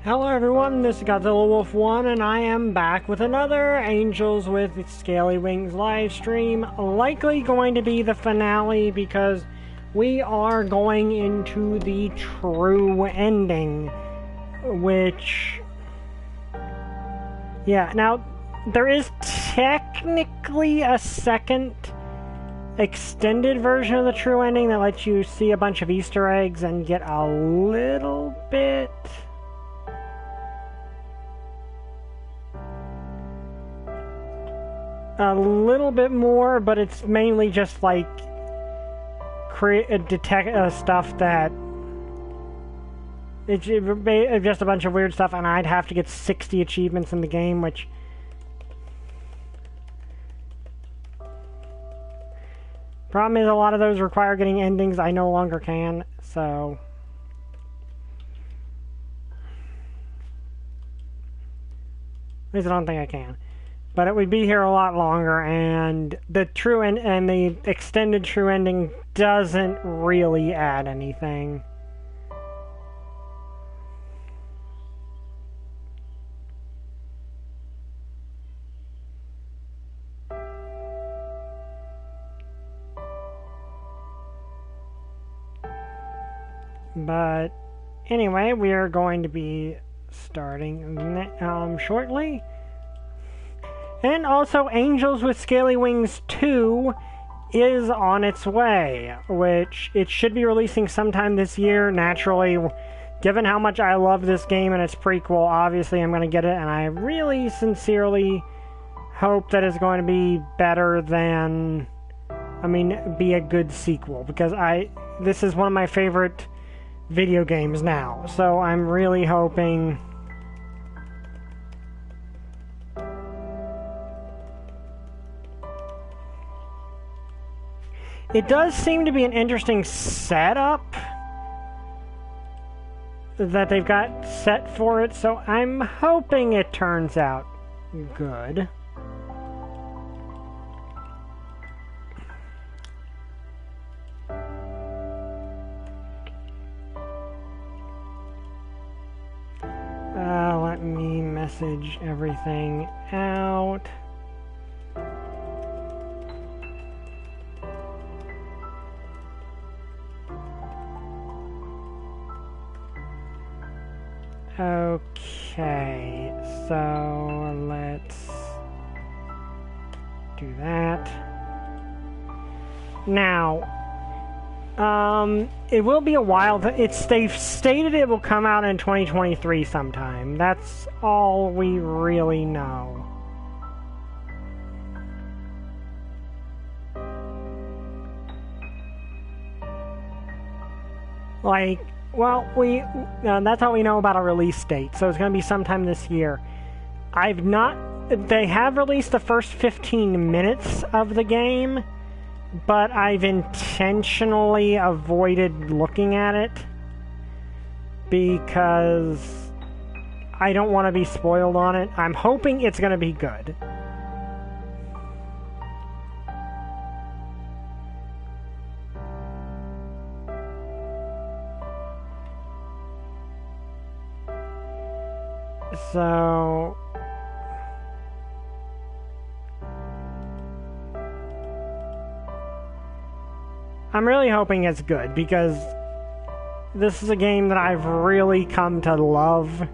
Hello everyone, this is Godzilla Wolf 1 and I am back with another Angels with Scaly Wings live stream. Likely going to be the finale because we are going into the true ending, which... yeah, now there is technically a second extended version of the true ending that lets you see a bunch of Easter eggs and get a little bit... more, but it's mainly just like detect stuff that it's just a bunch of weird stuff, and I'd have to get 60 achievements in the game, which problem is a lot of those require getting endings I no longer can, so at least I don't think I can. But it would be here a lot longer, and the true and the extended true ending doesn't really add anything. But anyway, we are going to be starting shortly. And also, Angels with Scaly Wings 2 is on its way, which it should be releasing sometime this year, naturally. Given how much I love this game and its prequel, obviously I'm going to get it, and I really sincerely hope that it's going to be better than... be a good sequel, because this is one of my favorite video games now, so I'm really hoping... It does seem to be an interesting setup that they've got set for it, so I'm hoping it turns out good. Let me message everything out. Okay, so let's do that. Now, it will be a while. They've stated it will come out in 2023 sometime. That's all we really know. Like... well, that's all we know about a release date, so it's going to be sometime this year. They have released the first 15 minutes of the game, but I've intentionally avoided looking at it because I don't want to be spoiled on it. I'm hoping it's going to be good. So... I'm really hoping it's good, because this is a game that I've really come to love,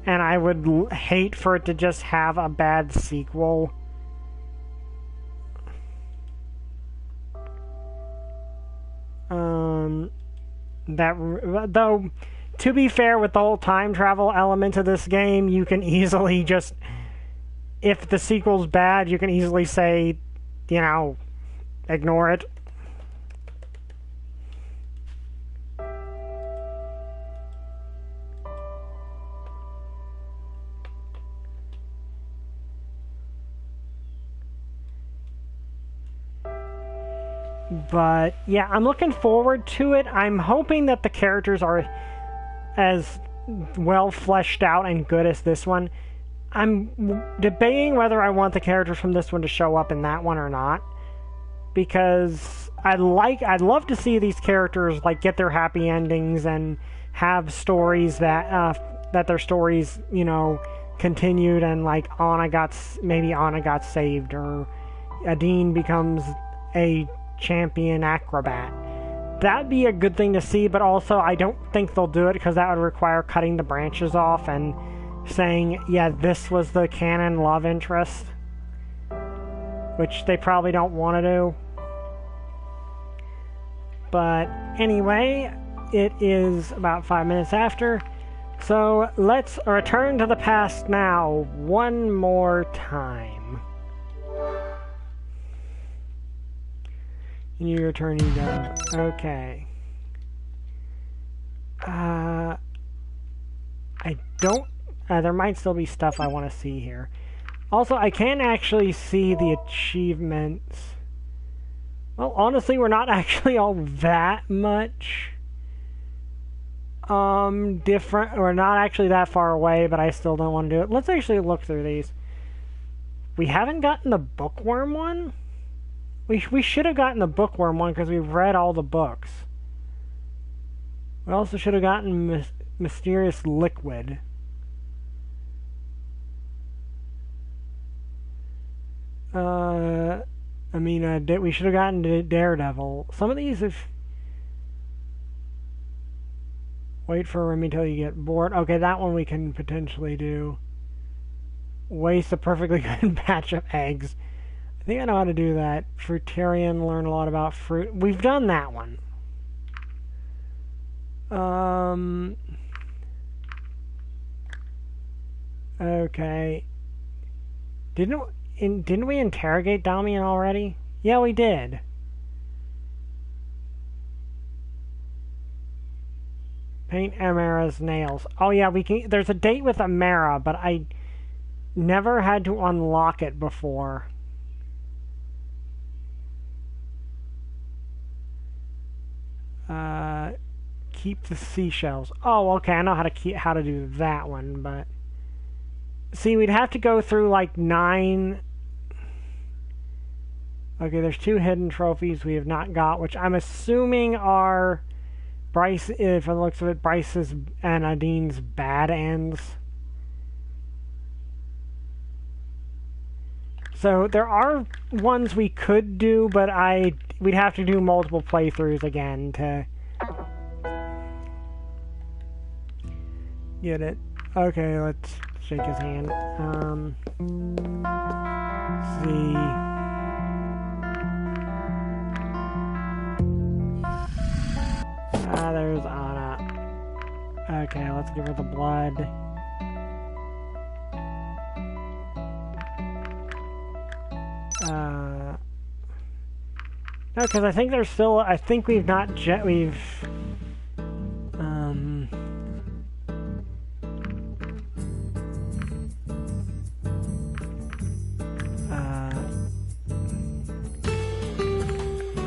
and I would hate for it to just have a bad sequel. Though... to be fair, with the whole time travel element of this game, you can easily just... if the sequel's bad, you can easily say, ignore it. But, yeah, I'm looking forward to it. I'm hoping that the characters are as well fleshed out and good as this one. I'm debating whether I want the characters from this one to show up in that one or not, because I'd love to see these characters like get their happy endings and have stories that that their stories, you know, continued and like maybe Anna got saved or Adine becomes a champion acrobat. That'd be a good thing to see, but also I don't think they'll do it because that would require cutting the branches off and saying, yeah, this was the canon love interest, which they probably don't want to do. But anyway, it is about 5 minutes after, so let's return to the past now one more time. And you return, you go. Okay. I don't... there might still be stuff I want to see here. Also, I can't actually see the achievements. Well, honestly, we're not actually all that much different. We're not actually that far away, but I still don't want to do it. Let's actually look through these. We haven't gotten the bookworm one? We should have gotten the bookworm one because we've read all the books. We also should have gotten Mysterious Liquid. I mean, we should have gotten Daredevil. Some of these, if... Wait for Remy until you get bored. Okay, that one we can potentially do. Waste a perfectly good batch of eggs. I think I know how to do that. Fruitarian, learn a lot about fruit. We've done that one. Okay. Didn't we interrogate Damian already? Yeah, we did. Paint Amara's nails. Oh yeah, we can. There's a date with Amara, but I never had to unlock it before. Keep the seashells. Oh, okay. I know how to do that one, but see, we'd have to go through like 9. Okay, there's 2 hidden trophies we have not got, which I'm assuming are Bryce. If it looks of it, Bryce's and Adine's bad ends. So there are ones we could do, but we'd have to do multiple playthroughs again to get it. Okay, let's shake his hand. See. There's Anna. Okay, let's give her the blood. No, because I think there's still... I think we've not... We've...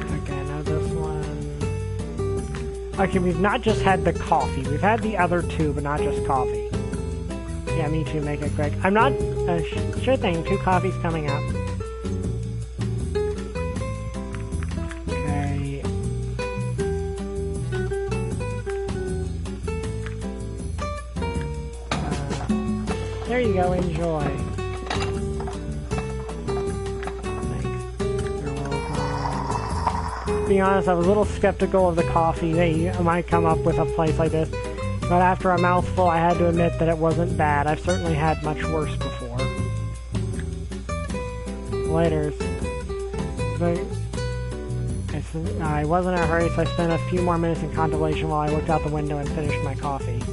Okay, now this one... Okay, we've not just had the coffee. We've had the other 2, but not just coffee. Yeah, me too, make it quick. I'm not... sure thing, 2 coffees coming up. There you go, enjoy. Thanks. You're welcome. To be honest, I was a little skeptical of the coffee. They might come up with a place like this. But after a mouthful, I had to admit that it wasn't bad. I've certainly had much worse before. Laters. I wasn't in a hurry, so I spent a few more minutes in contemplation while I looked out the window and finished my coffee.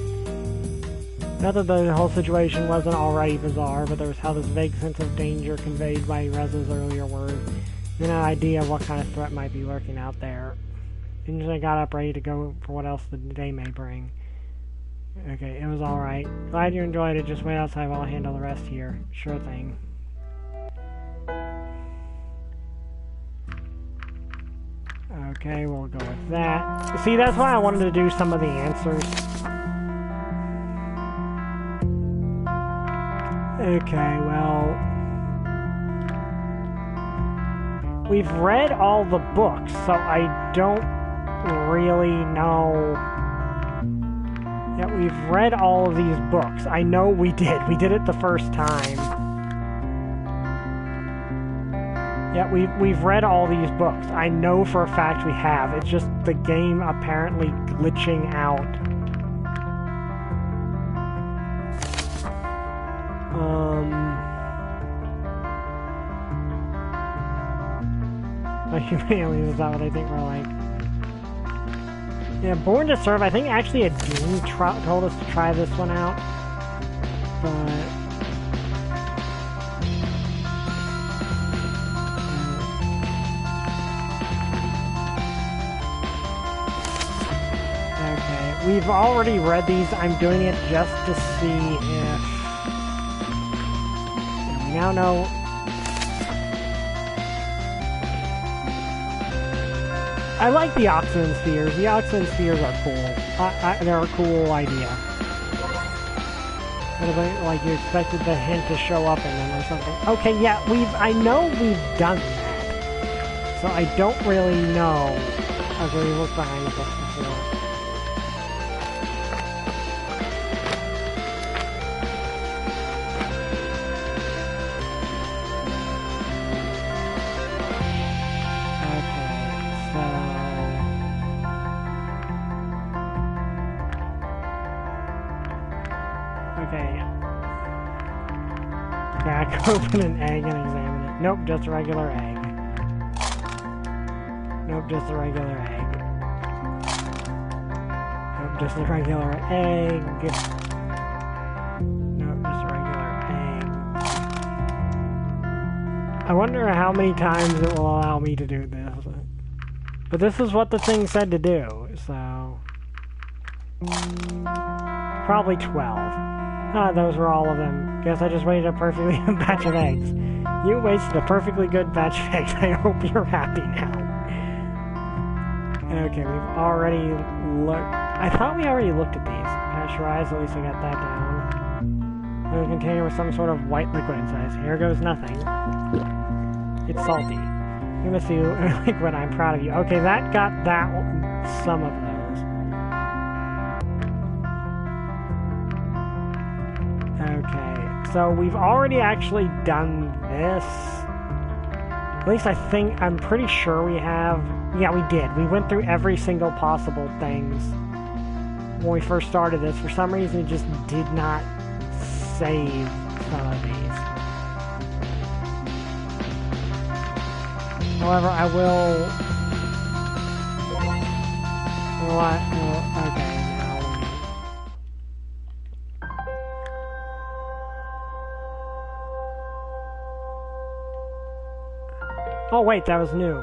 Not that the whole situation wasn't already bizarre, but there was how this vague sense of danger conveyed by Reza's earlier words, and an idea of what kind of threat might be lurking out there. And I got up ready to go for what else the day may bring. Okay, it was alright. Glad you enjoyed it. Just wait outside while I handle the rest here. Sure thing. Okay, we'll go with that. See, that's why I wanted to do some of the answers. Okay, well... We've read all the books, so I don't really know... Yeah, we've read all of these books. I know we did. We did it the first time. Yeah, we've read all these books. I know for a fact we have. It's just the game apparently glitching out. Like, aliens, is that what I think we're like? Yeah, Born to Serve, I think actually a Dean told us to try this one out. But... okay, we've already read these. I'm doing it just to see if... we now know... I like the oxygen spheres. The oxygen spheres are cool. They're a cool idea. Like you expected the hint to show up in them or something. Okay, yeah, I know we've done that. So I don't really know. Okay, we looked behind the book before. Open an egg and examine it. Nope, just a regular egg. Nope, just a regular egg. Nope, just a regular egg. Nope, just a regular egg. I wonder how many times it will allow me to do this. But this is what the thing said to do, so... probably 12. Ah, those were all of them. Guess I just wasted a perfectly good batch of eggs. You wasted a perfectly good batch of eggs. I hope you're happy now. Okay, we've already looked... I thought we already looked at these. Pasteurized, at least I got that down. There's a container with some sort of white liquid inside. Here goes nothing. It's salty. You must see liquid, I'm proud of you. Okay, that got that some of those. Okay, so we've already actually done this. At least I'm pretty sure we have. Yeah, we did. We went through every single possible things when we first started this. For some reason, it just did not save some of these. However, I will... What? Okay. Oh wait, that was new.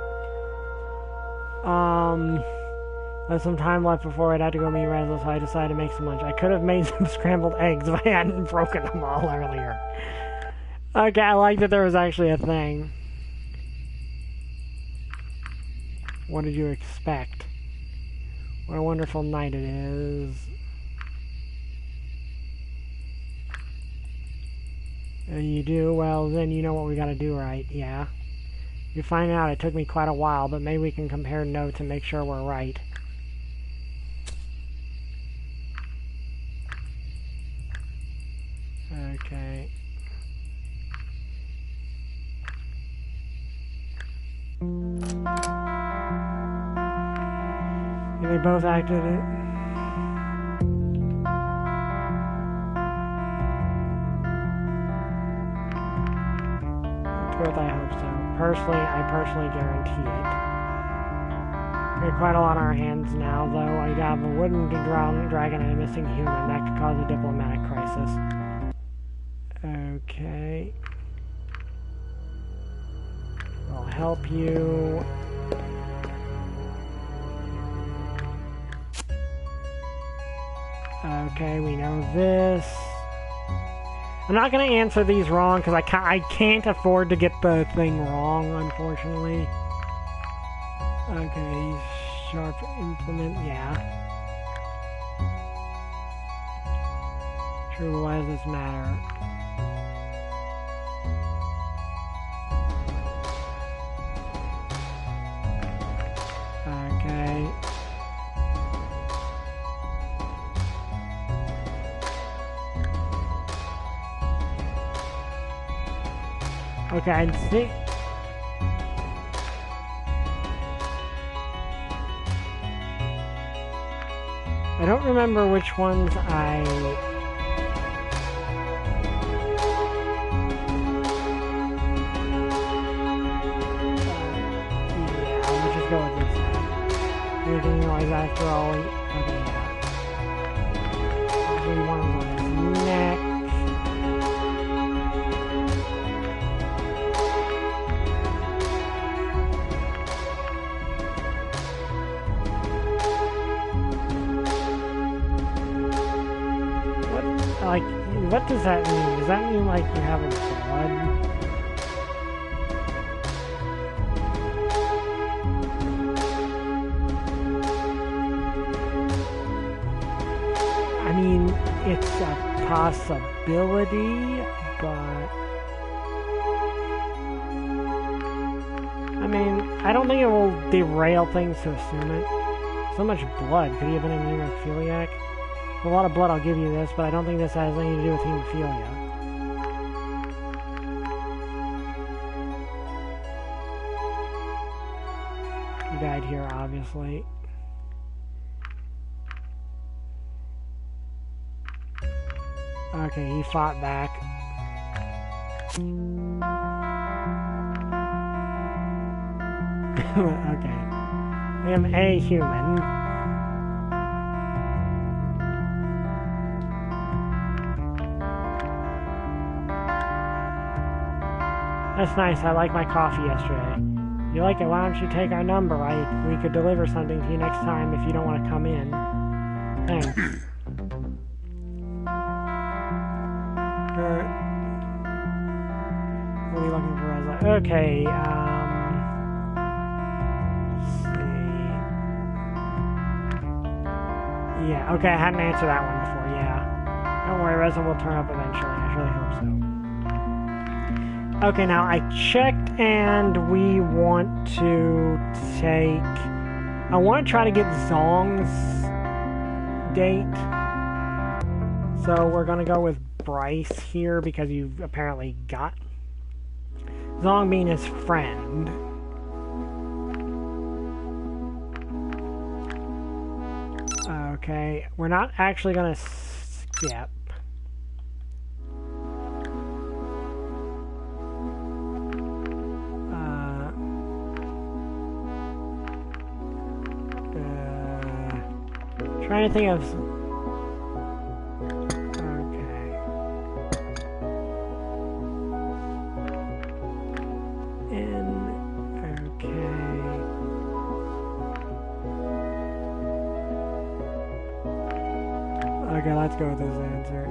There's some time left before I'd have to go meet Razzle, so I decided to make some lunch. I could have made some scrambled eggs if I hadn't broken them all earlier. Okay, I like that there was actually a thing. What did you expect? What a wonderful night it is. You do? Well, then you know what we gotta do, right? Yeah. You find out it took me quite a while, but maybe we can compare notes and make sure we're right. Okay. They both acted it. Truth, I hope so. I personally guarantee it. We have quite a lot on our hands now, though. I have a wooden dragon and a missing human. That could cause a diplomatic crisis. Okay. I'll help you. Okay, we know this. I'm not going to answer these wrong because I can't afford to get the thing wrong, unfortunately. Okay, sharp implement, yeah. True, why does this matter? Okay. Okay, I'd see. I don't remember which ones I... yeah, I'll just go with this one. Anything noise after all... okay, yeah. Probably one on his neck. Like, what does that mean? Does that mean, like, you have a blood? I mean, it's a possibility, but... I mean, I don't think it will derail things to assume it. So much blood. Could he have been a hemophiliac? A lot of blood, I'll give you this, but I don't think this has anything to do with hemophilia. He died here, obviously. Okay, he fought back. Okay. I am a human. That's nice. I like my coffee yesterday. You like it? Why don't you take our number? We could deliver something to you next time if you don't want to come in. Thanks. What are we looking for? Okay, let's see. Yeah, okay, I hadn't answered that one before, yeah. Don't worry, Resin will turn up eventually. I really hope so. Okay, now I checked and we want to take... I want to try to get Zong's date. So we're going to go with Bryce here because you've apparently got Zong being his friend. Okay, we're not actually going to skip. Trying to think of... okay. Okay. Okay, let's go with this answer.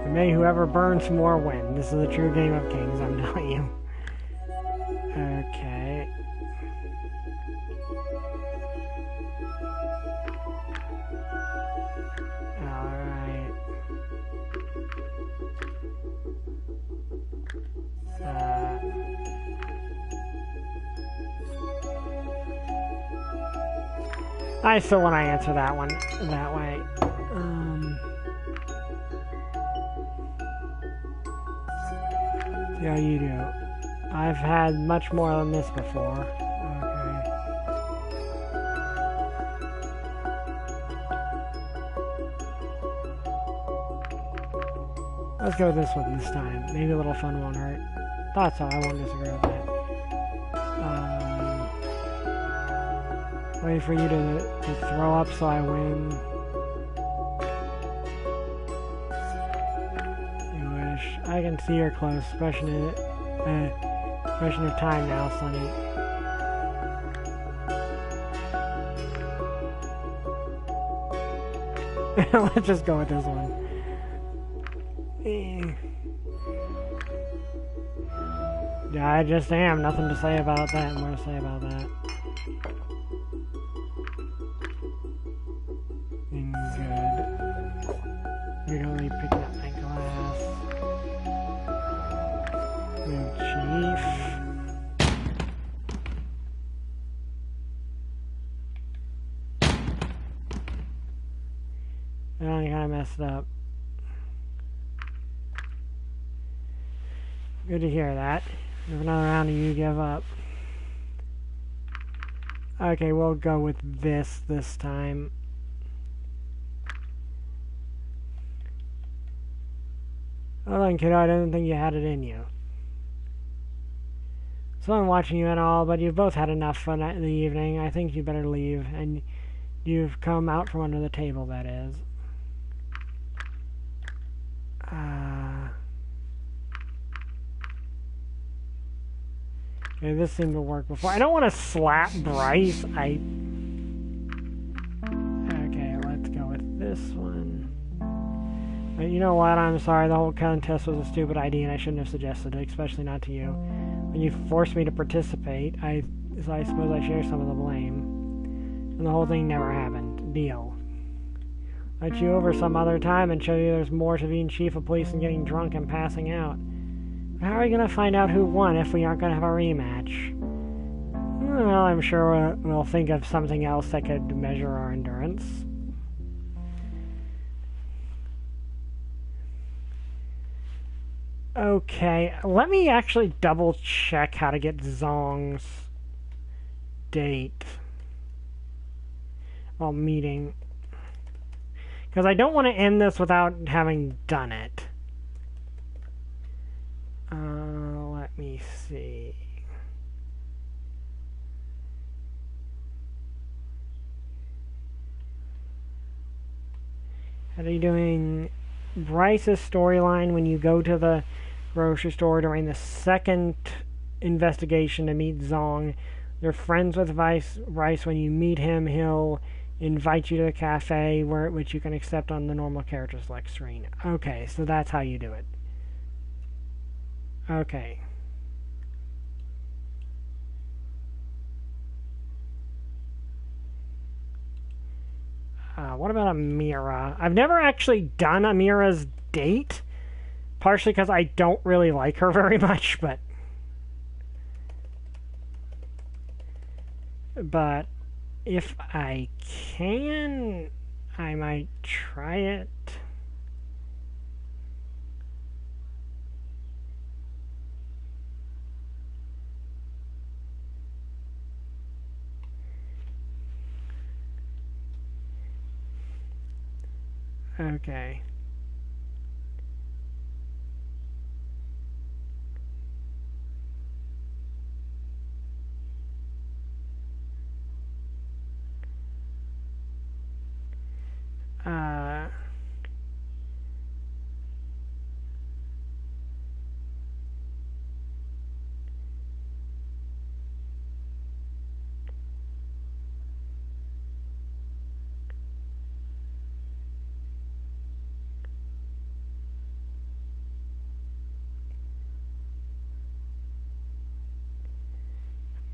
And may whoever burns more win. This is a true game of kings, I'm telling you. Okay. Alright. I still want to answer that one that way. See how you do. I've had much more than this before. Okay. Let's go with this one this time. Maybe a little fun won't hurt. Thought so, I won't disagree with that. Wait for you to throw up so I win. You wish. I can see you're close. Question of time now, Sonny. Let's just go with this one. Yeah, I just am. Nothing to say about that. More to say about that. Good. We're gonna be picking up my glass. Move Chief. Oh, you kinda messed up. Good to hear that. If another round and you give up. Okay, we'll go with this time. Well then, kiddo, I didn't think you had it in you. So I'm watching you and all, but you've both had enough fun in the evening. I think you better leave, and you've come out from under the table, that is. Okay, this seemed to work before. I don't want to slap Bryce. Okay, let's go with this one. But you know what? I'm sorry. The whole contest was a stupid idea, and I shouldn't have suggested it, especially not to you. When you forced me to participate, I suppose I share some of the blame. And the whole thing never happened. Deal. Let you over some other time and show you there's more to being chief of police than getting drunk and passing out. How are we going to find out who won if we aren't going to have a rematch? Well, I'm sure we'll think of something else that could measure our endurance. Okay, let me actually double check how to get Zong's date. Well, meeting. Because I don't want to end this without having done it. Let me see. How are you doing Bryce's storyline when you go to the grocery store during the second investigation to meet Zong? You're friends with Bryce. When you meet him, he'll invite you to the cafe, which you can accept on the normal character select screen. Okay, so that's how you do it. Okay. What about Amira? I've never actually done Amira's date, partially because I don't really like her very much, but if I can, I might try it. Okay.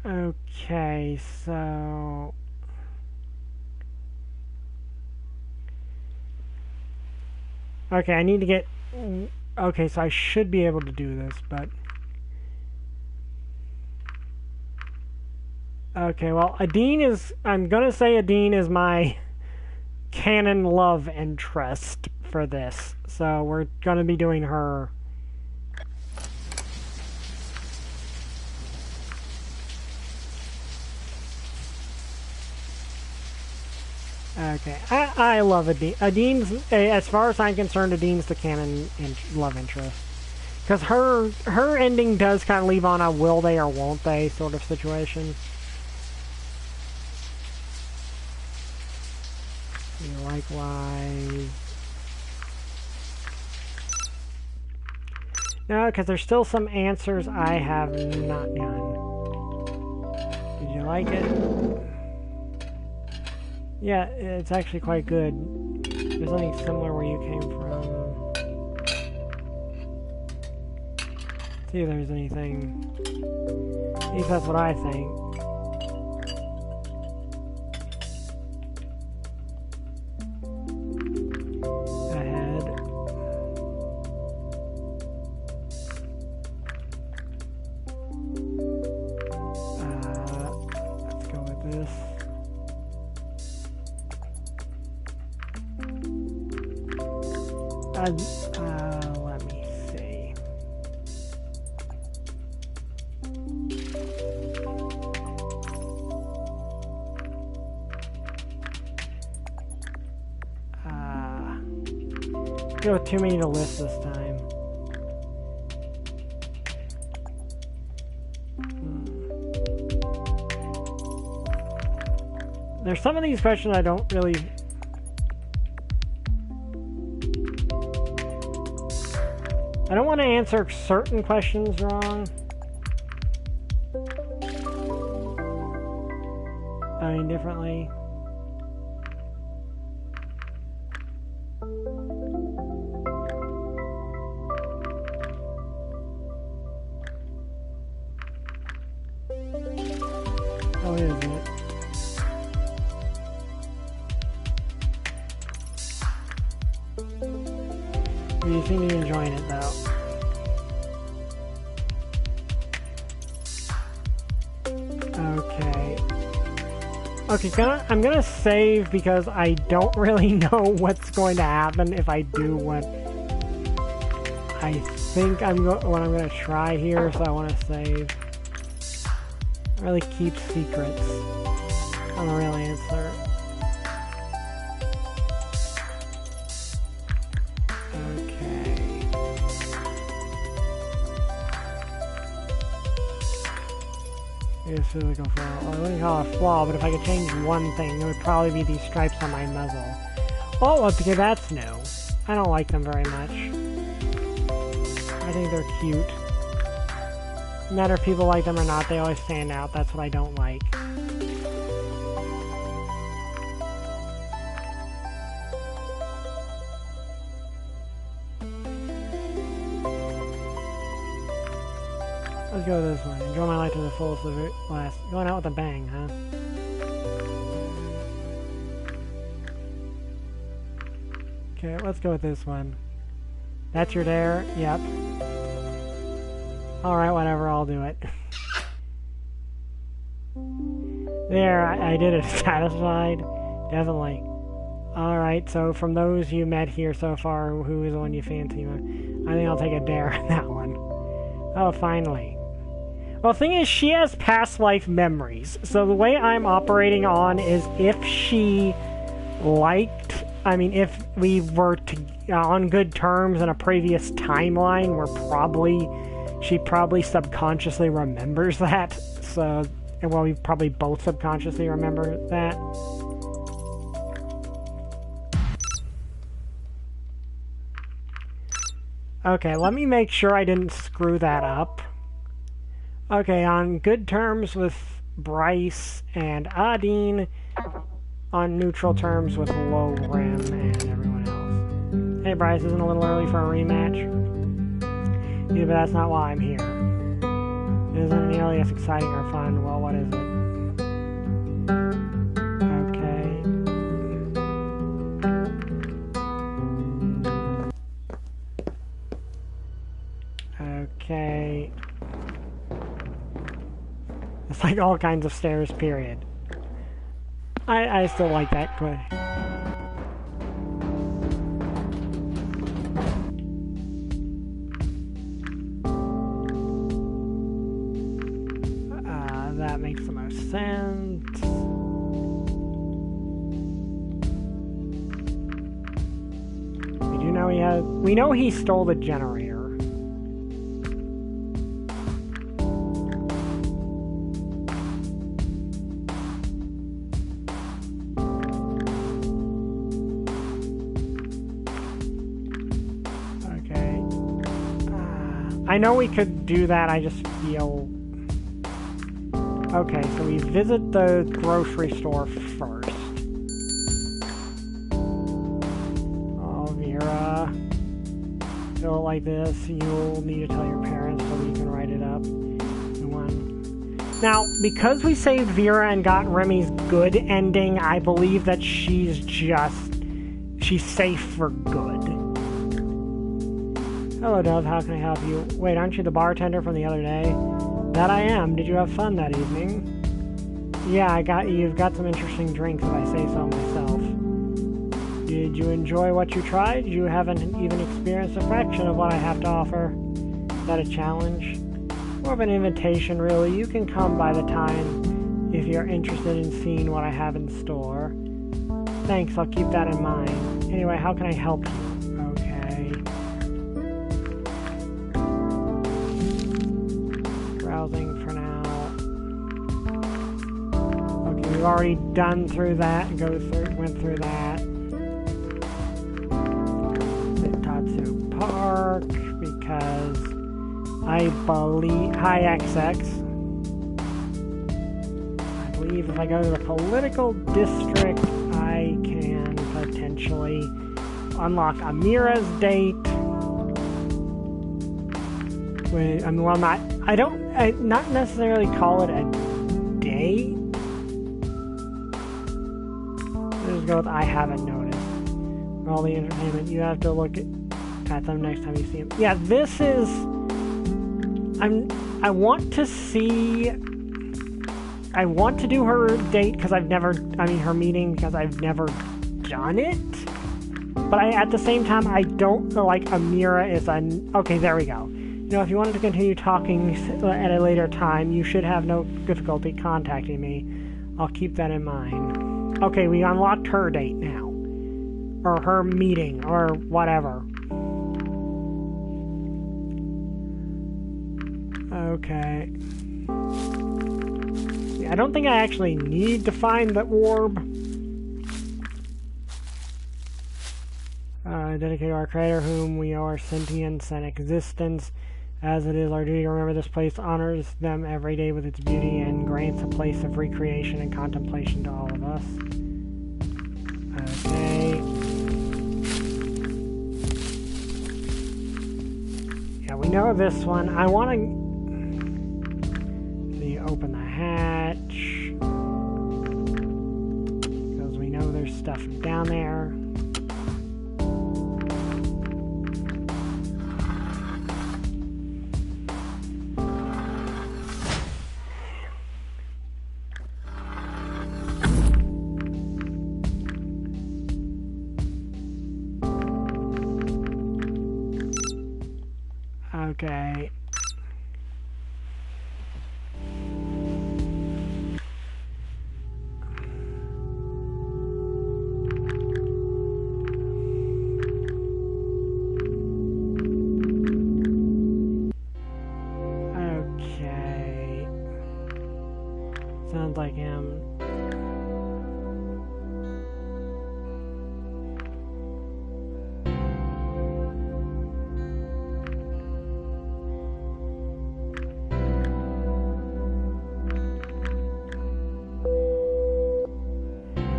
Okay, so okay, I need to get okay, so I should be able to do this, but okay, well, I'm gonna say Adine is my canon love interest for this, so we're gonna be doing her. Okay, I love Adine. Adine's, as far as I'm concerned, Adine's the canon love interest. Because her ending does kind of leave on a will they or won't they sort of situation. Likewise. No, because there's still some answers I have not done. Did you like it? Yeah, it's actually quite good. There's something similar where you came from. See if there's anything. At least that's what I think. Ahead. Let's go with this. Let me see. Go with too many to list this time. There's some of these questions I don't really... I don't want to answer certain questions wrong. I mean, differently. Oh, isn't it? You seem to be enjoying it, though. Okay. Okay, I'm gonna save because I don't really know what's going to happen if I do what I think what I'm gonna try here, so I want to save. I really keep secrets. I don't really answer. Physical flaw. Well, I wouldn't call it a flaw, but if I could change one thing, it would probably be these stripes on my muzzle. Oh, okay, that's new. I don't like them very much. I think they're cute. No matter if people like them or not, they always stand out. That's what I don't like. Let's go with this one. Enjoy my life to the fullest of it last. Going out with a bang, huh? Okay, let's go with this one. That's your dare? Yep. Alright, whatever, I'll do it. There, I did it. Satisfied? Definitely. Alright, so from those you met here so far, who is the one you fancy? I think I'll take a dare on that one. Oh, finally. Well, the thing is, she has past life memories. So the way I'm operating on is if she liked... I mean, if we were on good terms in a previous timeline, she probably subconsciously remembers that. So, well, we probably both subconsciously remember that. Okay, let me make sure I didn't screw that up. Okay, on good terms with Bryce and Adine, on neutral terms with Lorem and everyone else. Hey Bryce, isn't it a little early for a rematch? Yeah, but that's not why I'm here. It isn't nearly as exciting or fun. Well, what is it? Okay. It's like all kinds of stairs, period. I still like that question. That makes the most sense. We know he stole the generator. I know we could do that, I just feel... Okay, so we visit the grocery store first. Oh, Vera. Do it like this. You'll need to tell your parents so you can write it up. Now, because we saved Vera and got Remy's good ending, I believe that she's safe for good. Hello, Dove. How can I help you? Wait, aren't you the bartender from the other day? That I am. Did you have fun that evening? Yeah, you've got some interesting drinks, if I say so myself. Did you enjoy what you tried? You haven't even experienced a fraction of what I have to offer. Is that a challenge? More of an invitation, really. You can come by the time if you're interested in seeing what I have in store. Thanks, I'll keep that in mind. Anyway, how can I help you? Okay. we've already went through that. Tatsu Park, because I believe... Hi, XX. I believe if I go to the political district, I can potentially unlock Amira's date. Well, not necessarily call it a date. Let's go with I haven't noticed. All the entertainment, you have to look at them next time you see them. Yeah, this is... I want to see... I want to do her date because I've never... her meeting because I've never done it. But at the same time, I don't feel like Amira is okay, there we go. You know, if you wanted to continue talking at a later time, you should have no difficulty contacting me. I'll keep that in mind. Okay, we unlocked her date now. Or her meeting, or whatever. Okay. Yeah, I don't think I actually need to find the orb. Dedicated to our Creator, whom we are sentience and existence. As it is our duty to remember this place honors them every day with its beauty and grants a place of recreation and contemplation to all of us. Okay. Yeah, we know this one. I want to... See, open the hatch. Because we know there's stuff down there. Okay. Okay. Sounds like him.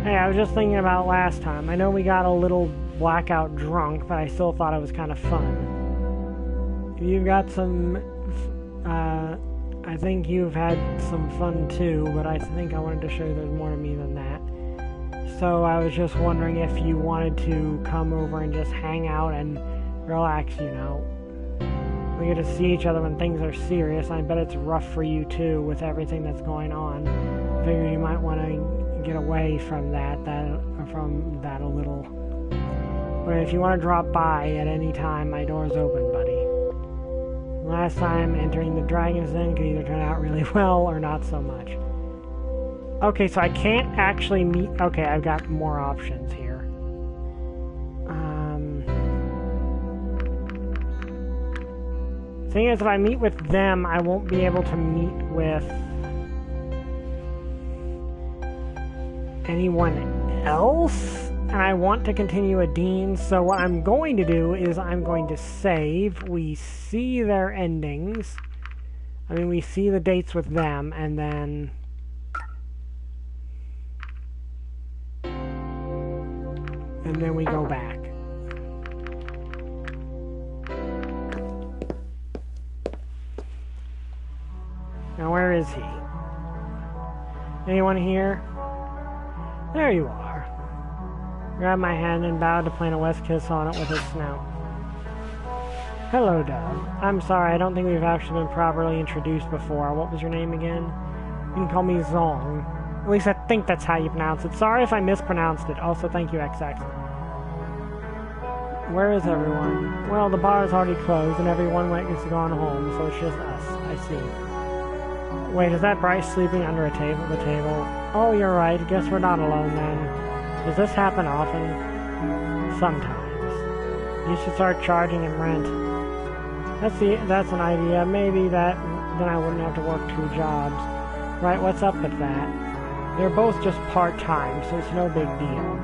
Hey, I was just thinking about last time. I know we got a little blackout drunk, but I still thought it was kind of fun. You've got some... I think you've had some fun too, but I think I wanted to show you there's more to me than that. So I was just wondering if you wanted to come over and just hang out and relax, you know. We get to see each other when things are serious. I bet it's rough for you too, with everything that's going on. I figured you might want to get away from that a little. But if you want to drop by at any time, my door's open, buddy. Last time, entering the Dragon's Den could either turn out really well or not so much. Okay, so I can't actually meet... Okay, I've got more options here. Thing is, if I meet with them, I won't be able to meet with anyone else, and I want to continue a Dean, so what I'm going to do is I'm going to save. We see their endings. We see the dates with them, and then... we go back. Now, where is he? Anyone here? There you are. Grabbed my hand and bowed to plant a west kiss on it with his snout. Hello, Dove. I'm sorry, I don't think we've actually been properly introduced before. What was your name again? You can call me Zong. At least I think that's how you pronounce it. Sorry if I mispronounced it. Also, thank you, XX. Where is everyone? Well, the bar is already closed and everyone has gone home, so it's just us. I see. Wait, is that Bryce sleeping under the table? Oh, you're right. Guess we're not alone then. Does this happen often? Sometimes. You should start charging him rent. That's an idea. Maybe then I wouldn't have to work 2 jobs. Right, what's up with that? They're both just part-time, so it's no big deal.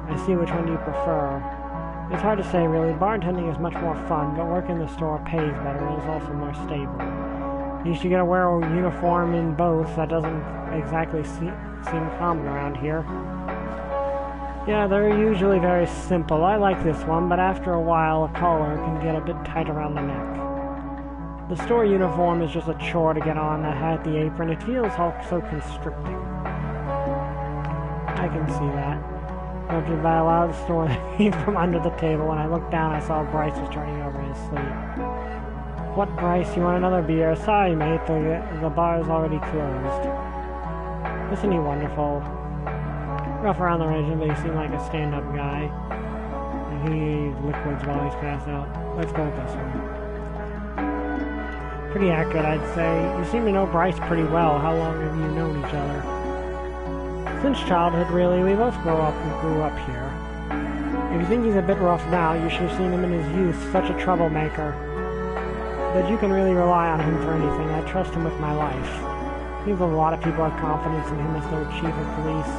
I see which one you prefer. It's hard to say, really. Bartending is much more fun, but working in the store pays better and is also more stable. At least you get to wear a uniform in both. That doesn't exactly seem common around here. Yeah, they're usually very simple. I like this one, but after a while, a collar can get a bit tight around the neck. The store uniform is just a chore to get on. The hat, the apron, it feels all so constricting. I can see that. After by a loud snore that came from under the table. When I looked down, I saw Bryce was turning over in his sleep. What, Bryce? You want another beer? Sorry, mate. The bar is already closed. Isn't he wonderful? Rough around the edges, but he seemed like a stand-up guy. And he liquids while he's passed out. Let's go with this one. Pretty accurate, I'd say. You seem to know Bryce pretty well. How long have you known each other? Since childhood, really. We both grew up here. If you think he's a bit rough now, you should have seen him in his youth. Such a troublemaker. But you can really rely on him for anything. I trust him with my life. I think a lot of people have confidence in him as their chief of police.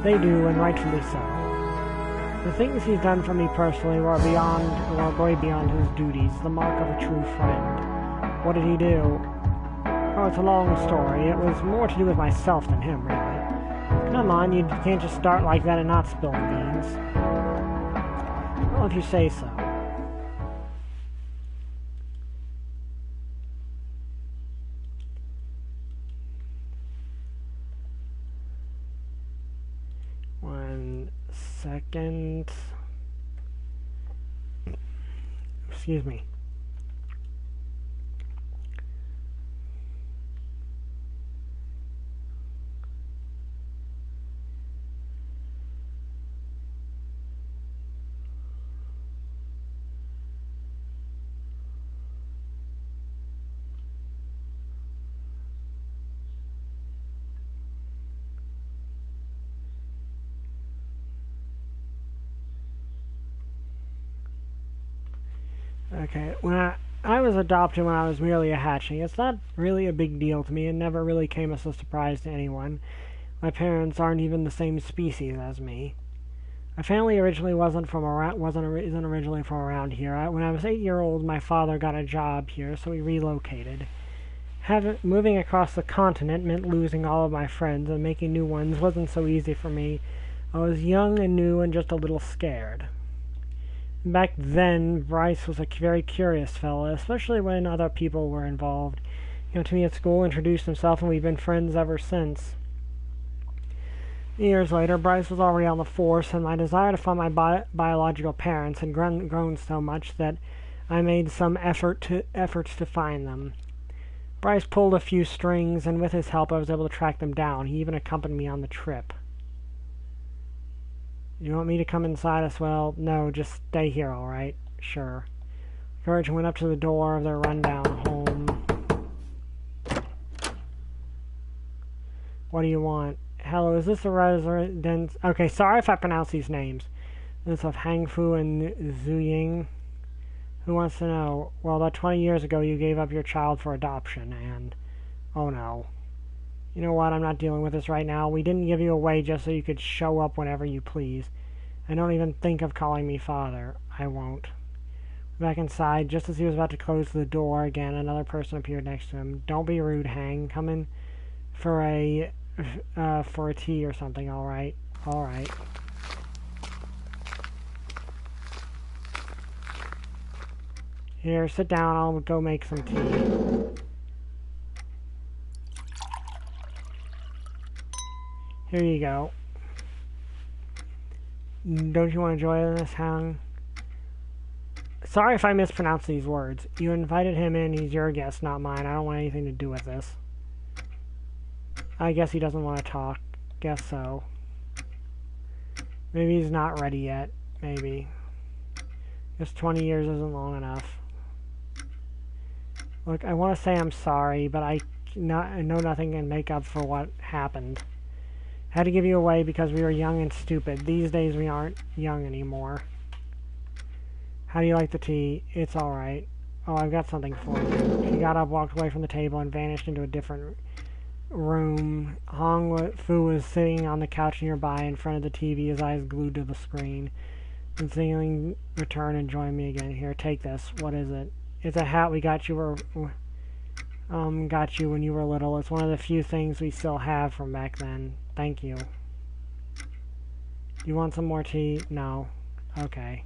They do, and rightfully so. The things he's done for me personally were way beyond his duties. The mark of a true friend. What did he do? Oh, it's a long story. It was more to do with myself than him, really. Come on, you can't just start like that and not spill the beans. Well, if you say so. One second. Excuse me. Okay, when I was adopted when I was merely a hatchling. It's not really a big deal to me. It never really came as a surprise to anyone. My parents aren't even the same species as me. My family originally wasn't originally from around here. When I was 8 years old, my father got a job here, so we relocated. Moving across the continent meant losing all of my friends, and making new ones wasn't so easy for me. I was young and new and just a little scared. Back then, Bryce was a very curious fellow, especially when other people were involved. He came to me at school, introduced himself, and we've been friends ever since. Years later, Bryce was already on the force, and my desire to find my biological parents had grown so much that I made some efforts to find them. Bryce pulled a few strings, and with his help I was able to track them down. He even accompanied me on the trip. You want me to come inside as well? No, just stay here, alright? Sure. Courage went up to the door of their rundown home. What do you want? Hello, is this the residence? Okay, sorry if I pronounce these names. This of Hangfu and Zuying. Who wants to know? Well, about 20 years ago you gave up your child for adoption, and... oh no. You know what, I'm not dealing with this right now. We didn't give you away just so you could show up whenever you please. And don't even think of calling me father. I won't. Back inside, just as he was about to close the door again, another person appeared next to him. Don't be rude, Hang. Come in for a tea or something, alright? Alright. Here, sit down, I'll go make some tea. Here you go. Don't you want to join us, Hang? Sorry if I mispronounce these words. You invited him in, he's your guest, not mine. I don't want anything to do with this. I guess he doesn't want to talk. Guess so. Maybe he's not ready yet. Maybe. Guess 20 years isn't long enough. Look, I want to say I'm sorry, but I know nothing can make up for what happened. Had to give you away because we were young and stupid. These days we aren't young anymore. How do you like the tea? It's alright. Oh, I've got something for you. She got up, walked away from the table, and vanished into a different room. Fu was sitting on the couch nearby in front of the TV, his eyes glued to the screen. And signaling return and join me again. Here, take this. What is it? It's a hat we got you when you were little. It's one of the few things we still have from back then. Thank you. You want some more tea? No. Okay.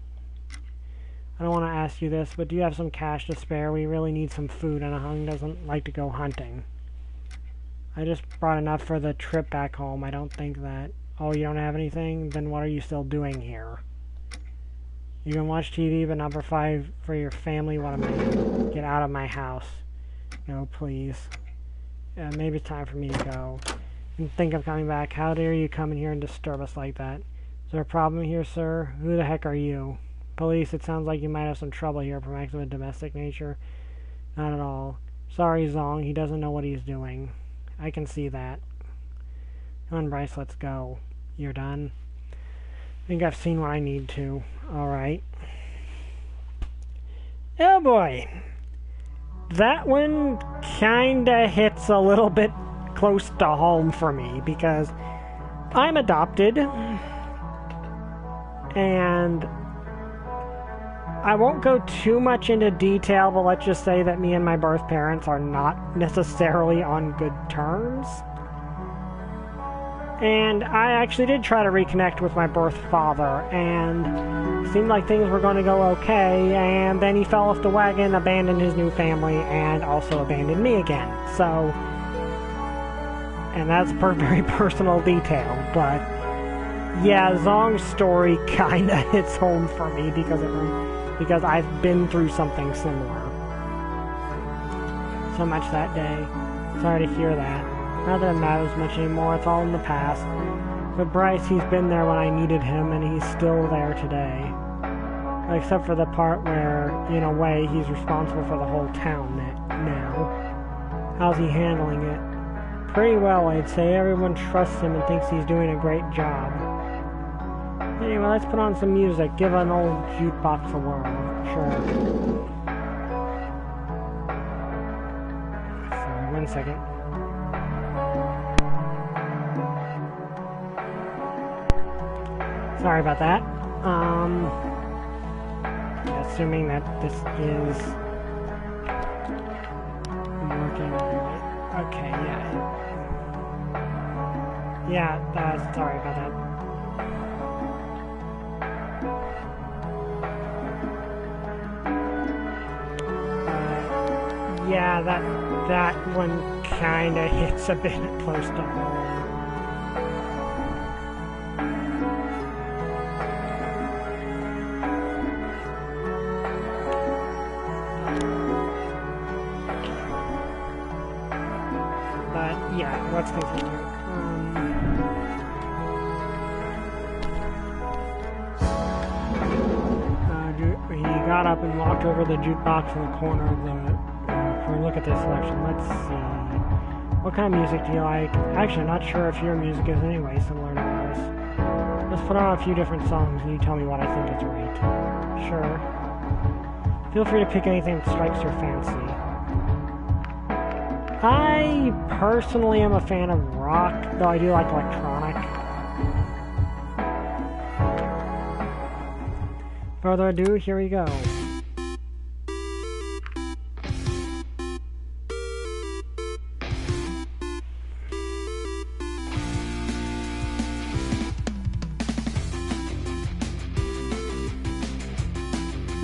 I don't want to ask you this, but do you have some cash to spare? We really need some food, and a hung doesn't like to go hunting. I just brought enough for the trip back home. I don't think that... Oh, you don't have anything? Then what are you still doing here? You can watch TV, but not provide for your family. What am I doing? Get out of my house. No, please. Maybe it's time for me to go. And think of coming back. How dare you come in here and disturb us like that? Is there a problem here, sir? Who the heck are you? Police, it sounds like you might have some trouble here from acts of a domestic nature. Not at all. Sorry, Zong. He doesn't know what he's doing. I can see that. Come on, Bryce, let's go. You're done? I think I've seen what I need to. Alright. Oh boy. That one kinda hits a little bit close to home for me because I'm adopted. And I won't go too much into detail, but let's just say that me and my birth parents are not necessarily on good terms. And I actually did try to reconnect with my birth father, and it seemed like things were going to go okay, and then he fell off the wagon, abandoned his new family, and also abandoned me again. So, and that's a very personal detail, but yeah, Zong's story kind of hits home for me because I've been through something similar. So much that day. Sorry to hear that. Not that it matters much anymore, it's all in the past. But Bryce, he's been there when I needed him, and he's still there today. Except for the part where, in a way, he's responsible for the whole town now. How's he handling it? Pretty well, I'd say. Everyone trusts him and thinks he's doing a great job. Anyway, let's put on some music. Give an old jukebox a whirl. Sure. Sorry, 1 second. Sorry about that. Assuming that this is working. Okay, yeah. Yeah, sorry about that. Yeah, that one kinda hits a bit close to home. Yeah, let's continue. He got up and walked over the jukebox in the corner of the... for a look at this selection. Let's see. What kind of music do you like? Actually, I'm not sure if your music is anyway similar to ours. Let's put on a few different songs and you tell me what I think is right. Sure. Feel free to pick anything that strikes your fancy. I personally am a fan of rock, though I do like electronic. Further ado, here we go.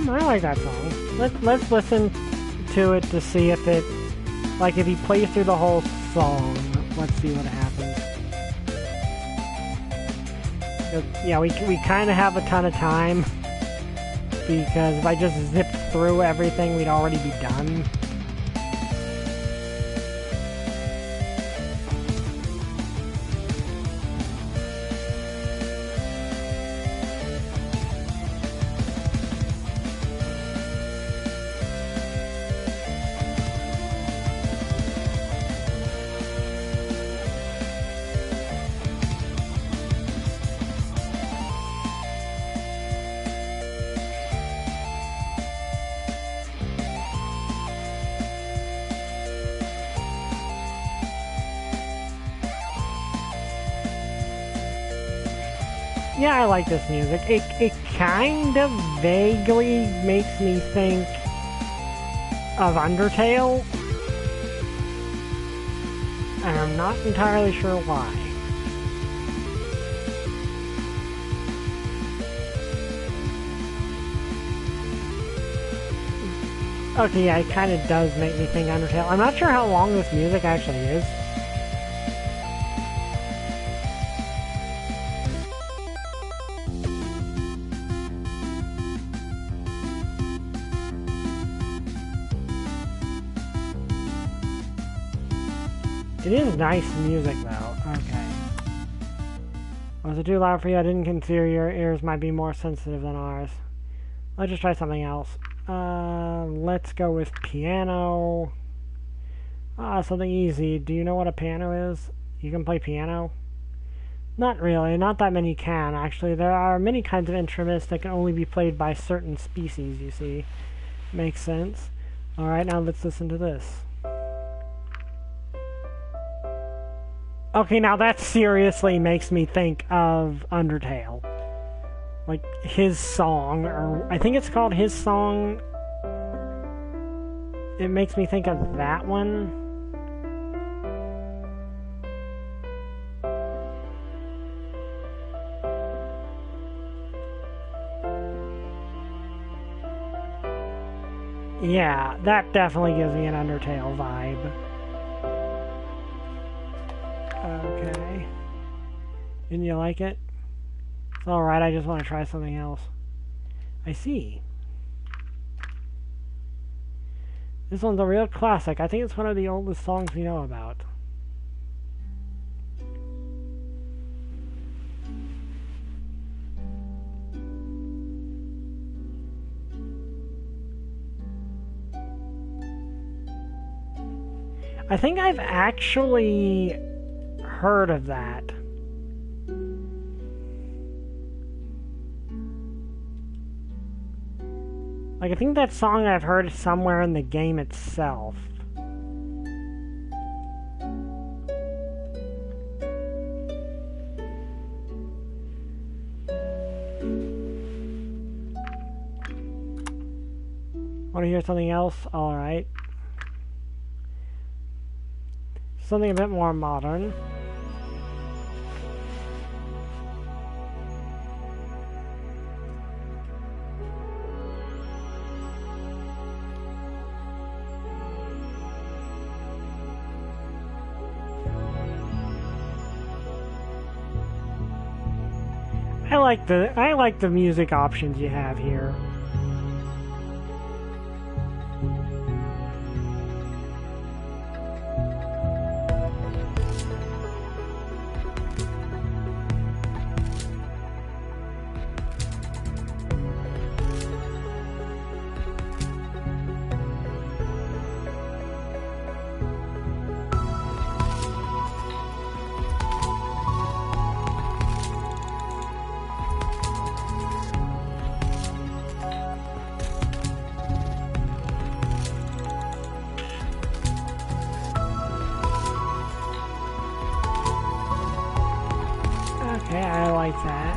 I like that song. Let's listen to it to see if it... Like, if he plays through the whole song, let's see what happens. Yeah, we kind of have a ton of time, because if I just zipped through everything, we'd already be done. Yeah, I like this music. It kind of vaguely makes me think of Undertale. And I'm not entirely sure why. Okay, yeah, it kind of does make me think Undertale. I'm not sure how long this music actually is. It is nice music, though. Okay. Was it too loud for you? I didn't consider your ears might be more sensitive than ours. Let's just try something else. Let's go with piano. Something easy. Do you know what a piano is? You can play piano? Not really. Not that many can, actually. There are many kinds of instruments that can only be played by certain species, you see. Makes sense. Alright, now let's listen to this. Okay, now that seriously makes me think of Undertale. Like, his song, or I think it's called His Song. It makes me think of that one. Yeah, that definitely gives me an Undertale vibe. Okay. Didn't you like it? It's alright, I just want to try something else. I see. This one's a real classic. I think it's one of the oldest songs we know about. I think I've actually heard of that. Like, I think that song I've heard somewhere in the game itself. Want to hear something else? Alright. Something a bit more modern. I like the music options you have here. Okay, I like that.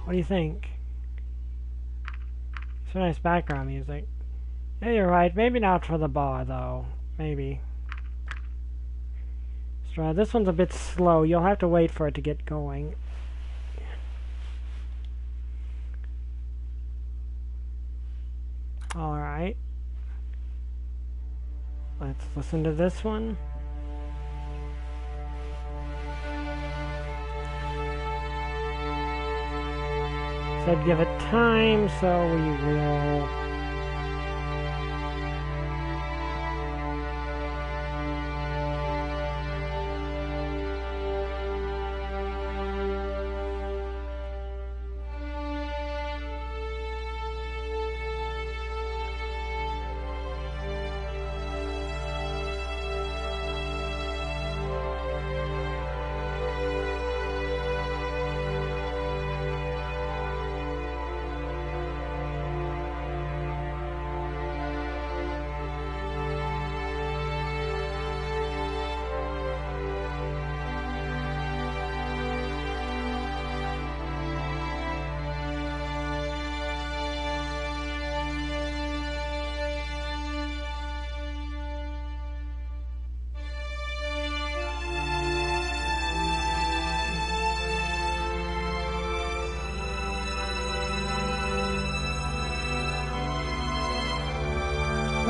What do you think? It's a nice background music. Yeah, you're right. Maybe not for the bar, though. Maybe. Let's try. This one's a bit slow. You'll have to wait for it to get going. Alright. Let's listen to this one. Said give it time, so we will.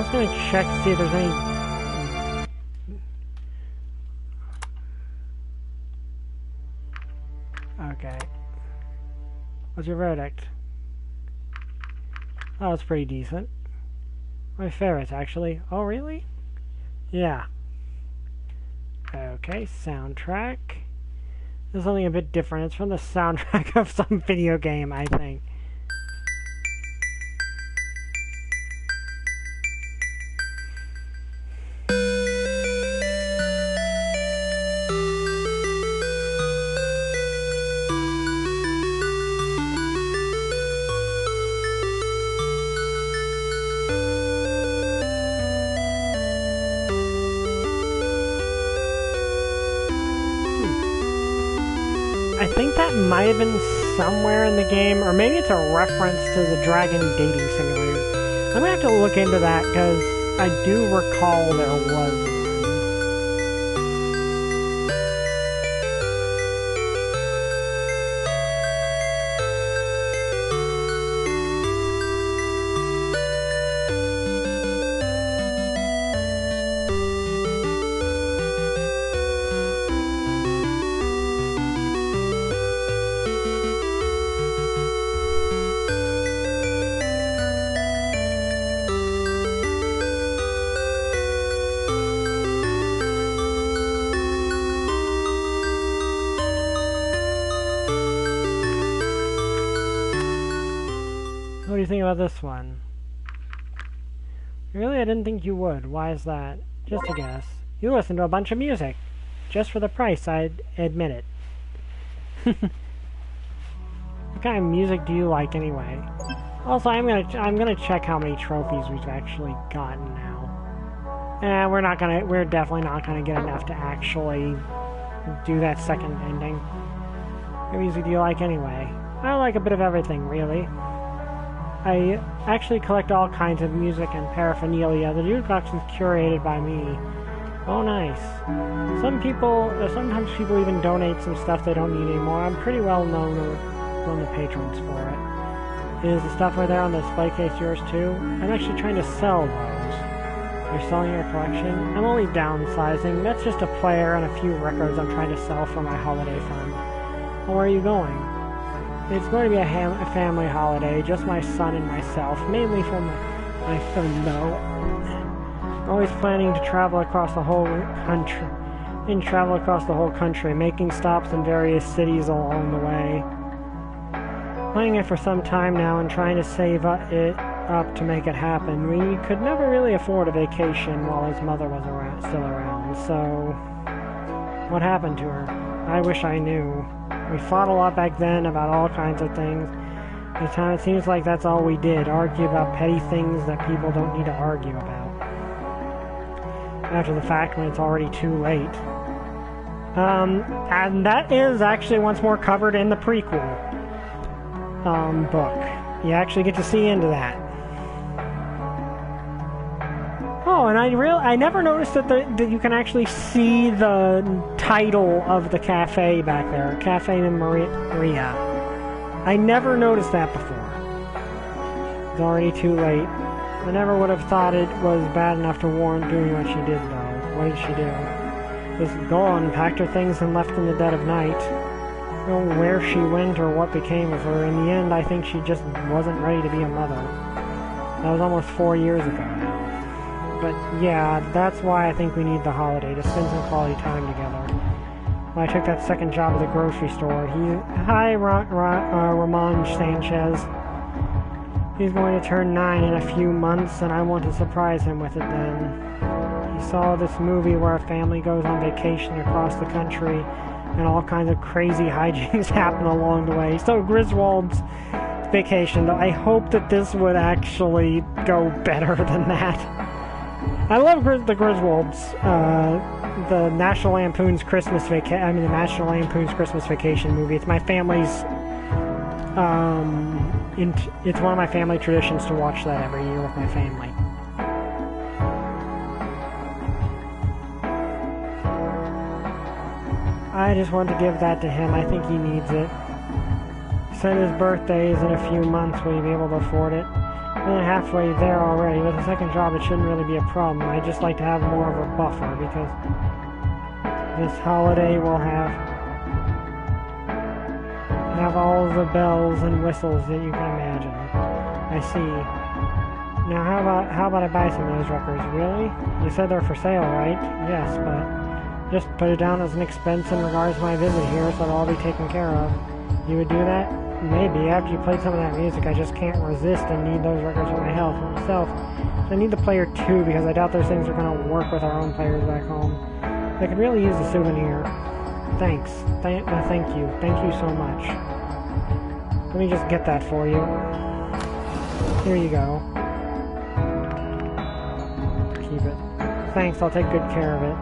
just gonna check to see if there's any... Okay. What's your verdict? Oh, it's pretty decent. My favorite, actually. Oh, really? Yeah. Okay, soundtrack. There's something a bit different. It's from the soundtrack of some video game, I think. I think that might have been somewhere in the game, or maybe it's a reference to the Dragon Dating Simulator. I'm gonna have to look into that, because I do recall there was one. What do you think about this one? Really? I didn't think you would. Why is that? Just a guess. You listen to a bunch of music. Just for the price, I'd admit it. What kind of music do you like anyway? Also, I'm gonna check how many trophies we've actually gotten now. And we're definitely not gonna get enough to actually do that second ending. What music do you like anyway? I like a bit of everything, really. I actually collect all kinds of music and paraphernalia. The jukebox is curated by me. Oh, nice. Sometimes people even donate some stuff they don't need anymore. I'm pretty well known to one of the patrons for it. Is the stuff right there on the display case yours too? I'm actually trying to sell those. You're selling your collection? I'm only downsizing. That's just a player and a few records I'm trying to sell for my holiday fund. Well, where are you going? It's going to be a family holiday, just my son and myself, mainly for my fellow. Always planning to travel across the whole country, making stops in various cities along the way. Planning it for some time now and trying to save it up to make it happen. We could never really afford a vacation while his mother was still around, so what happened to her? I wish I knew. We fought a lot back then about all kinds of things. At the time, it seems like that's all we did. Argue about petty things that people don't need to argue about. After the fact, when it's already too late. And that is actually once more covered in the prequel book. You actually get to see into that. Oh, and I never noticed that you can actually see the title of the cafe back there, Cafe Maria. I never noticed that before. It's already too late. I never would have thought it was bad enough to warrant doing what she did, though. What did she do? Just gone, packed her things and left in the dead of night. I don't know where she went or what became of her. In the end, I think she just wasn't ready to be a mother. That was almost 4 years ago now. But yeah, that's why I think we need the holiday, to spend some quality time together. When I took that second job at the grocery store, Hi, Ramon Sanchez. He's going to turn 9 in a few months, and I want to surprise him with it then. He saw this movie where a family goes on vacation across the country, and all kinds of crazy hijinks happen along the way. So Griswold's vacation, though, I hope that this would actually go better than that. I love the Griswolds, the National Lampoon's Christmas Vacation movie. It's my family's, it's one of my family traditions to watch that every year with my family. I just want to give that to him. I think he needs it. Said his birthday is in a few months. Will you be able to afford it? I'm halfway there already. With a second job, it shouldn't really be a problem. I just like to have more of a buffer because this holiday will have all the bells and whistles that you can imagine. I see. Now, how about I buy some of those records? Really? You said they're for sale, right? Yes, but just put it down as an expense in regards to my visit here, so it'll all be taken care of. You would do that? Maybe. After you played some of that music, I just can't resist and need those records for my health myself. So I need the player too, because I doubt those things are going to work with our own players back home. They could really use a souvenir. Thanks. Thank you. Thank you so much. Let me just get that for you. Here you go. Keep it. Thanks, I'll take good care of it.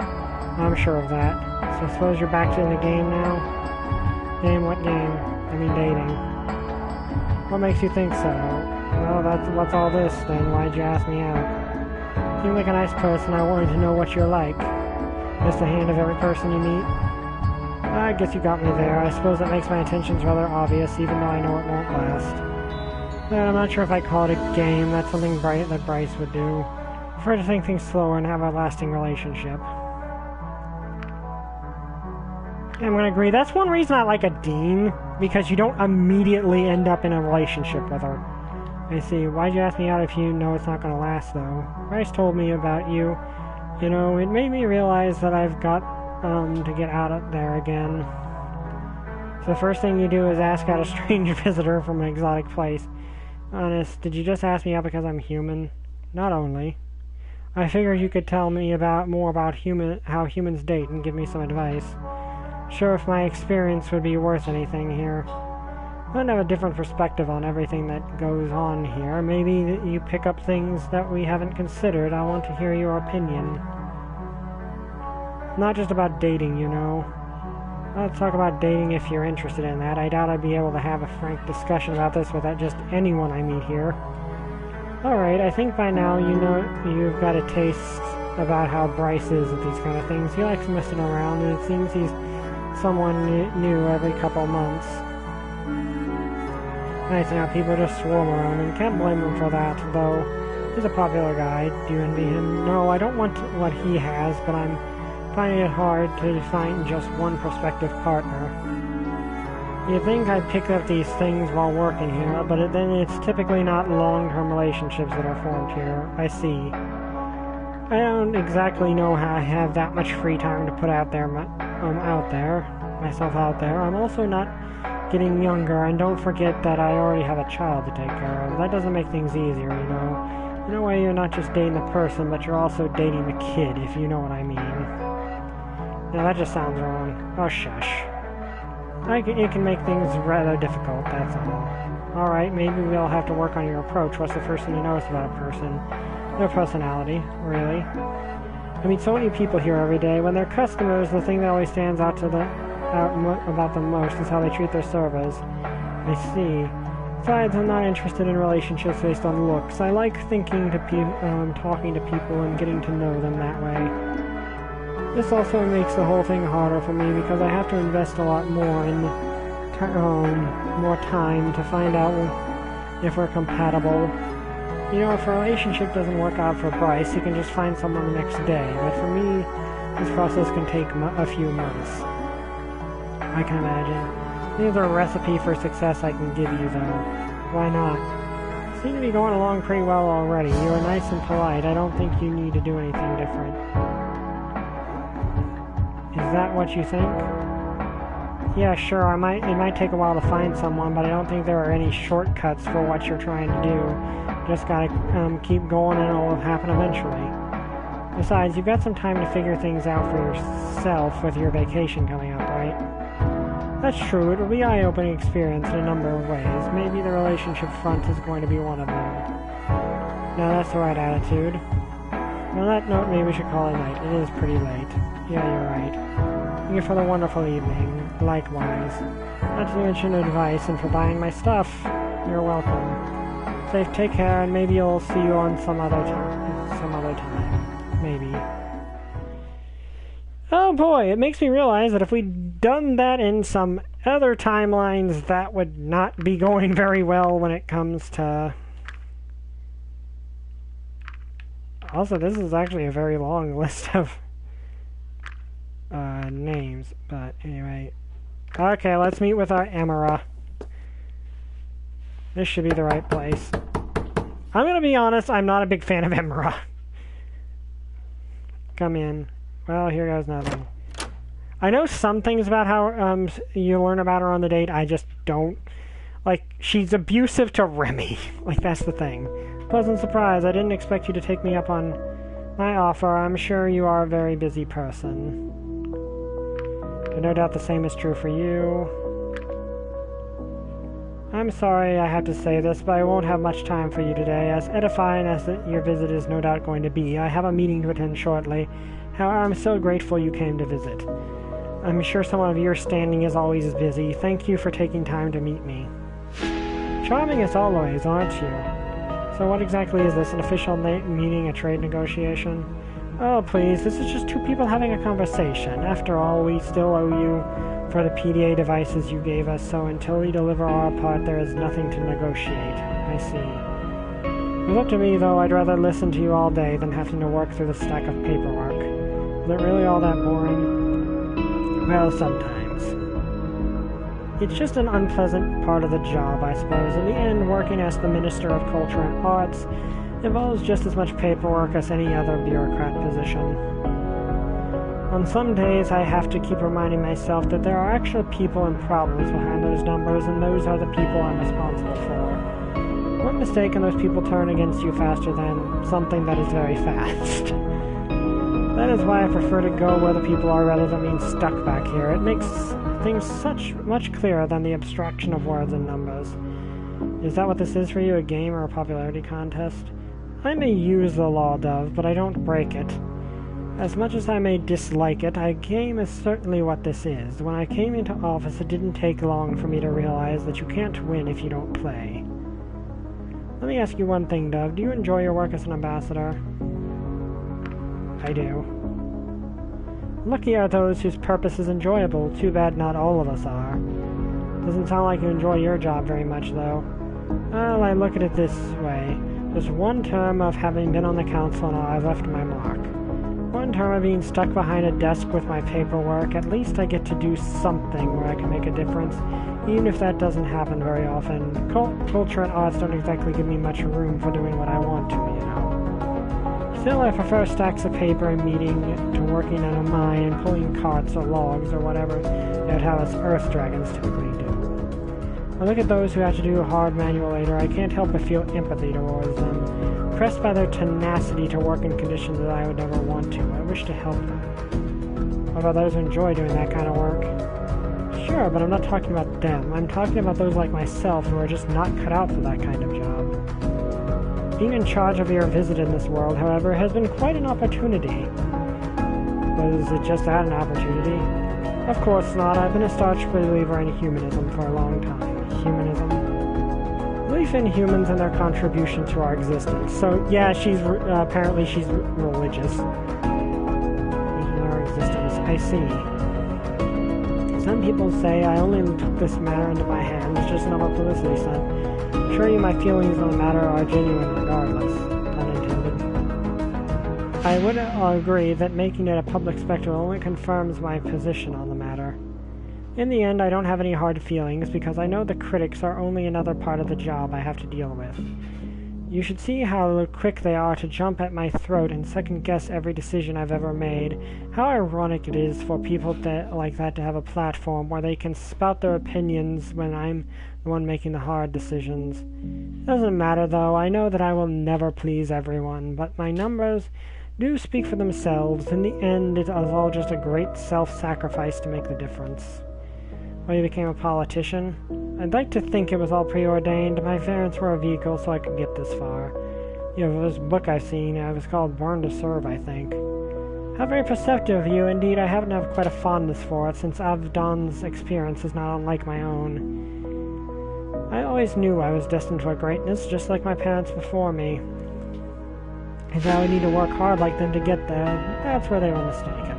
I'm sure of that. So I suppose you're back in the game now? Game? What game? I mean dating. What makes you think so? Well, what's all this then? Why'd you ask me out? You seem like a nice person. I wanted to know what you're like. Just the hand of every person you meet? I guess you got me there. I suppose that makes my intentions rather obvious, even though I know it won't last. But I'm not sure if I call it a game. That's something that Bryce would do. I prefer to think things slower and have a lasting relationship. I'm going to agree. That's one reason I like a Dean, because you don't immediately end up in a relationship with her. I see. Why'd you ask me out if you know it's not going to last, though? Bryce told me about you. You know, it made me realize that I've got to get out there again. So the first thing you do is ask out a strange visitor from an exotic place. Honest, did you just ask me out because I'm human? Not only. I figured you could tell me more about how humans date and give me some advice. Sure, if my experience would be worth anything here. I have a different perspective on everything that goes on here. Maybe you pick up things that we haven't considered. I want to hear your opinion. Not just about dating, you know. Let's talk about dating if you're interested in that. I doubt I'd be able to have a frank discussion about this with just anyone I meet here. Alright, I think by now you know you've got a taste about how Bryce is at these kind of things. He likes messing around, and it seems he's someone new every couple months. Nice how people just swarm around him. Can't blame him for that, though. He's a popular guy. Do you envy him? No, I don't want what he has, but I'm finding it hard to find just one prospective partner. You'd think I'd pick up these things while working here, but then it's typically not long-term relationships that are formed here. I see. I don't exactly know how I have that much free time to put myself out there. I'm also not getting younger, and don't forget that I already have a child to take care of. That doesn't make things easier, you know. In a way, you're not just dating the person, but you're also dating the kid, if you know what I mean. Now, that just sounds wrong. Oh, shush. It can make things rather difficult, that's all. Alright, maybe we'll have to work on your approach. What's the first thing you notice about a person? Their personality, really. I meet so many people here every day. When they're customers, the thing that always stands out about them most is how they treat their servers. I see. Besides, I'm not interested in relationships based on looks. I like talking to people and getting to know them that way. This also makes the whole thing harder for me because I have to invest a lot more in more time to find out if we're compatible. You know, if a relationship doesn't work out for Bryce, he can just find someone the next day. But for me, this process can take a few months. I can imagine. There's a recipe for success I can give you, though. Why not? You seem to be going along pretty well already. You're nice and polite. I don't think you need to do anything different. Is that what you think? Yeah, sure, it might take a while to find someone, but I don't think there are any shortcuts for what you're trying to do. Just gotta keep going and it'll happen eventually. Besides, you've got some time to figure things out for yourself with your vacation coming up, right? That's true, it'll be an eye-opening experience in a number of ways. Maybe the relationship front is going to be one of them. No, that's the right attitude. On that note, maybe we should call it a night. It is pretty late. Yeah, you're right. Thank you for the wonderful evening. Likewise. Not to mention advice and for buying my stuff. You're welcome. Safe, take care, and maybe I'll see you on some other time. Maybe. Oh boy, it makes me realize that if we'd done that in some other timelines, that would not be going very well when it comes to Also, this is actually a very long list of names, but anyway. Okay, let's meet with our Emera. This should be the right place. I'm gonna be honest, I'm not a big fan of Emera. Come in. Well, here goes nothing. I know some things about how you learn about her on the date, I just don't. Like, she's abusive to Remy. Like, that's the thing. Pleasant surprise, I didn't expect you to take me up on my offer. I'm sure you are a very busy person. But no doubt the same is true for you. I'm sorry I have to say this, but I won't have much time for you today. As edifying as your visit is no doubt going to be, I have a meeting to attend shortly. However, I'm so grateful you came to visit. I'm sure someone of your standing is always busy. Thank you for taking time to meet me. Charming as always, aren't you? So what exactly is this, an official meeting, a trade negotiation? Oh, please, this is just two people having a conversation. After all, we still owe you for the PDA devices you gave us, so until we deliver our part, there is nothing to negotiate. I see. If it's up to me, though, I'd rather listen to you all day than having to work through the stack of paperwork. Is it really all that boring? Well, sometimes. It's just an unpleasant part of the job, I suppose. In the end, working as the Minister of Culture and Arts involves just as much paperwork as any other bureaucrat position. On some days, I have to keep reminding myself that there are actual people and problems behind those numbers, and those are the people I'm responsible for. One mistake and those people turn against you faster than something that is very fast. That is why I prefer to go where the people are rather than being stuck back here. It makes things much clearer than the abstraction of words and numbers. Is that what this is for you, a game or a popularity contest? I may use the law, Dove, but I don't break it. As much as I may dislike it, a game is certainly what this is. When I came into office, it didn't take long for me to realize that you can't win if you don't play. Let me ask you one thing, Dove. Do you enjoy your work as an ambassador? I do. Lucky are those whose purpose is enjoyable. Too bad not all of us are. Doesn't sound like you enjoy your job very much, though. Well, I look at it this way. Just one term of having been on the council and I've left my mark. One term of being stuck behind a desk with my paperwork. At least I get to do something where I can make a difference, even if that doesn't happen very often. Culture and arts don't exactly give me much room for doing what I want to, you know. Still, I prefer stacks of paper and meeting to working on a mine and pulling carts or logs or whatever they'd have us earth dragons typically do. I look at those who have to do hard manual labor. I can't help but feel empathy towards them. Pressed by their tenacity to work in conditions that I would never want to. I wish to help them. What about those who enjoy doing that kind of work? Sure, but I'm not talking about them. I'm talking about those like myself who are just not cut out for that kind of job. Being in charge of your visit in this world, however, has been quite an opportunity. Was it just that, an opportunity? Of course not. I've been a staunch believer in humanism for a long time. Humanism? Belief in humans and their contribution to our existence. So, yeah, apparently she's religious. In our existence. I see. Some people say I only took this matter into my hands just another publicity stunt. I'm sure my feelings on the matter are genuine regardless. Unintended. I would agree that making it a public spectacle only confirms my position on the matter. In the end, I don't have any hard feelings because I know the critics are only another part of the job I have to deal with. You should see how quick they are to jump at my throat and second-guess every decision I've ever made. How ironic it is for people like that to have a platform where they can spout their opinions when I'm the one making the hard decisions. Doesn't matter, though. I know that I will never please everyone, but my numbers do speak for themselves. In the end, it was all just a great self-sacrifice to make the difference. Well, you became a politician? I'd like to think it was all preordained. My parents were a vehicle so I could get this far. You know, this book I've seen, it was called Born to Serve, I think. How very perceptive of you. Indeed, I happen to have quite a fondness for it, since Avdon's experience is not unlike my own. I always knew I was destined for greatness, just like my parents before me. And I would need to work hard like them to get there. That's where they were mistaken.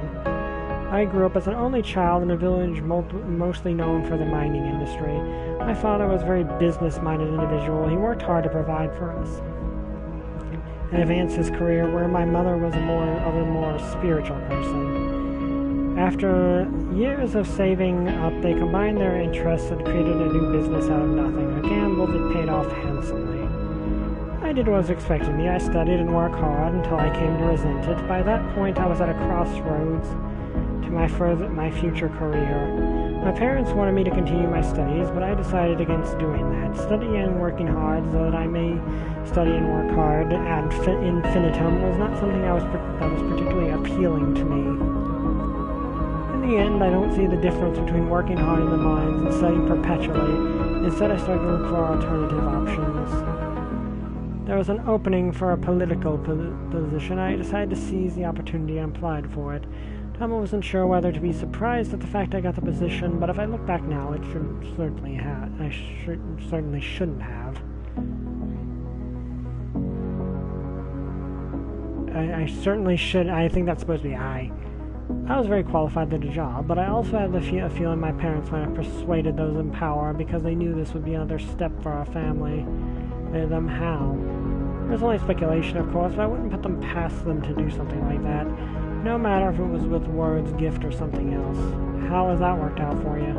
I grew up as an only child in a village mostly known for the mining industry. My father was a very business-minded individual. He worked hard to provide for us. and advance his career, where my mother was a more spiritual person. After years of saving up, they combined their interests and created a new business out of nothing, a gamble that paid off handsomely. I did what was expected of me. I studied and worked hard until I came to resent it. By that point, I was at a crossroads to my future career. My parents wanted me to continue my studies, but I decided against doing that. Studying and working hard so that I may study and work hard ad infinitum was not something that was particularly appealing to me. In the end, I don't see the difference between working hard in the mines and studying perpetually. Instead, I started to look for alternative options. There was an opening for a political position. I decided to seize the opportunity and applied for it. Tom wasn't sure whether to be surprised at the fact I got the position, but if I look back now, it certainly shouldn't have. I certainly should. I think that's supposed to be I. I was very qualified for the job, but I also had the feeling my parents might have persuaded those in power because they knew this would be another step for our family. Them how? It was only speculation, of course, but I wouldn't put them past them to do something like that. No matter if it was with words, gift, or something else. How has that worked out for you?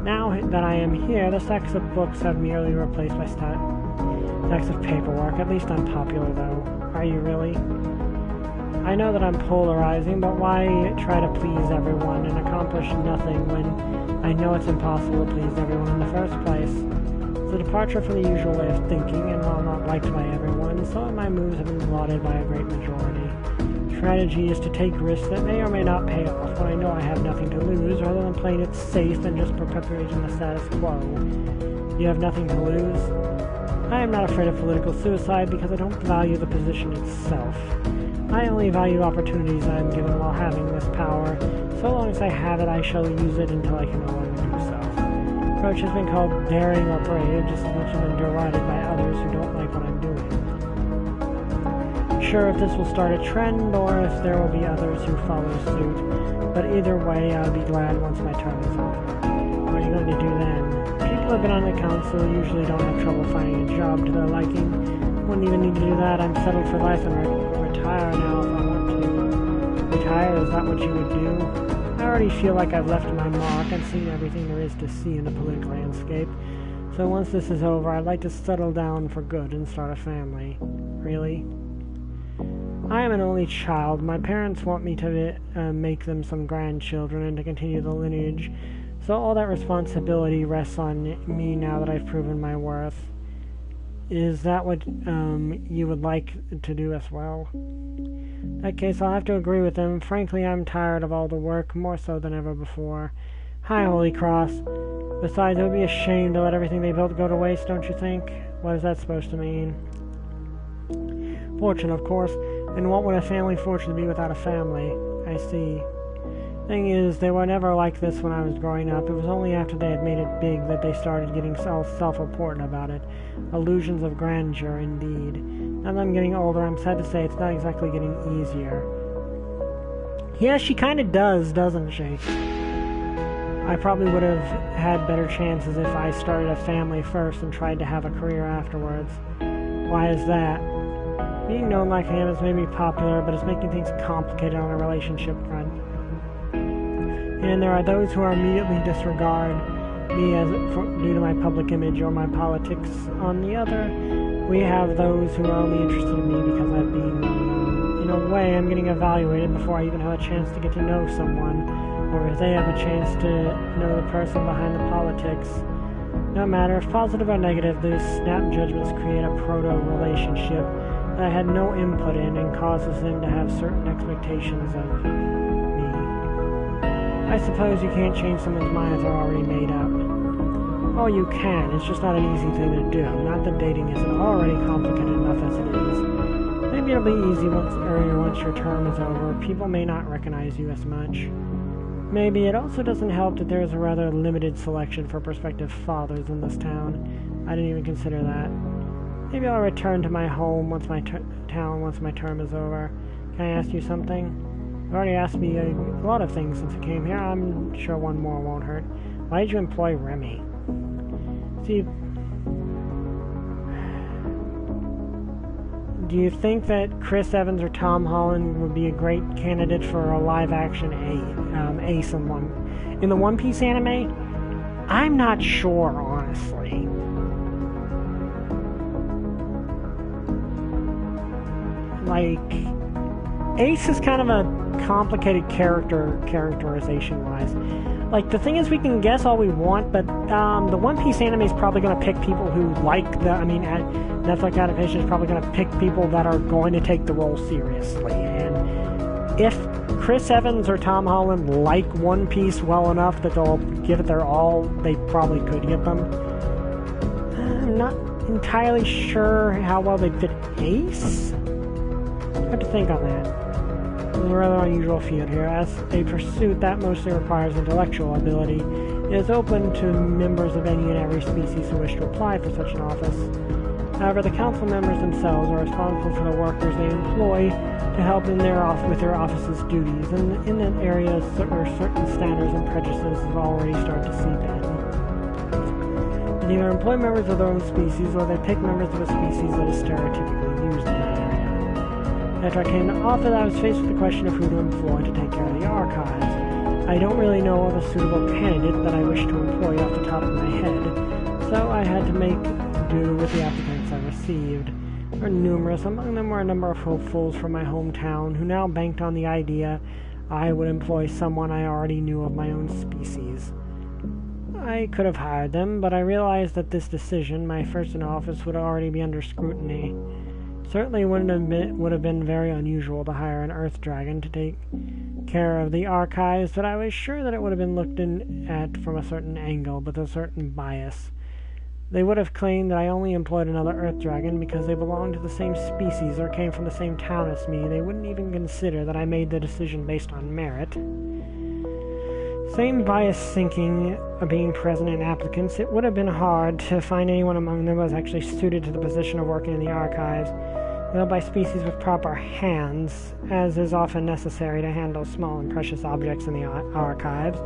Now that I am here, the stacks of books have merely replaced by stacks of paperwork. At least I'm popular, though. Are you really? I know that I'm polarizing, but why try to please everyone and accomplish nothing when I know it's impossible to please everyone in the first place? It's a departure from the usual way of thinking, and while not liked by everyone, some of my moves have been lauded by a great majority. Strategy is to take risks that may or may not pay off when I know I have nothing to lose, rather than playing it safe and just perpetuating the status quo. You have nothing to lose? I am not afraid of political suicide because I don't value the position itself. I only value opportunities I am given while having this power. So long as I have it, I shall use it until I can no longer do so. Approach has been called daring or brave, just as much as been derided by others who don't like what I'm doing. Sure if this will start a trend or if there will be others who follow suit, but either way I'll be glad once my term is over. What are you going to do then? People who have been on the council usually don't have trouble finding a job to their liking. Wouldn't even need to do that. I'm settled for life and retire now if I want to. Retire? Is that what you would do? I already feel like I've left my mark and seen everything there is to see in the political landscape. So once this is over, I'd like to settle down for good and start a family. Really? I am an only child. My parents want me to make them some grandchildren and to continue the lineage, so all that responsibility rests on me now that I've proven my worth. Is that what you would like to do as well? In that case, I'll have to agree with them. Frankly, I'm tired of all the work, more so than ever before. Hi, Holy Cross. Besides, it would be a shame to let everything they built go to waste, don't you think? What is that supposed to mean? Fortune, of course. And what would a family fortune be without a family? I see. Thing is, they were never like this when I was growing up. It was only after they had made it big that they started getting self-important about it. Illusions of grandeur, indeed. Now that I'm getting older, I'm sad to say it's not exactly getting easier. Yeah, she kind of does, doesn't she? I probably would have had better chances if I started a family first and tried to have a career afterwards. Why is that? Being known like I am has made me popular, but it's making things complicated on a relationship front. And there are those who immediately disregard me due to my public image or my politics. On the other, we have those who are only interested in me because I've been known. In a way, I'm getting evaluated before I even have a chance to get to know someone, or if they have a chance to know the person behind the politics. No matter if positive or negative, these snap judgments create a proto-relationship that I had no input in and causes them to have certain expectations of me. I suppose you can't change someone's mind if they're already made up. Oh, you can. It's just not an easy thing to do. Not that dating isn't already complicated enough as it is. Maybe it'll be easy once your term is over. People may not recognize you as much. Maybe it also doesn't help that there is a rather limited selection for prospective fathers in this town. I didn't even consider that. Maybe I'll return to my home once my term is over. Can I ask you something? You've already asked me a lot of things since I came here. I'm sure one more won't hurt. Why did you employ Remy? See, Do you think that Chris Evans or Tom Holland would be a great candidate for a live-action Ace in the One Piece anime? I'm not sure, honestly. Like, Ace is kind of a complicated characterization-wise. Like, the thing is, we can guess all we want, but the One Piece anime is probably going to pick people who like Netflix adaptation is probably going to pick people that are going to take the role seriously. And if Chris Evans or Tom Holland like One Piece well enough that they'll give it their all, they probably could get them. I'm not entirely sure how well they fit Ace. I have to think on that. It's a rather unusual field here, as a pursuit that mostly requires intellectual ability. It is open to members of any and every species who wish to apply for such an office. However, the council members themselves are responsible for the workers they employ to help in with their office's duties, and in that area where certain standards and prejudices have already started to seep in. They either employ members of their own species, or they pick members of a species that is stereotypically used in that area. After I came to office, I was faced with the question of who to employ to take care of the archives. I don't really know of a suitable candidate that I wish to employ off the top of my head, so I had to make do with the applicants I received. There were numerous. Among them were a number of hopefuls from my hometown who now banked on the idea I would employ someone I already knew of my own species. I could have hired them, but I realized that this decision, my first in office, would already be under scrutiny. Certainly would have been very unusual to hire an Earth Dragon to take care of the archives, but I was sure that it would have been looked at from a certain angle, with a certain bias. They would have claimed that I only employed another Earth Dragon because they belonged to the same species or came from the same town as me. They wouldn't even consider that I made the decision based on merit. Same bias thinking being present in applicants, it would have been hard to find anyone among them who was actually suited to the position of working in the archives, though by species with proper hands, as is often necessary to handle small and precious objects in the archives.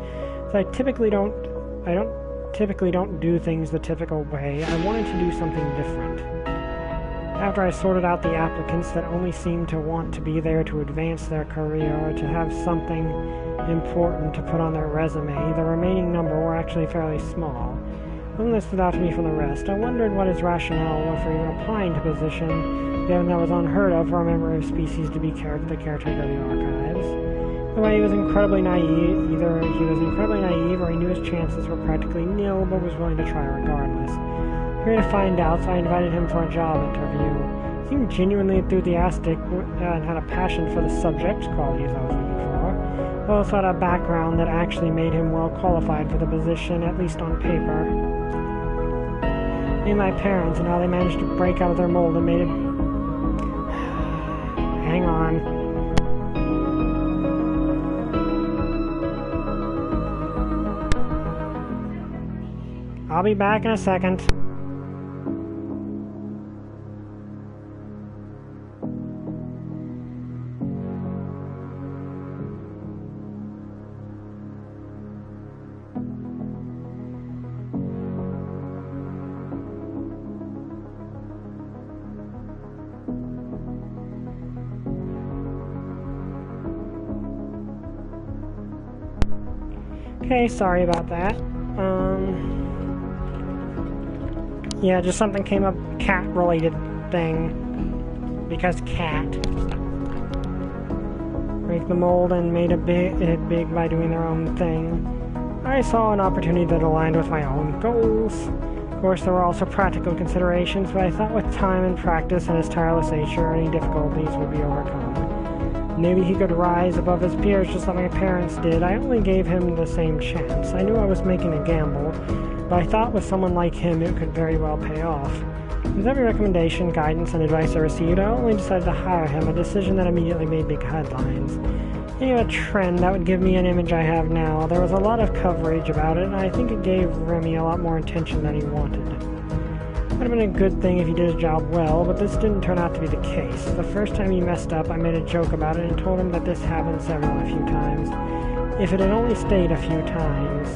So I typically don't do things the typical way. I wanted to do something different. After I sorted out the applicants that only seemed to want to be there to advance their career or to have something important to put on their resume, the remaining number were actually fairly small. One that stood out to me from the rest. I wondered what his rationale was for even applying to the position, given that it was unheard of for a member of a species to be the caretaker of the archives. The way he was incredibly naive, either he was incredibly naive or he knew his chances were practically nil, but was willing to try regardless. Here to find out, so I invited him for a job interview. He seemed genuinely enthusiastic and had a passion for the subject, qualities I was looking for. He also had a background that actually made him well qualified for the position, at least on paper. Me and my parents and how they managed to break out of their mold and made it... Hang on. I'll be back in a second. Okay, sorry about that. Yeah, just something came up, cat-related thing. Because cat. Break the mold and made it big by doing their own thing. I saw an opportunity that aligned with my own goals. Of course, there were also practical considerations, but I thought with time and practice and his tireless nature, any difficulties would be overcome. Maybe he could rise above his peers just like my parents did. I only gave him the same chance. I knew I was making a gamble, but I thought with someone like him it could very well pay off. With every recommendation, guidance, and advice I received, I only decided to hire him, a decision that immediately made big headlines. He had a trend that would give me an image I have now. There was a lot of coverage about it, and I think it gave Remy a lot more attention than he wanted. It would have been a good thing if he did his job well, but this didn't turn out to be the case. The first time he messed up, I made a joke about it and told him that this happened a few times. If it had only stayed a few times.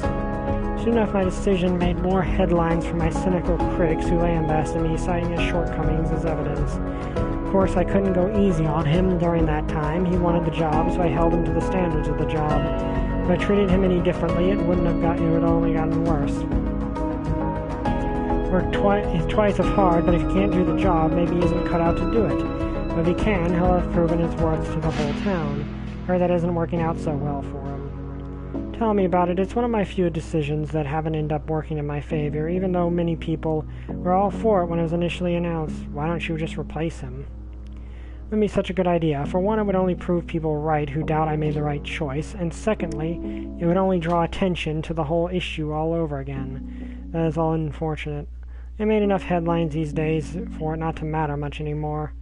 Soon enough, my decision made more headlines from my cynical critics who lambasted me, citing his shortcomings as evidence. Of course, I couldn't go easy on him during that time. He wanted the job, so I held him to the standards of the job. If I treated him any differently, it would have only gotten worse. Work twice as hard, but if he can't do the job, maybe he isn't cut out to do it. But if he can, he'll have proven his worth to the whole town. Or that isn't working out so well for him. Tell me about it. It's one of my few decisions that haven't ended up working in my favor, even though many people were all for it when it was initially announced. Why don't you just replace him? Wouldn't be such a good idea. For one, it would only prove people right who doubt I made the right choice, and secondly, it would only draw attention to the whole issue all over again. That is all unfortunate. I made enough headlines these days for it not to matter much anymore.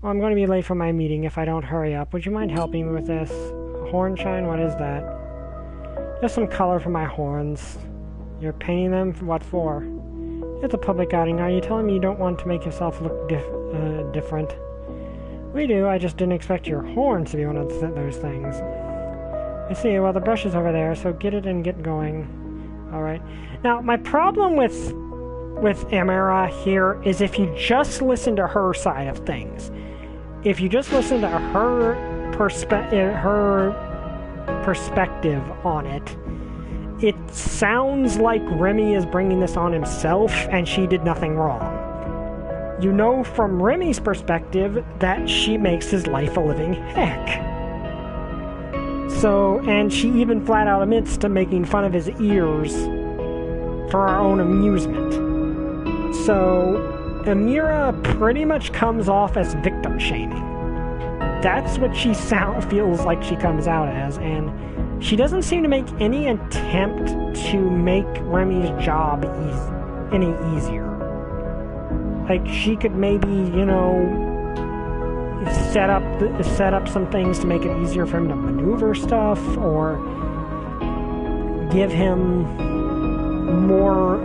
Well, I'm going to be late for my meeting if I don't hurry up. Would you mind helping me with this? Horn shine? What is that? Just some color for my horns. You're painting them? What for? It's a public outing. Are you telling me you don't want to make yourself look different? We do. I just didn't expect your horns to be one of those things. I see. Well, the brush is over there, so get it and get going. Alright. Now, my problem with Amira here is if you just listen to her side of things. If you just listen to her perspective on it, it sounds like Remy is bringing this on himself and she did nothing wrong. You know from Remy's perspective that she makes his life a living heck. So, and she even flat out admits to making fun of his ears for her own amusement. So, Amira pretty much comes off as victim shaming. That's what she feels like she comes out as, and she doesn't seem to make any attempt to make Remy's job any easier. Like, she could maybe, you know, set up some things to make it easier for him to maneuver stuff, or give him more,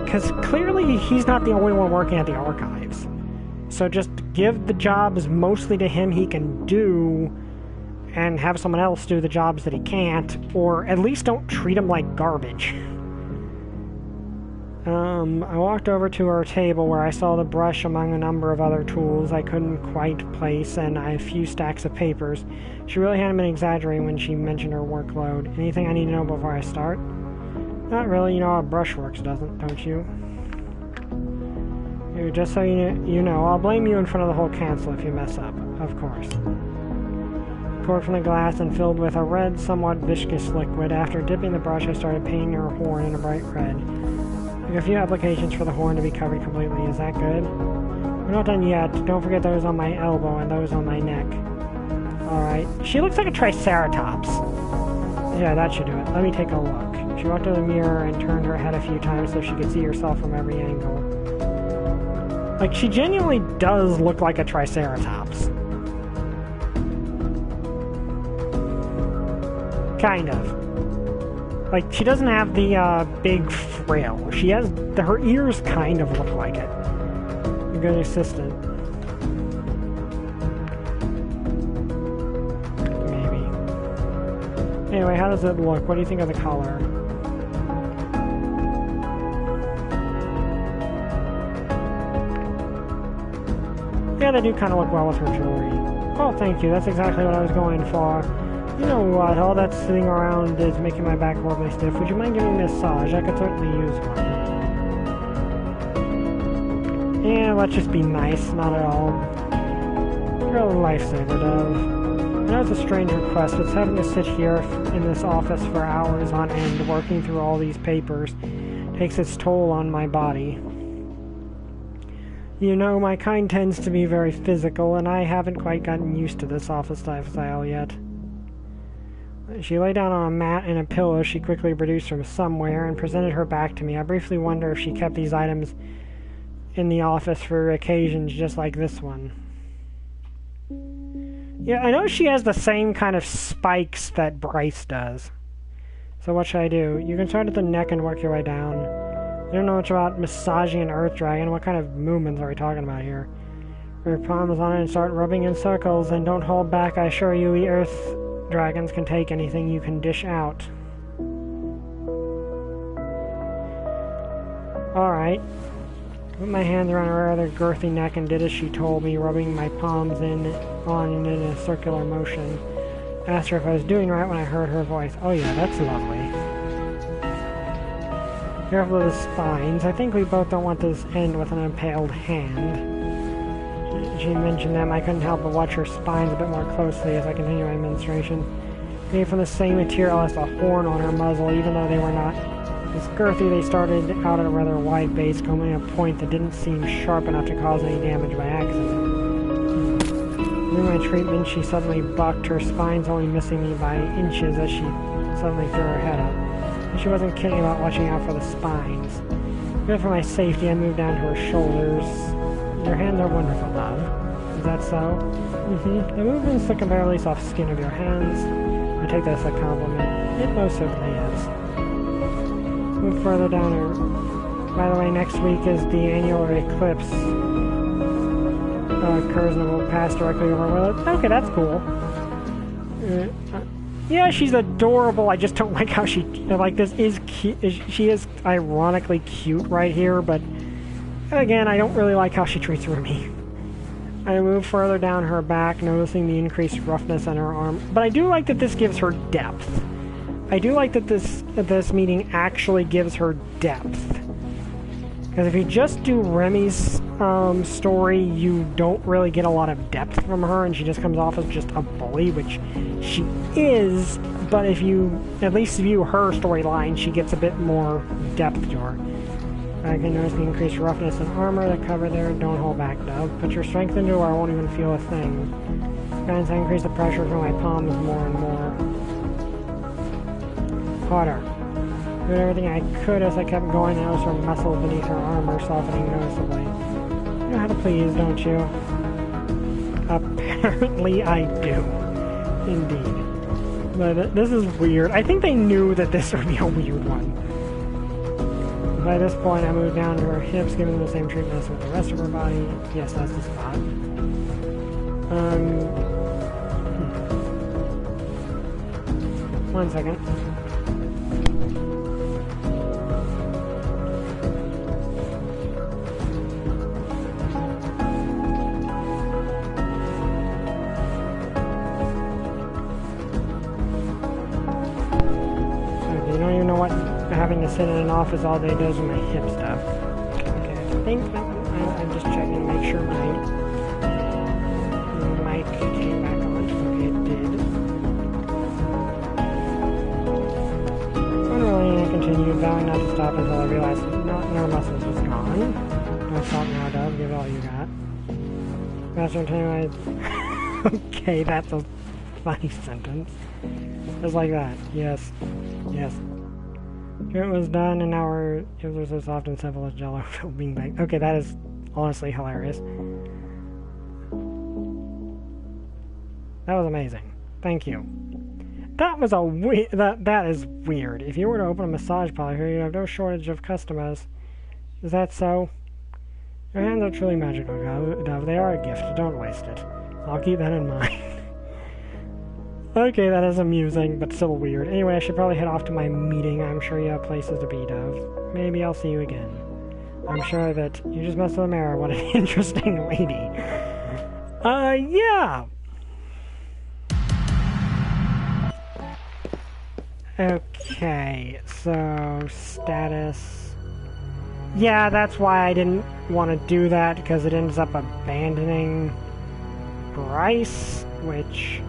because clearly he's not the only one working at the archives. So just give the jobs mostly to him he can do, and have someone else do the jobs that he can't, or at least don't treat him like garbage. I walked over to her table where I saw the brush among a number of other tools I couldn't quite place, and a few stacks of papers. She really hadn't been exaggerating when she mentioned her workload. Anything I need to know before I start? Not really. You know how brush works, don't you? Just so you know, I'll blame you in front of the whole council if you mess up, of course. Poured from the glass and filled with a red, somewhat viscous liquid. After dipping the brush, I started painting her horn in a bright red. Took a few applications for the horn to be covered completely. Is that good? We're not done yet. Don't forget those on my elbow and those on my neck. Alright. She looks like a triceratops. Yeah, that should do it. Let me take a look. She walked to the mirror and turned her head a few times so she could see herself from every angle. Like, she genuinely does look like a triceratops. Kind of. Like, she doesn't have the big frill. She has... her ears kind of look like it. A good assistant. Maybe. Anyway, how does it look? What do you think of the color? Yeah, they do kind of look well with her jewelry. Oh, thank you. That's exactly what I was going for. You know what? All that sitting around is making my back horribly stiff. Would you mind giving me a massage? I could certainly use one. Yeah, let's just be nice. Not at all. You're a lifesaver, Dove. I know it's a strange request, but having to sit here in this office for hours on end working through all these papers takes its toll on my body. You know, my kind tends to be very physical, and I haven't quite gotten used to this office lifestyle yet. She lay down on a mat and a pillow she quickly produced from somewhere and presented her back to me. I briefly wonder if she kept these items in the office for occasions just like this one. Yeah, I know she has the same kind of spikes that Bryce does. So what should I do? You can start at the neck and work your way down. I don't know much about massaging an earth dragon. What kind of movements are we talking about here? Put your palms on it and start rubbing in circles, and don't hold back. I assure you, the earth dragons can take anything you can dish out. Alright. Put my hands around her rather girthy neck and did as she told me, rubbing my palms in a circular motion. Asked her if I was doing right when I heard her voice. Oh yeah, that's lovely. Careful of the spines. I think we both don't want this end with an impaled hand. She mentioned them. I couldn't help but watch her spines a bit more closely as I continued my menstruation. Made from the same material as the horn on her muzzle, even though they were not as girthy, they started out at a rather wide base, coming at a point that didn't seem sharp enough to cause any damage by accident. Through my treatment, she suddenly bucked, her spines only missing me by inches as she suddenly threw her head up. And she wasn't kidding about watching out for the spines. Good for my safety, I moved down to her shoulders. Your hands are wonderful, love. Is that so? The movements the comparatively soft skin of your hands. I take that as a compliment. It most certainly is. Move further down her. By the way, next week is the annular eclipse. Occurs and will pass directly over with it. Okay, that's cool. Yeah, she's adorable. I just don't like how she... Like, this is cute. She is ironically cute right here, but... Again, I don't really like how she treats Rumi. I move further down her back, noticing the increased roughness on her arm. But I do like that this gives her depth. I do like that this meeting actually gives her depth. Because if you just do Remy's story, you don't really get a lot of depth from her, and she just comes off as just a bully, which she is. But if you at least view her storyline, she gets a bit more depth to her. I can notice the increased roughness and armor that cover there. Don't hold back, Dove. Put your strength into it or I won't even feel a thing. As I increase the pressure from my palms more and more. Harder. Did everything I could as I kept going. I noticed her muscles beneath her armor softening noticeably. You know how to please, don't you? Apparently I do. Indeed. But this is weird. I think they knew that this would be a weird one. By this point, I moved down to her hips, giving them the same treatment as with the rest of her body. Yes, that's the spot. One second. Okay, you don't even know what having to sit in an office all day does with my hip stuff. Okay, I think I'm just checking to make sure my mic came back on. Okay, it did. Unwilling, I continued, vowing not to stop until I realized that not in our muscles was gone. Don't stop now, Dove. Give it all you got. Master Antonio, okay, that's a funny sentence. Just like that. Yes. Yes. It was done, and now our hips are so soft and simple as jello filled beanbag. Okay, that is honestly hilarious. That was amazing. Thank you. That was a that is weird. If you were to open a massage parlor here, you'd have no shortage of customers. Is that so? Your hands are truly magical, Dove. They are a gift. Don't waste it. I'll keep that in mind. Okay, that is amusing, but still weird. Anyway, I should probably head off to my meeting. I'm sure you have places to be, Dove. Maybe I'll see you again. I'm sure that you just messed with the mirror. What an interesting lady. Yeah. Okay, so status. Yeah, that's why I didn't want to do that, because it ends up abandoning Bryce, which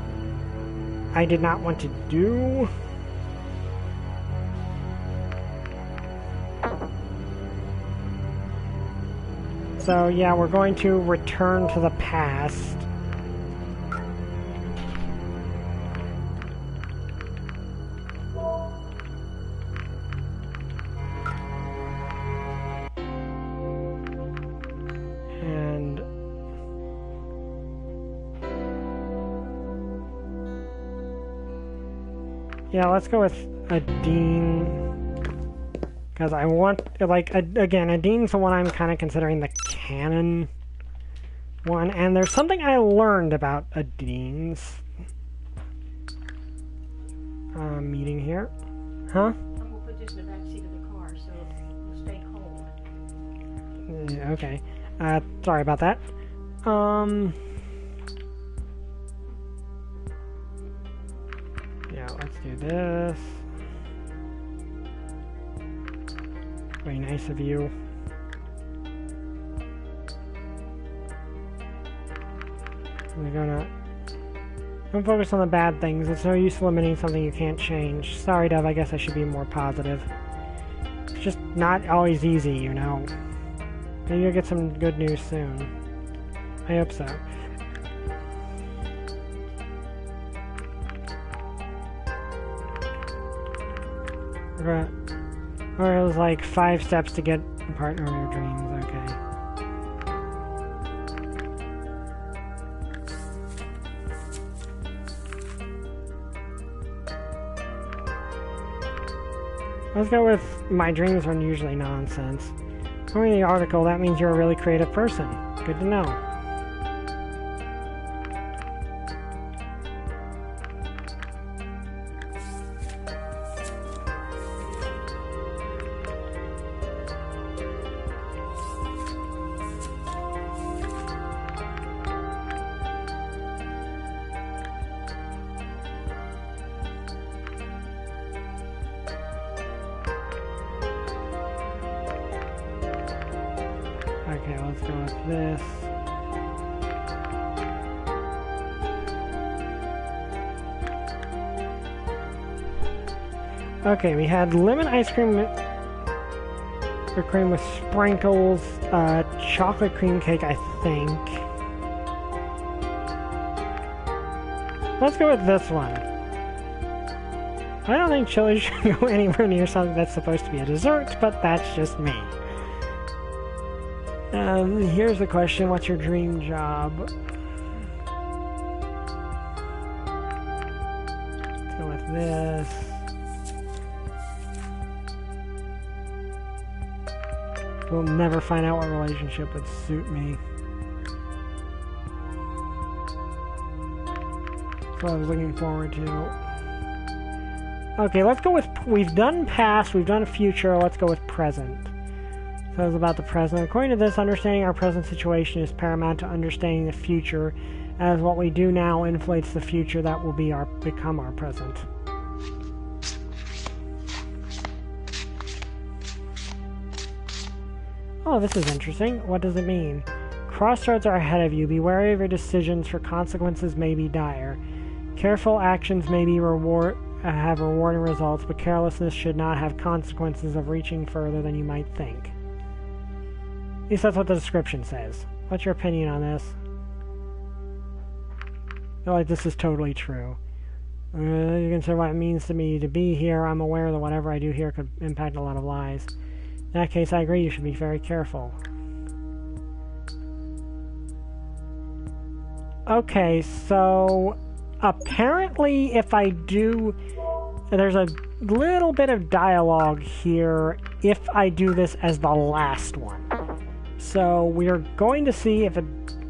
I did not want to do. So yeah, we're going to return to the past. And yeah, let's go with Adine. Because I want, like, again, Adine's the one I'm kind of considering the canon one. And there's something I learned about Adine's meeting here. Huh? I'm going to put this in the back seat of the car so it'll stay cold. Okay. Sorry about that. Yeah, let's do this. Very nice of you. We're gonna... Don't focus on the bad things. It's no use limiting something you can't change. Sorry, Dev, I guess I should be more positive. It's just not always easy, you know. Maybe you'll get some good news soon. I hope so. Or it was like 5 steps to get a partner of your dreams, okay. Let's go with my dreams are usually nonsense. According to the article, that means you're a really creative person. Good to know. Okay, let's go with this. Okay, we had lemon ice cream or cream with sprinkles, chocolate cream cake, I think. Let's go with this one. I don't think chili should go anywhere near something that's supposed to be a dessert, but that's just me. Here's the question, what's your dream job? Let's go with this. We'll never find out what relationship would suit me. That's what I was looking forward to. Okay, let's go with, we've done past, we've done future, let's go with present. So it's about the present. According to this, understanding our present situation is paramount to understanding the future, as what we do now inflates the future that will be become our present. Oh, this is interesting. What does it mean? Crossroads are ahead of you. Be wary of your decisions, for consequences may be dire. Careful actions may be have rewarding results, but carelessness should not have consequences of reaching further than you might think. At least that's what the description says. What's your opinion on this? I feel like this is totally true. You consider what it means to me to be here. I'm aware that whatever I do here could impact a lot of lives. In that case, I agree, you should be very careful. Okay, so apparently if I do... There's a little bit of dialogue here if I do this as the last one. So we are going to see if it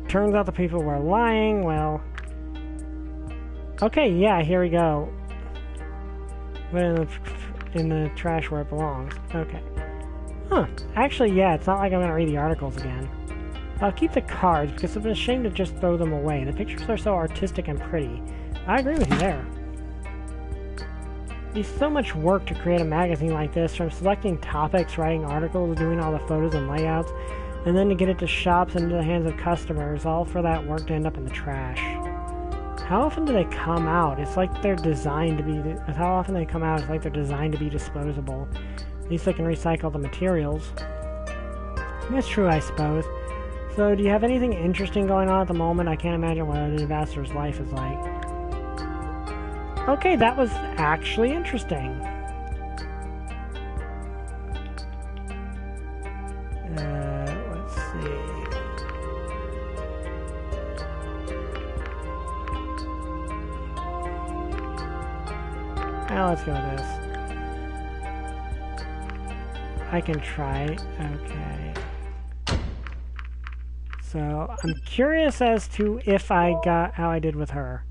turns out the people were lying. Well, okay, yeah, here we go. Put it in the trash where it belongs. Okay. Huh. Actually, yeah, it's not like I'm going to read the articles again. I'll keep the cards because I'm ashamed to just throw them away. The pictures are so artistic and pretty. I agree with you there. It's so much work to create a magazine like this, from selecting topics, writing articles, doing all the photos and layouts, and then to get it to shops and into the hands of customers, all for that work to end up in the trash. How often do they come out? It's like they're designed to be... How often they come out, it's like they're designed to be disposable. At least they can recycle the materials. That's true, I suppose. So, do you have anything interesting going on at the moment? I can't imagine what an ambassador's life is like. Okay, that was actually interesting. Let's see. Now let's go with this. I can try. Okay. So, I'm curious as to if I got how I did with her.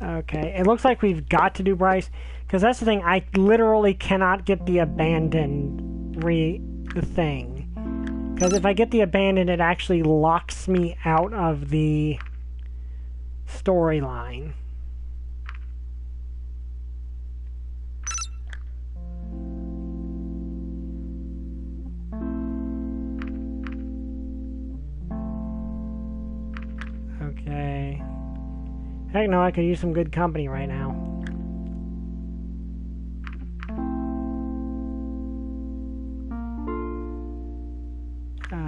Okay, it looks like we've got to do Bryce, because that's the thing, I literally cannot get the abandoned thing. Because if I get the abandoned, it actually locks me out of the storyline. Okay. Heck no, I could use some good company right now.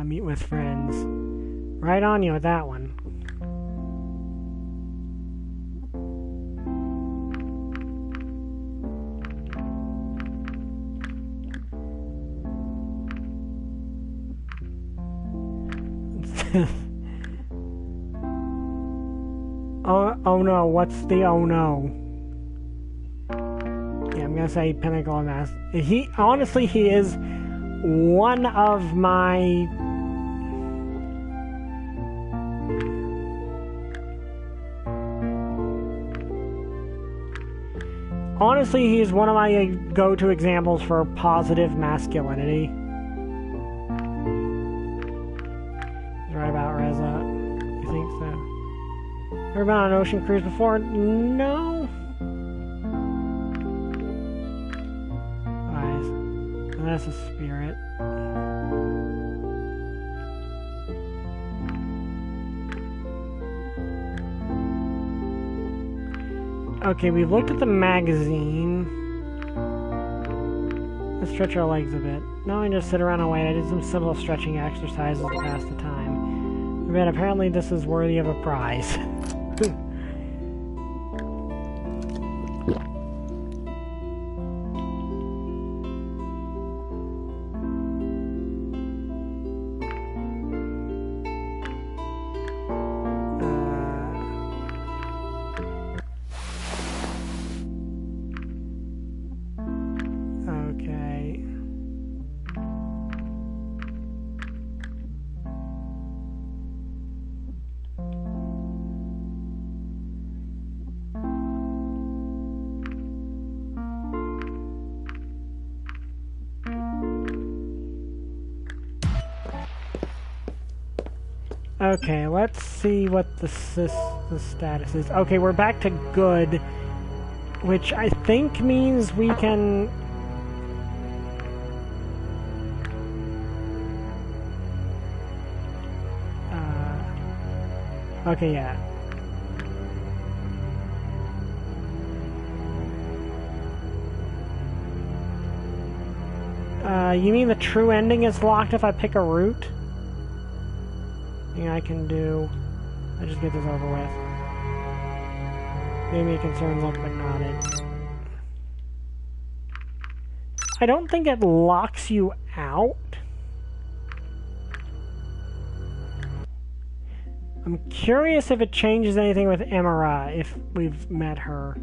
Meet with friends. Right on you with that one. Oh no, what's the oh no? Yeah, I'm gonna say Pinnacle and Mass. Honestly, he is one of my... Honestly, he is one of my go-to examples for positive masculinity. He's right about Reza. You think so? Ever been on an ocean cruise before? No. Nice. That's a spirit. Okay, we've looked at the magazine. Let's stretch our legs a bit. Now I just sit around and wait. I did some simple stretching exercises to pass the time. But apparently this is worthy of a prize. Okay, let's see what the status is. Okay, we're back to good, which I think means we can... okay, yeah. You mean the true ending is locked if I pick a route? I can do. I just get this over with. Maybe a concerned look, but nodded. I don't think it locks you out. I'm curious if it changes anything with Emira, if we've met her.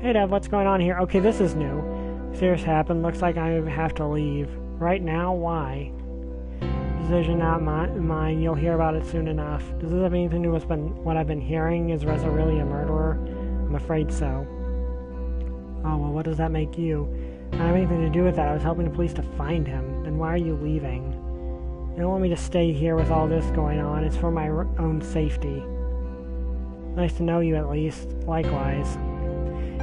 Hey Dev, what's going on here? Okay, this is new. Serious happened. Looks like I have to leave. Right now? Why? Decision not mine. You'll hear about it soon enough. Does this have anything to do with what I've been hearing? Is Reza really a murderer? I'm afraid so. Oh, well, what does that make you? I don't have anything to do with that. I was helping the police to find him. Then why are you leaving? You don't want me to stay here with all this going on. It's for my own safety. Nice to know you at least. Likewise.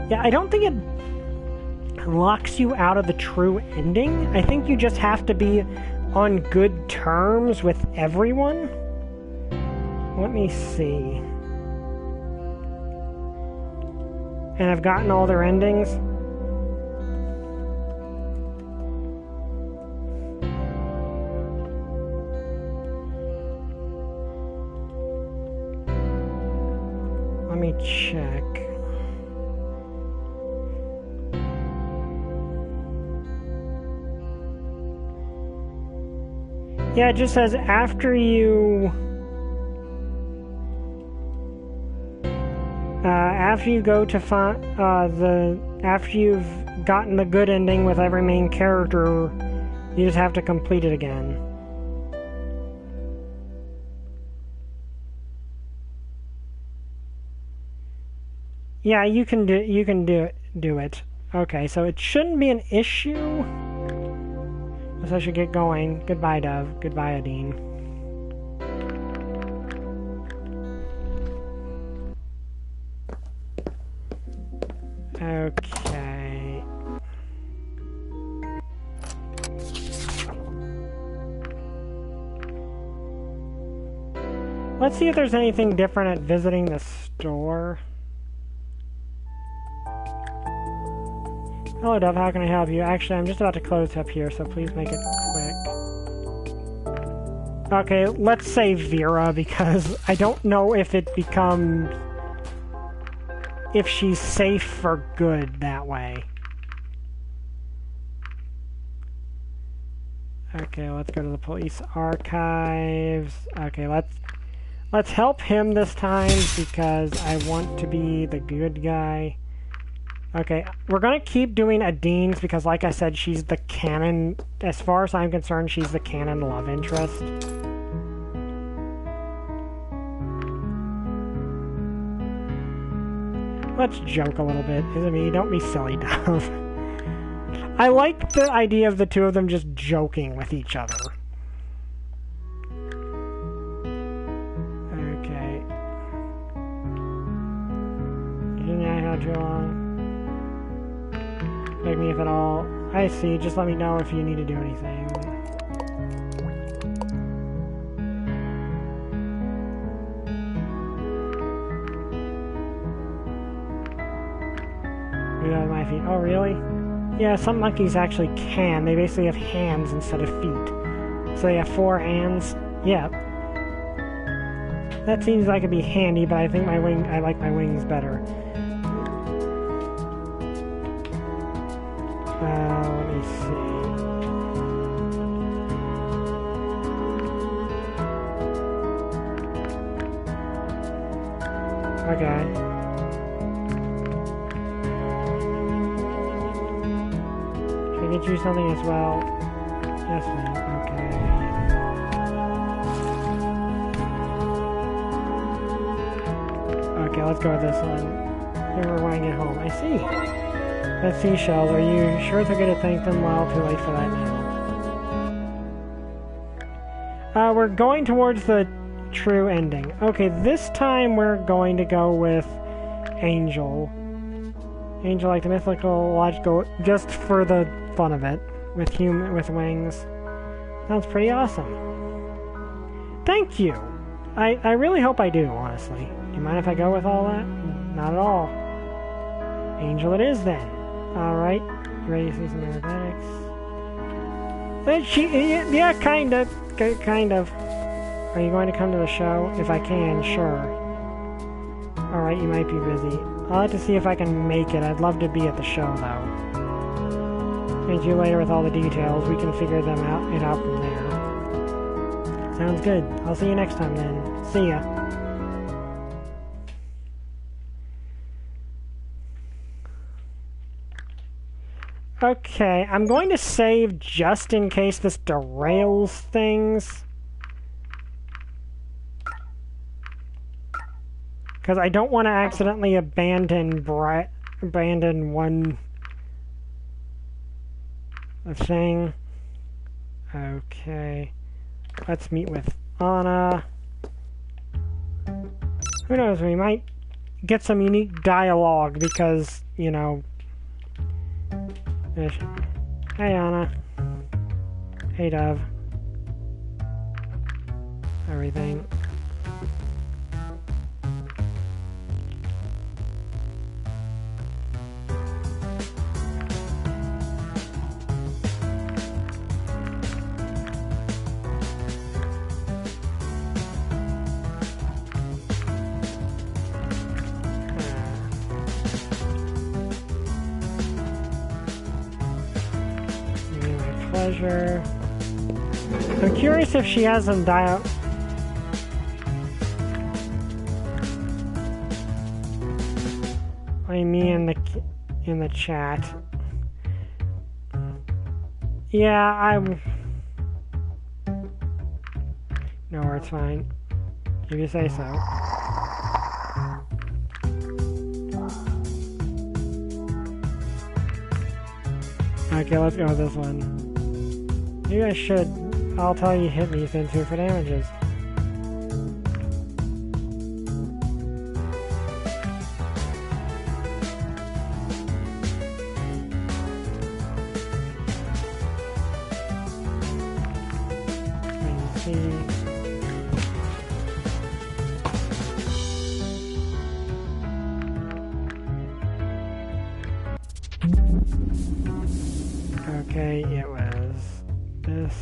Yeah, I don't think it locks you out of the true ending. I think you just have to be on good terms with everyone. Let me see. And I've gotten all their endings. Let me check. Yeah, it just says after you go to after you've gotten the good ending with every main character, you just have to complete it again. Yeah, you can do it. Okay, so it shouldn't be an issue. So I should get going. Goodbye, Dove. Goodbye, Adine. Okay. Let's see if there's anything different at visiting the store. Hello, Dove. How can I help you? Actually, I'm just about to close up here, so please make it quick. Okay, let's say Vera, because I don't know if it becomes... if she's safe for good that way. Okay, let's go to the police archives. Okay, let's help him this time because I want to be the good guy. Okay, we're gonna keep doing Adine's because, like I said, she's the canon. As far as I'm concerned, she's the canon love interest. Let's joke a little bit. Is it me? Don't be silly, Dove. I like the idea of the two of them just joking with each other. Okay. Didn't I have too long? Like me if at all. I see. Just let me know if you need to do anything. Get out of my feet. Oh, really? Yeah, some monkeys actually can. They basically have hands instead of feet. So they have 4 hands. Yeah. That seems like it'd be handy, but I think I like my wings better. Let me see. Okay. Can I get you something as well? Yes, ma'am. Okay. Okay, let's go with this one. Then we're going to get home. I see. Let's see, Shells. Are you sure it's okay to thank them? Well, too late for that now. We're going towards the true ending. Okay, this time we're going to go with Angel. Angel, like the mythical, logical, just for the fun of it, with wings. Sounds pretty awesome. Thank you. I really hope I do, honestly. Do you mind if I go with all that? Not at all. Angel it is then. Alright. You ready to see some aerobatics? Yeah, kind of. Kind of. Are you going to come to the show? If I can, sure. Alright, you might be busy. I'll have to see if I can make it. I'd love to be at the show, though. Thank you later with all the details. We can figure it out from there. Sounds good. I'll see you next time, then. See ya. Okay, I'm going to save just in case this derails things. Because I don't want to accidentally abandon one thing. Okay. Let's meet with Anna. Who knows, we might get some unique dialogue because, you know... Hey, Anna. Hey, Dove. Everything. Pleasure. I'm curious if she has some me in the chat. Yeah, no, it's fine. If you say so. Okay, let's go with this one. You guys should. I'll tell you hit me since here for damages. Okay, it was this.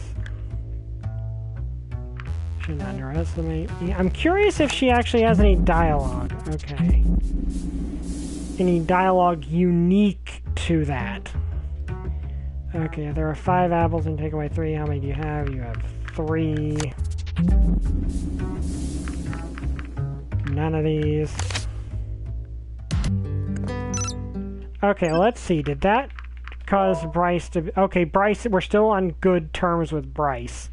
Shouldn't underestimate. I'm curious if she actually has any dialogue. Okay. Any dialogue unique to that. Okay, there are 5 apples and take away 3. How many do you have? You have 3. None of these. Okay, let's see. Did that cause Bryce to... Okay, Bryce, we're still on good terms with Bryce.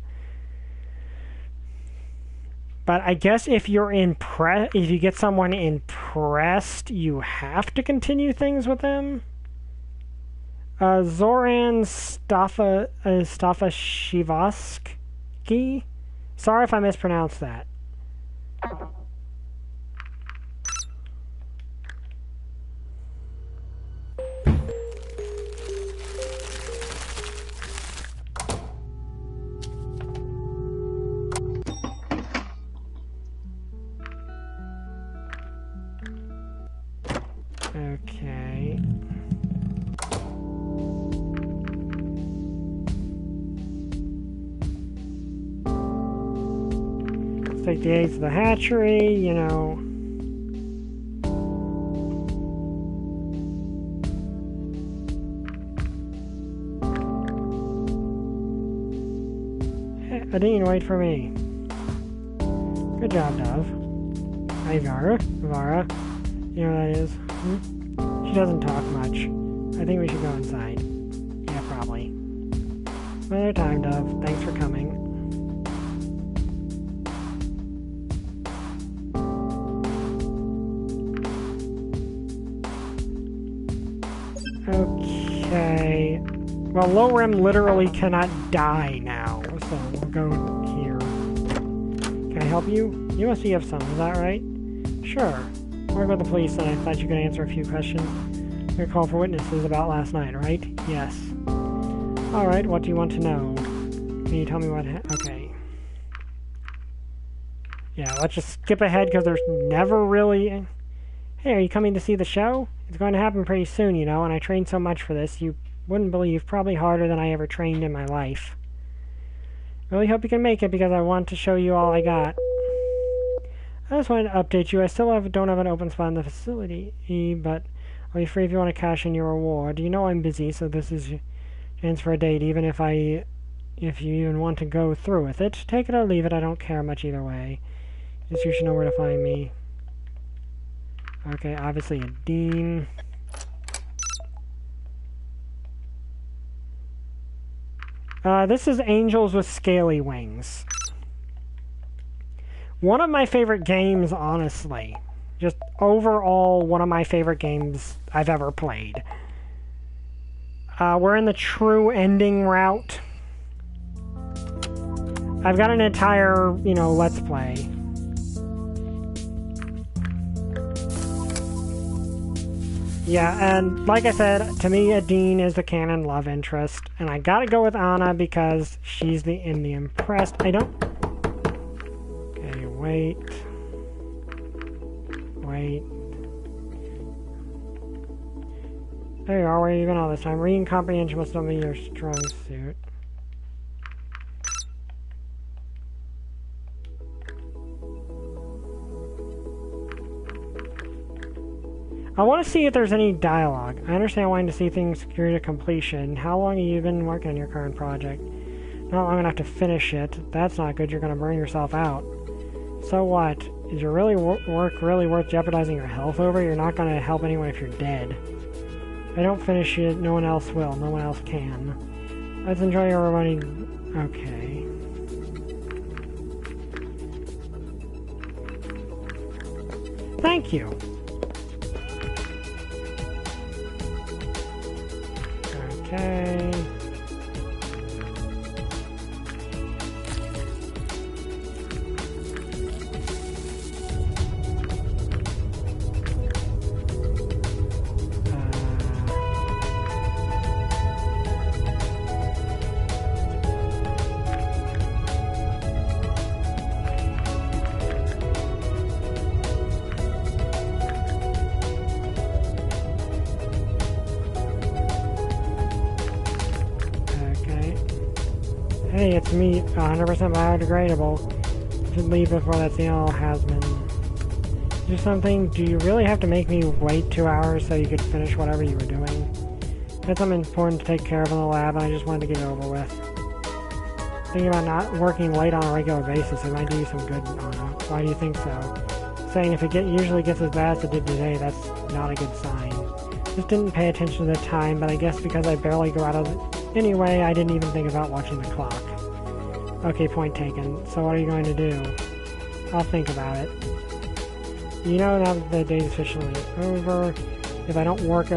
But I guess if you're if you get someone impressed, you have to continue things with them. Zoran Stafashivsky? Sorry if I mispronounced that. Okay. Let's take the eggs to the hatchery, you know. Hey, I didn't wait for me. Good job, Dove. Hi, Vara. You know what that is? She doesn't talk much. I think we should go inside. Yeah, probably. Another time, Dove. Thanks for coming. Okay. Well, Lowrim literally cannot die now, so we'll go here. Can I help you? You must be of some, is that right? Sure. Work with the police, and I thought you could answer a few questions. Your call for witnesses about last night, right? Yes. Alright, what do you want to know? Can you tell me what okay. Yeah, let's just skip ahead, because there's never really... Hey, are you coming to see the show? It's going to happen pretty soon, you know, and I trained so much for this, you wouldn't believe, probably harder than I ever trained in my life. Really hope you can make it, because I want to show you all I got. I just wanted to update you. I still don't have an open spot in the facility, but I'll be free if you want to cash in your reward. You know I'm busy, so this is your chance for a date, even if you even want to go through with it. Take it or leave it, I don't care much either way. Just you should know where to find me. Okay, obviously a dean. This is Angels with Scaly Wings. One of my favorite games, honestly. Just overall, one of my favorite games I've ever played. We're in the true ending route. I've got an entire, you know, let's play. Yeah, and like I said, to me, Adine is the canon love interest. And I gotta go with Anna because she's in the impressed. I don't... Wait. There you are, where have you been all this time? Reading comprehension must not be your strong suit. I want to see if there's any dialogue. I understand wanting to see things carried to completion. How long have you been working on your current project? Not long enough to finish it. That's not good, you're going to burn yourself out. So what? Is your work really worth jeopardizing your health over? You're not going to help anyone if you're dead. If I don't finish it, no one else will. No one else can. Let's enjoy your money. Okay. Thank you. Okay. Hey, it's meat, 100% biodegradable. Should leave before that seal has been. Do something? Do you really have to make me wait 2 hours so you could finish whatever you were doing? I had something important to take care of in the lab, and I just wanted to get it over with. Thinking about not working late on a regular basis, it might do you some good, Anna. Why do you think so? Saying if it usually gets as bad as it did today, that's not a good sign. Just didn't pay attention to the time, but I guess because I barely go out of it. Anyway, I didn't even think about watching the clock. Okay, point taken. So what are you going to do? I'll think about it. You know, now that the day's officially over, if I don't work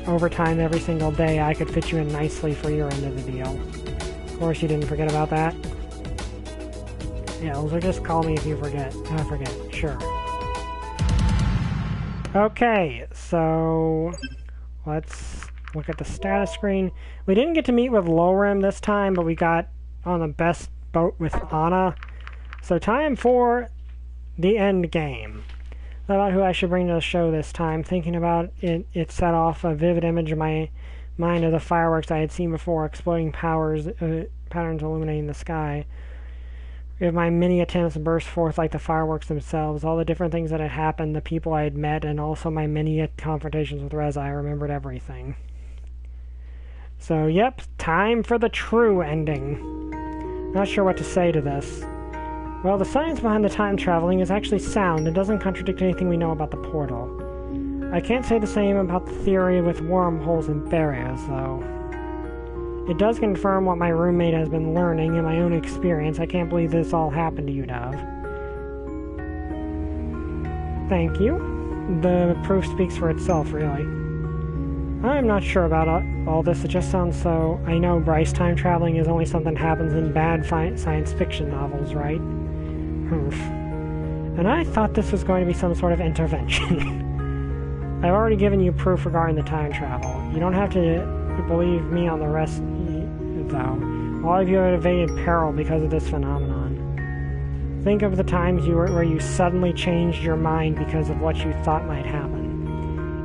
overtime every single day, I could fit you in nicely for your end of the deal. Of course, you didn't forget about that. Yeah, so just call me if you forget. I forget. Sure. Okay, so let's look at the status screen. We didn't get to meet with Lorem this time, but we got on the best boat with Anna. So time for the end game. Thought about who I should bring to the show this time. Thinking about it, it set off a vivid image in my mind of the fireworks I had seen before, exploding patterns illuminating the sky. If my many attempts burst forth like the fireworks themselves, all the different things that had happened, the people I had met, and also my many confrontations with Reza, I remembered everything. So, yep, time for the true ending. Not sure what to say to this. Well, the science behind the time traveling is actually sound and doesn't contradict anything we know about the portal. I can't say the same about the theory with wormholes and barriers, though. It does confirm what my roommate has been learning in my own experience. I can't believe this all happened to you, Dove. Thank you. The proof speaks for itself, really. I'm not sure about all this. It just sounds so... I know, Bryce, time traveling is only something that happens in bad science fiction novels, right? Oof. And I thought this was going to be some sort of intervention. I've already given you proof regarding the time travel. You don't have to believe me on the rest, though. All of you have evaded peril because of this phenomenon. Think of the times where you suddenly changed your mind because of what you thought might happen.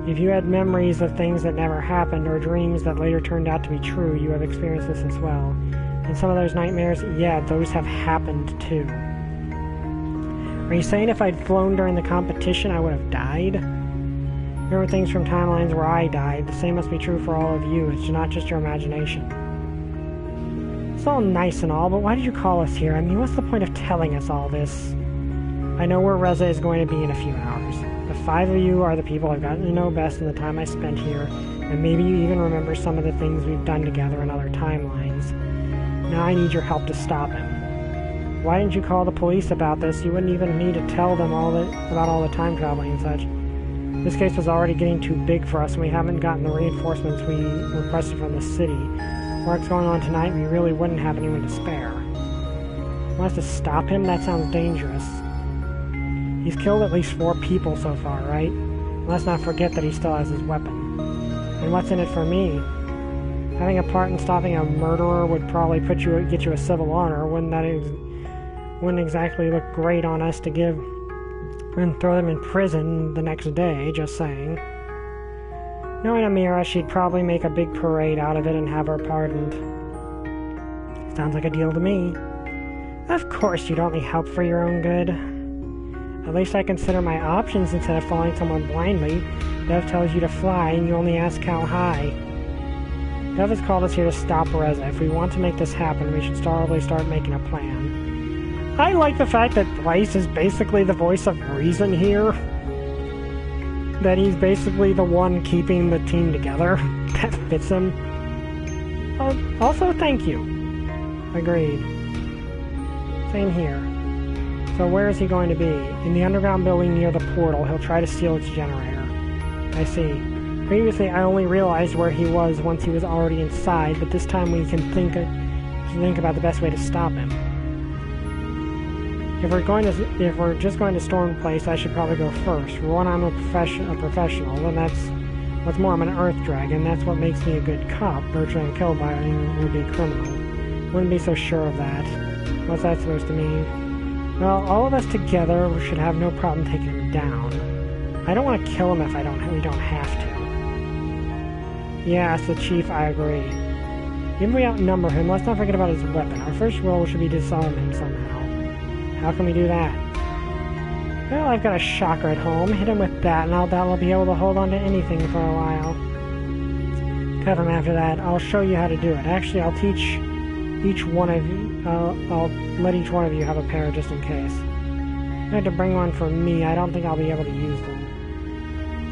If you had memories of things that never happened or dreams that later turned out to be true, you have experienced this as well. And some of those nightmares, yeah, those have happened too. Are you saying if I'd flown during the competition, I would have died? Remember things from timelines where I died. The same must be true for all of you. It's not just your imagination. It's all nice and all, but why did you call us here? I mean, what's the point of telling us all this? I know where Reza is going to be in a few hours. The 5 of you are the people I've gotten to know best in the time I spent here, and maybe you even remember some of the things we've done together in other timelines. Now I need your help to stop him. Why didn't you call the police about this? You wouldn't even need to tell them about all the time traveling and such. This case was already getting too big for us, and we haven't gotten the reinforcements we requested from the city. Work's going on tonight, we really wouldn't have anyone to spare. Want us to stop him? That sounds dangerous. He's killed at least 4 people so far, right? And let's not forget that he still has his weapon. And what's in it for me? Having a part in stopping a murderer would probably get you a civil honor. Wouldn't exactly look great on us to give and throw them in prison the next day, just saying. Knowing Amira, she'd probably make a big parade out of it and have her pardoned. Sounds like a deal to me. Of course you'd only help for your own good. At least I consider my options instead of following someone blindly. Dev tells you to fly, and you only ask how high. Dev has called us here to stop Reza. If we want to make this happen, we should probably start making a plan. I like the fact that Bryce is basically the voice of reason here. That he's basically the one keeping the team together. That fits him. Also, thank you. Agreed. Same here. So where is he going to be? In the underground building near the portal. He'll try to steal its generator. I see. Previously, I only realized where he was once he was already inside, but this time we can think about the best way to stop him. If we're just going to storm the place, I should probably go first. For one, I'm a professional, and what's more, I'm an Earth Dragon. That's what makes me a good cop. Virtually killed by a would-be criminal. Wouldn't be so sure of that. What's that supposed to mean? Well, all of us together should have no problem taking him down. I don't want to kill him if we don't have to. Yes, the Chief, I agree. Even if we outnumber him, let's not forget about his weapon. Our first role should be to disarm him somehow. How can we do that? Well, I've got a shocker at home. Hit him with that, and that'll be able to hold on to anything for a while. Cut him after that. I'll show you how to do it. Actually, I'll teach each one of you. I'll let each one of you have a pair just in case. I had to bring one for me. I don't think I'll be able to use them.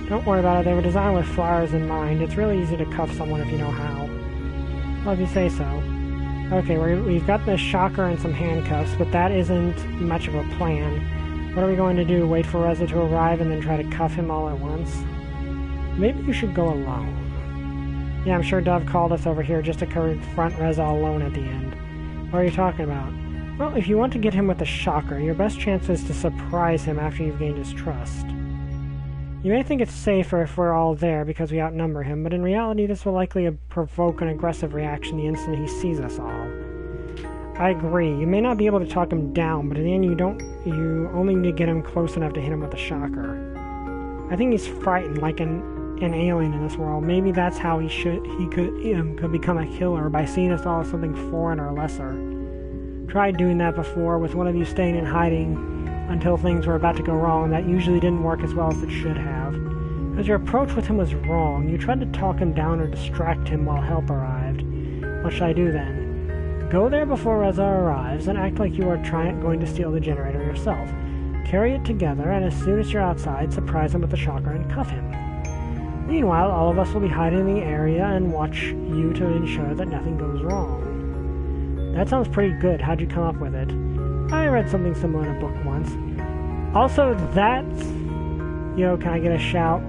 Don't worry about it. They were designed with flowers in mind. It's really easy to cuff someone if you know how. Well, if you say so. Okay, we've got the shocker and some handcuffs, but that isn't much of a plan. What are we going to do? Wait for Reza to arrive and then try to cuff him all at once? Maybe you should go alone. Yeah, I'm sure Dove called us over here just to confront Reza alone at the end. What are you talking about? Well, if you want to get him with the shocker, your best chance is to surprise him after you've gained his trust. You may think it's safer if we're all there because we outnumber him, but in reality this will likely provoke an aggressive reaction the instant he sees us all. I agree. You may not be able to talk him down, but in the end you only need to get him close enough to hit him with a shocker. I think he's frightened like an alien in this world. Maybe that's how he could become a killer, by seeing us all as something foreign or lesser. Tried doing that before, with one of you staying in hiding until things were about to go wrong. That usually didn't work as well as it should have. Because your approach with him was wrong. You tried to talk him down or distract him while help arrived. What should I do then? Go there before Reza arrives and act like you are going to steal the generator yourself. Carry it together, and as soon as you're outside, surprise him with the shocker and cuff him. Meanwhile, all of us will be hiding in the area and watch you to ensure that nothing goes wrong. That sounds pretty good. How'd you come up with it? I read something similar in a book once. Also, that's... Yo, can I get a shout?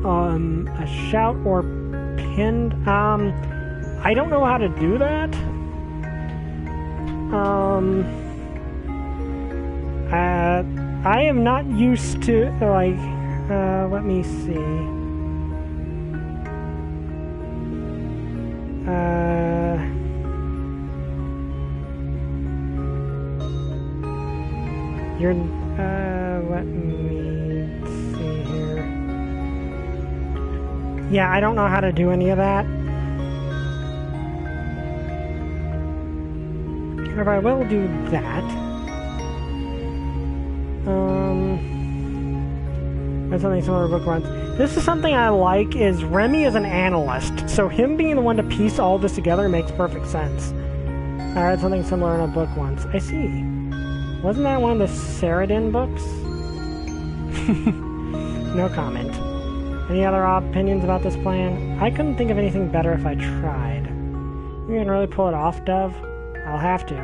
A shout or pinned? I don't know how to do that. I am not used to, like, let me see. Let me see here. Yeah, I don't know how to do any of that. However, I will do that. That's something similar to book runs. This is something I like, is Remy is an analyst, so him being the one to piece all this together makes perfect sense. I read something similar in a book once. I see. Wasn't that one of the Saradin books? No comment. Any other opinions about this plan? I couldn't think of anything better if I tried. You can really pull it off, Dove? I'll have to.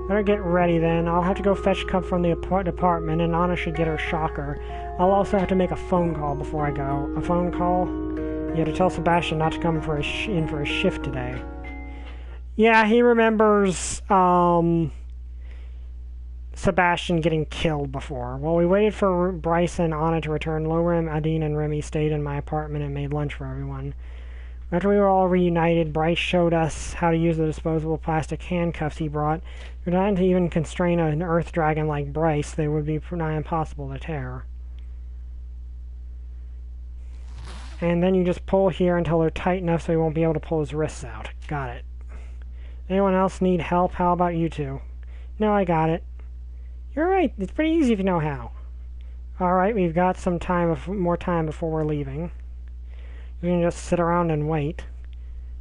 Better get ready then. I'll have to go fetch Cup from the department, and Anna should get her shocker. I'll also have to make a phone call before I go. A phone call? You have to tell Sebastian not to come in for a shift today. Yeah, he remembers, Sebastian getting killed before. While we waited for Bryce and Anna to return, Lorem, Adine, and Remy stayed in my apartment and made lunch for everyone. After we were all reunited, Bryce showed us how to use the disposable plastic handcuffs he brought. Designed to even constrain an Earth Dragon like Bryce, they would be nigh impossible to tear. And then you just pull here until they're tight enough so he won't be able to pull his wrists out. Got it. Anyone else need help? How about you two? No, I got it. You're right. It's pretty easy if you know how. Alright, we've got some time, more time before we're leaving. We can just sit around and wait.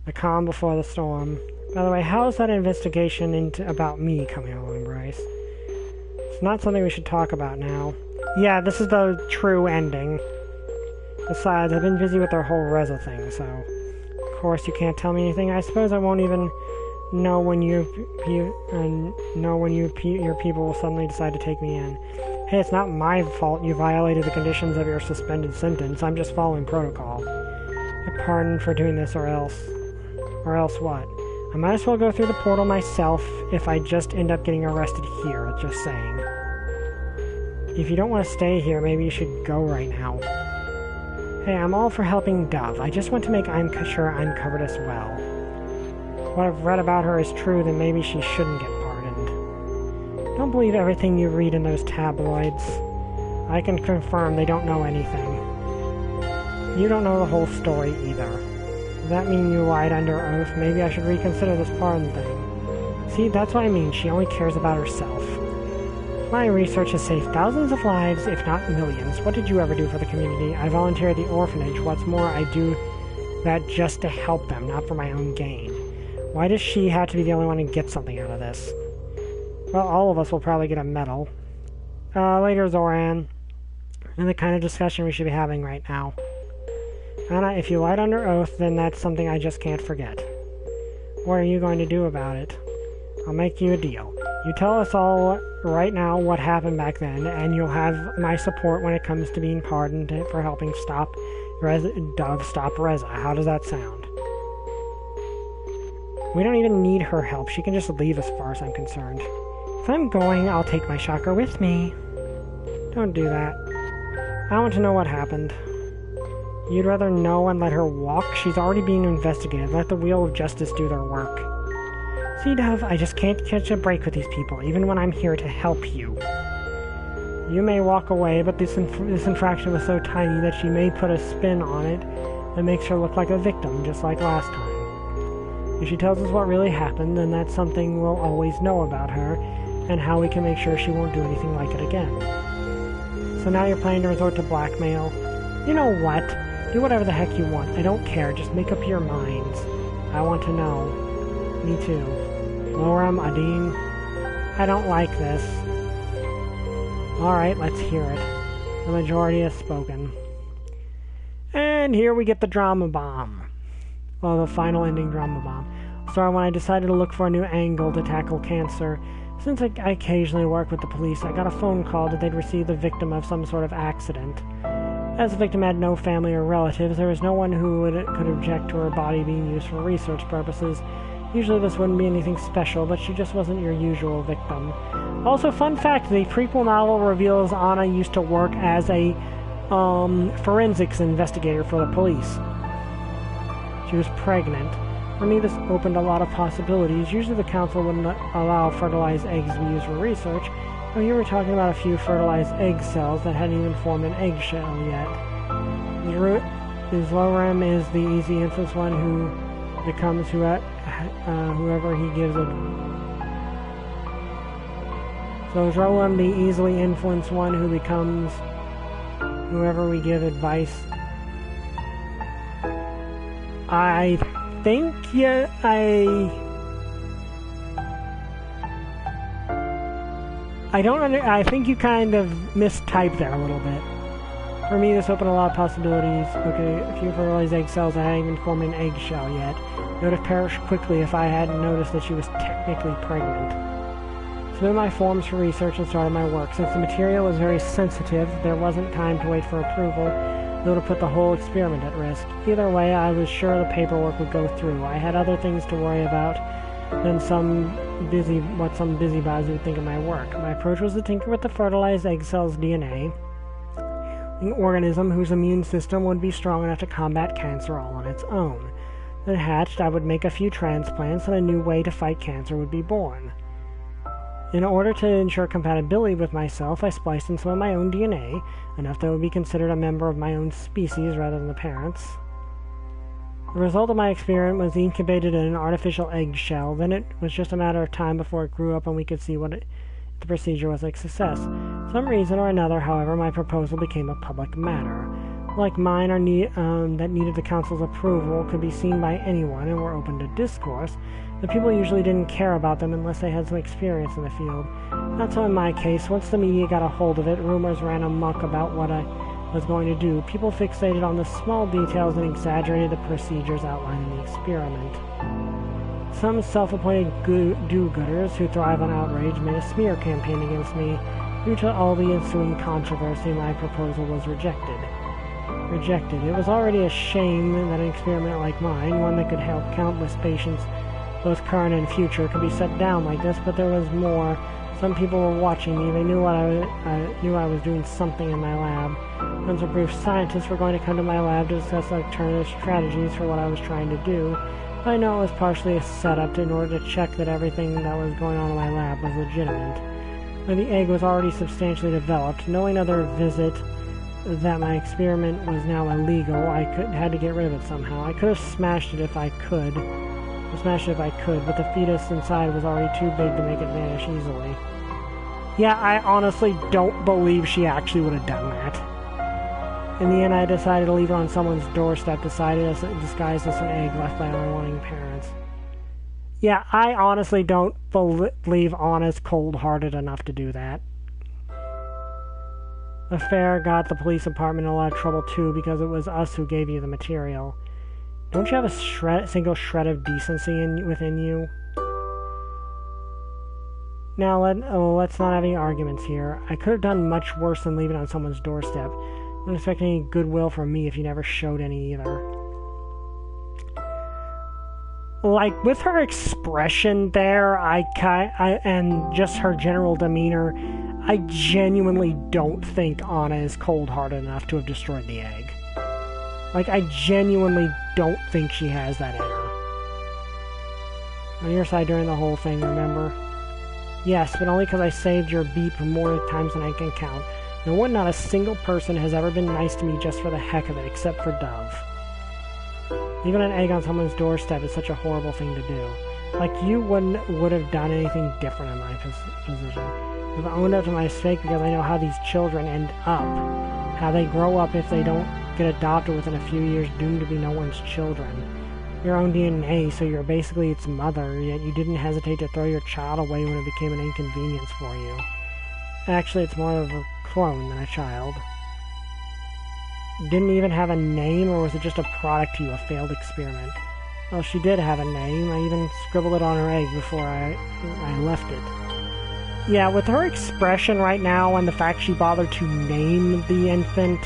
The calm before the storm. By the way, how's that investigation about me coming along, Bryce? It's not something we should talk about now. Yeah, this is the true ending. Besides, I've been busy with their whole Reza thing, so... Of course, you can't tell me anything. I suppose I won't even know when your people will suddenly decide to take me in. Hey, it's not my fault you violated the conditions of your suspended sentence. I'm just following protocol. Get pardoned for doing this or else. Or else what? I might as well go through the portal myself if I just end up getting arrested here, just saying. If you don't want to stay here, maybe you should go right now. Hey, I'm all for helping Dove. I just want to make sure I'm covered as well. If what I've read about her is true, then maybe she shouldn't get pardoned. Don't believe everything you read in those tabloids. I can confirm they don't know anything. You don't know the whole story either. Does that mean you lied under oath? Maybe I should reconsider this pardon thing. See, that's what I mean. She only cares about herself. My research has saved thousands of lives, if not millions. What did you ever do for the community? I volunteer at the orphanage. What's more, I do that just to help them, not for my own gain. Why does she have to be the only one to get something out of this? Well, all of us will probably get a medal. Later, Zoran. And the kind of discussion we should be having right now. Anna, if you lied under oath, then that's something I just can't forget. What are you going to do about it? I'll make you a deal. You tell us all right now what happened back then, and you'll have my support when it comes to being pardoned for helping Dove stop Reza. How does that sound? We don't even need her help. She can just leave as far as I'm concerned. If I'm going, I'll take my chakra with me. Don't do that. I want to know what happened. You'd rather know and let her walk? She's already being investigated. Let the wheel of justice do their work. See, Dove, I just can't catch a break with these people, even when I'm here to help you. You may walk away, but this infraction was so tiny that she may put a spin on it that makes her look like a victim, just like last time. If she tells us what really happened, then that's something we'll always know about her, and how we can make sure she won't do anything like it again. So now you're planning to resort to blackmail? You know what? Do whatever the heck you want. I don't care. Just make up your minds. I want to know. Me too. Loram, Adine, I don't like this. Alright, let's hear it. The majority has spoken. And here we get the drama bomb. Well, the final ending drama bomb. So when I decided to look for a new angle to tackle cancer, since I occasionally work with the police, I got a phone call that they'd received the victim of some sort of accident. As the victim had no family or relatives, there was no one who could object to her body being used for research purposes. Usually this wouldn't be anything special, but she just wasn't your usual victim. Also, fun fact, the prequel novel reveals Anna used to work as a forensics investigator for the police. She was pregnant. For me, this opened a lot of possibilities. Usually the council wouldn't allow fertilized eggs to be used for research, but here we're talking about a few fertilized egg cells that hadn't even formed an eggshell yet. Loram is the easy influence one who becomes whoever he gives it. So is Rowan the easily influenced one who becomes whoever we give advice? I think, yeah, I think you kind of mistyped there a little bit. For me, this opened a lot of possibilities. Okay, a few fertilized egg cells that hadn't even formed an eggshell yet. It would have perished quickly if I hadn't noticed that she was technically pregnant. Submitted my forms for research and started my work. Since the material was very sensitive, there wasn't time to wait for approval. It would have put the whole experiment at risk. Either way, I was sure the paperwork would go through. I had other things to worry about than what some busybodies would think of my work. My approach was to tinker with the fertilized egg cell's DNA, an organism whose immune system would be strong enough to combat cancer all on its own. When hatched, I would make a few transplants and a new way to fight cancer would be born. In order to ensure compatibility with myself, I spliced in some of my own DNA, enough that it would be considered a member of my own species rather than the parents. The result of my experiment was incubated in an artificial eggshell. Then it was just a matter of time before it grew up and we could see the procedure was a success. For some reason or another, however, my proposal became a public matter. Like mine that needed the council's approval, could be seen by anyone and were open to discourse, but people usually didn't care about them unless they had some experience in the field. Not so in my case. Once the media got a hold of it, rumors ran amok about what I was going to do. People fixated on the small details and exaggerated the procedures outlined in the experiment. Some self-appointed do-gooders who thrive on outrage made a smear campaign against me. Due to all the ensuing controversy, my proposal was rejected. It was already a shame that an experiment like mine, one that could help countless patients, both current and future, could be set down like this, but there was more. Some people were watching me. They knew I was doing something in my lab. Once approved scientists were going to come to my lab to discuss alternative strategies for what I was trying to do. I know it was partially a setup in order to check that everything that was going on in my lab was legitimate. When the egg was already substantially developed, knowing other visit that my experiment was now illegal, I had to get rid of it somehow. I could have smashed it if I could. But the fetus inside was already too big to make it vanish easily. Yeah, I honestly don't believe she actually would have done that. In the end, I decided to leave it on someone's doorstep, disguised as an egg left by unwanting parents. Yeah, I honestly don't believe Anna's cold-hearted enough to do that. The affair got the police department in a lot of trouble too, because it was us who gave you the material. Don't you have a single shred of decency within you? Now, let's not have any arguments here. I could have done much worse than leaving it on someone's doorstep. I don't expect any goodwill from me if you never showed any either. Like, with her expression there, and just her general demeanor, I genuinely don't think Anna is cold-hearted enough to have destroyed the egg. Like, I genuinely don't think she has that in her. On your side during the whole thing, remember? Yes, but only because I saved your beep more times than I can count. No one, not a single person, has ever been nice to me just for the heck of it, except for Dove. Leaving an egg on someone's doorstep is such a horrible thing to do. Like, you would have done anything different in my position. I've owned up to my mistake because I know how these children end up. How they grow up if they don't get adopted within a few years, doomed to be no one's children. Your own DNA, so you're basically its mother, yet you didn't hesitate to throw your child away when it became an inconvenience for you. Actually, it's more of a clone than a child. Didn't even have a name, or was it just a product to you, a failed experiment? Well, she did have a name. I even scribbled it on her egg before I left it. Yeah, with her expression right now and the fact she bothered to name the infant,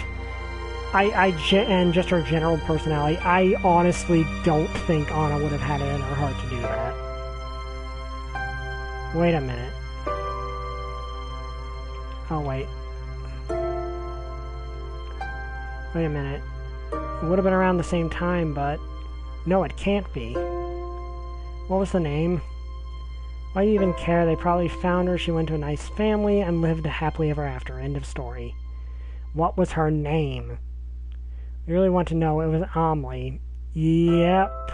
and just her general personality, I honestly don't think Anna would have had it in her heart to do that. Wait a minute. Oh, wait. Wait a minute. It would have been around the same time, but... No, it can't be. What was the name? Why do you even care? They probably found her, she went to a nice family, and lived happily ever after. End of story. What was her name? You really want to know? It was Amelie. Yep.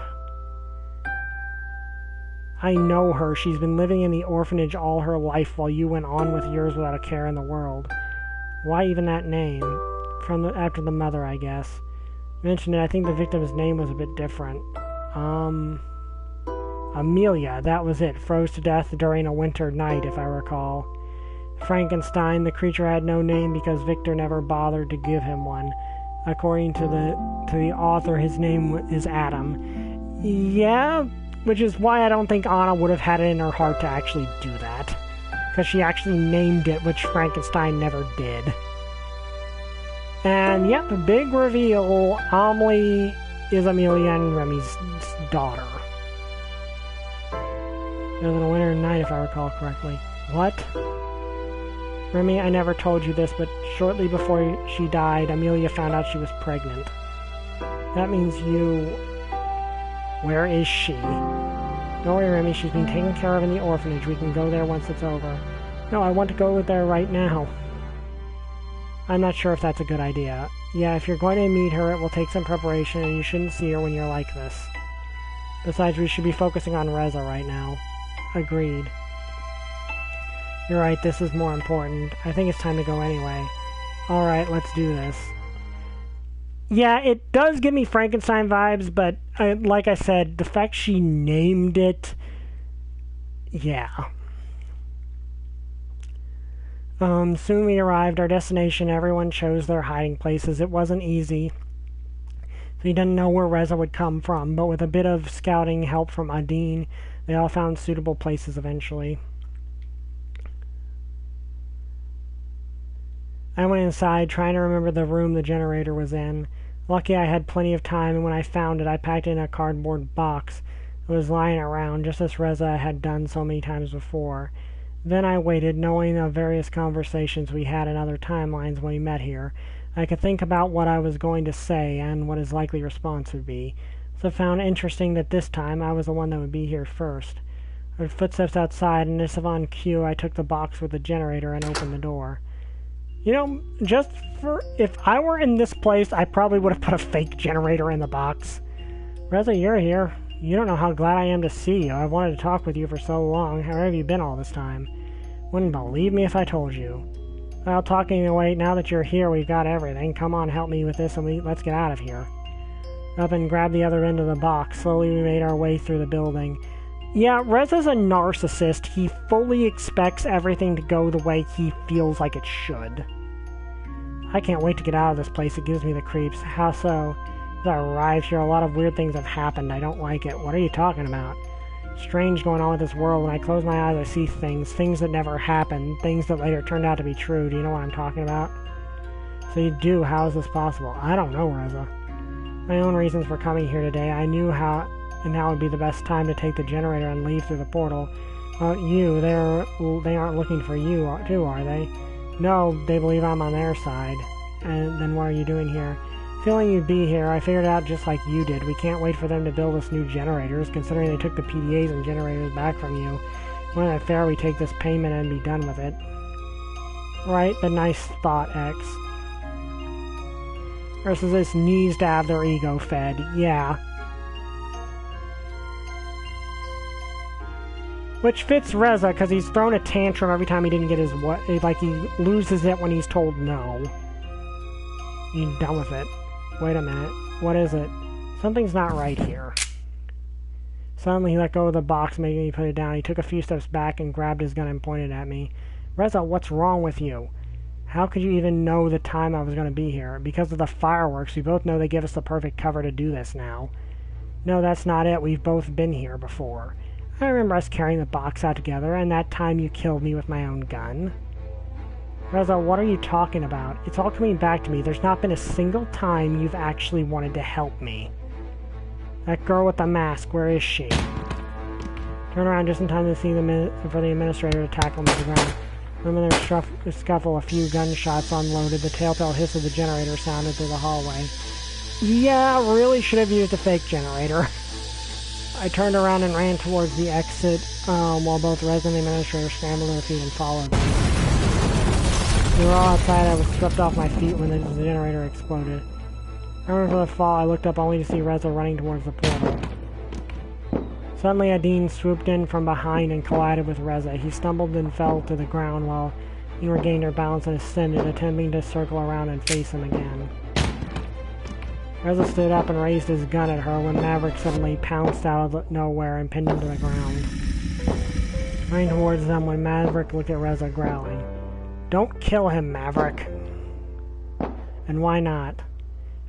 I know her. She's been living in the orphanage all her life while you went on with yours without a care in the world. Why even that name? After the mother, I guess. You mentioned it, I think the victim's name was a bit different. Amelia, that was it. Froze to death during a winter night, if I recall. Frankenstein, the creature had no name because Victor never bothered to give him one. According to the author, his name is Adam. Yeah, which is why I don't think Anna would have had it in her heart to actually do that. Because she actually named it, which Frankenstein never did. And yep, the big reveal, Amelie is Amelia and Remy's daughter. It was in a winter night, if I recall correctly. What? Remy, I never told you this, but shortly before she died, Amelia found out she was pregnant. That means you... Where is she? Don't worry, Remy, she's being taken care of in the orphanage. We can go there once it's over. No, I want to go there right now. I'm not sure if that's a good idea. Yeah, if you're going to meet her, it will take some preparation, and you shouldn't see her when you're like this. Besides, we should be focusing on Reza right now. Agreed. You're right, this is more important. I think it's time to go anyway. Alright, let's do this. Yeah, it does give me Frankenstein vibes, but like I said, the fact she named it... Yeah. Soon we arrived, our destination, everyone chose their hiding places. It wasn't easy. We didn't know where Reza would come from, but with a bit of scouting help from Adine, they all found suitable places eventually. I went inside, trying to remember the room the generator was in. Lucky I had plenty of time, and when I found it, I packed it in a cardboard box. It was lying around, just as Reza had done so many times before. Then I waited, knowing of various conversations we had in other timelines when we met here. I could think about what I was going to say and what his likely response would be. So I found it interesting that this time I was the one that would be here first. I heard footsteps outside, and as if on cue, I took the box with the generator and opened the door. You know, just for... if I were in this place, I probably would have put a fake generator in the box. Reza, you're here. You don't know how glad I am to see you. I've wanted to talk with you for so long. Where have you been all this time? Wouldn't believe me if I told you. Well, talking away, now that you're here, we've got everything. Come on, help me with this, and let's get out of here. Up and grabbed the other end of the box. Slowly we made our way through the building. Yeah, Reza's a narcissist. He fully expects everything to go the way he feels like it should. I can't wait to get out of this place. It gives me the creeps. How so? As I arrived here, a lot of weird things have happened. I don't like it. What are you talking about? Strange going on with this world. When I close my eyes, I see things that never happened, things that later turned out to be true. Do you know what I'm talking about? So you do. How is this possible? I don't know, Reza. My own reasons for coming here today. I knew how would be the best time to take the generator and leave through the portal. They aren't looking for you, too, are they? No, they believe I'm on their side. And then what are you doing here? Feeling you'd be here, I figured it out just like you did. We can't wait for them to build us new generators, considering they took the PDAs and generators back from you. Wouldn't it fair we take this payment and be done with it? Right, the nice thought, X. Versus this needs to have their ego fed. Yeah. Which fits Reza, because he's thrown a tantrum every time he didn't get his what. Like, he loses it when he's told no. You done with it. Wait a minute. What is it? Something's not right here. Suddenly he let go of the box, making me put it down. He took a few steps back and grabbed his gun and pointed at me. Reza, what's wrong with you? How could you even know the time I was going to be here? Because of the fireworks. We both know they give us the perfect cover to do this now. No, that's not it. We've both been here before. I remember us carrying the box out together, and that time you killed me with my own gun. Reza, what are you talking about? It's all coming back to me. There's not been a single time you've actually wanted to help me. That girl with the mask, where is she? Turn around just in time to see for the administrator to tackle me to the ground. Remember their scuffle, a few gunshots unloaded. The telltale hiss of the generator sounded through the hallway. Yeah, really should have used a fake generator. I turned around and ran towards the exit, while both Reza and the administrator scrambled to their feet and followed me. We were all outside. I was swept off my feet when the generator exploded. I remember the fall. I looked up only to see Reza running towards the portal. Suddenly, Adine swooped in from behind and collided with Reza. He stumbled and fell to the ground while he regained her balance and ascended, attempting to circle around and face him again. Reza stood up and raised his gun at her when Maverick suddenly pounced out of nowhere and pinned him to the ground. Running towards them when Maverick looked at Reza, growling. Don't kill him, Maverick. And why not?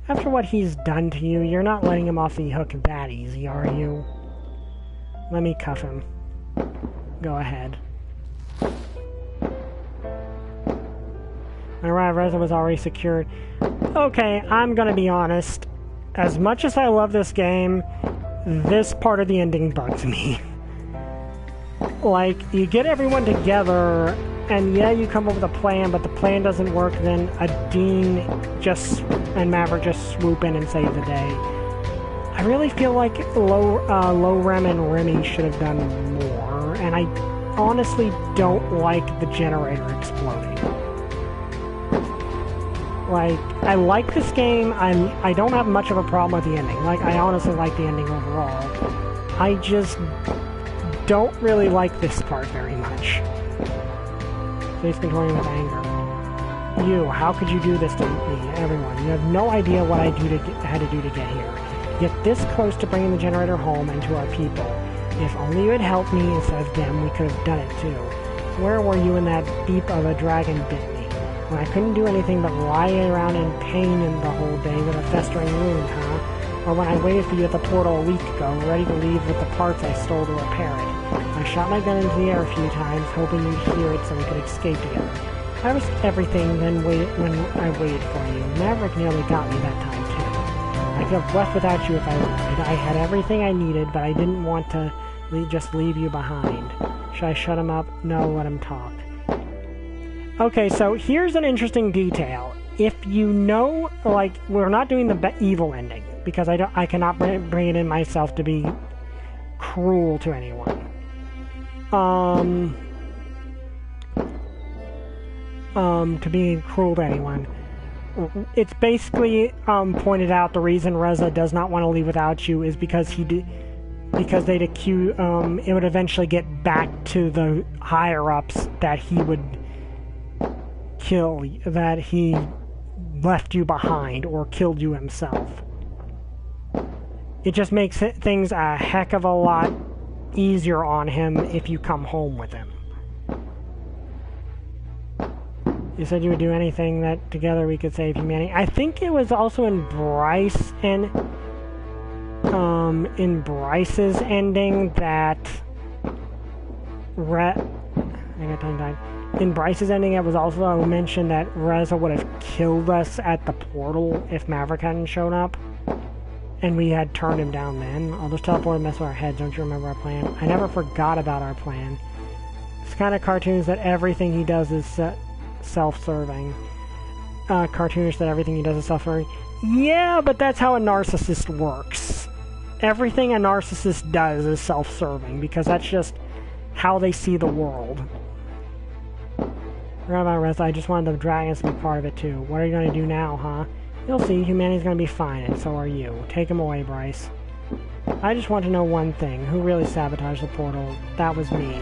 After what he's done to you, you're not letting him off the hook that easy, are you? Let me cuff him. Go ahead. Alright, Reza was already secured. Okay, I'm gonna be honest. As much as I love this game, this part of the ending bugs me. Like, you get everyone together, and yeah, you come up with a plan, but the plan doesn't work, then Adine and Maverick just swoop in and save the day. I really feel like Lorem and Remy should have done more, and I honestly don't like the generator exploding. Like, I like this game. I don't have much of a problem with the ending. Like, I honestly like the ending overall. I just don't really like this part very much. Face contorting with anger. You, how could you do this to me, everyone? You have no idea what I had to do to get here. Get this close to bringing the generator home and to our people. If only you had helped me instead of them, we could have done it too. Where were you when that beep of a dragon bit me? When I couldn't do anything but lie around in pain the whole day with a festering wound, huh? Or when I waited for you at the portal a week ago, ready to leave with the parts I stole to repair it. I shot my gun into the air a few times, hoping you'd hear it so we could escape together. I risked everything when I waited for you. Maverick nearly got me that time, too. I could have left without you if I wanted. I had everything I needed, but I didn't want to just leave you behind. Should I shut him up? No, let him talk. Okay, so here's an interesting detail. If you know, like, we're not doing the evil ending, because I cannot bring it in myself to be cruel to anyone. To be cruel to anyone. It's basically pointed out the reason Reza does not want to leave without you is because they'd accuse it would eventually get back to the higher ups that he would kill, that he left you behind or killed you himself. It just makes things a heck of a lot easier on him if you come home with him. You said you would do anything that together we could save humanity. I think it was also in Bryce and in Bryce's ending that in Bryce's ending it was also mentioned that Reza would have killed us at the portal if Maverick hadn't shown up. And we had turned him down then. I'll just teleport and mess with our heads. Don't you remember our plan? I never forgot about our plan. It's kind of cartoons that everything he does is self-serving. Cartoonish that everything he does is self-serving. Yeah, but that's how a narcissist works. Everything a narcissist does is self-serving, because that's just how they see the world. Forgot about Reza, I just wanted the dragons to be part of it too. What are you going to do now, huh? You'll see, humanity's going to be fine, and so are you. Take him away, Bryce. I just want to know one thing. Who really sabotaged the portal? That was me.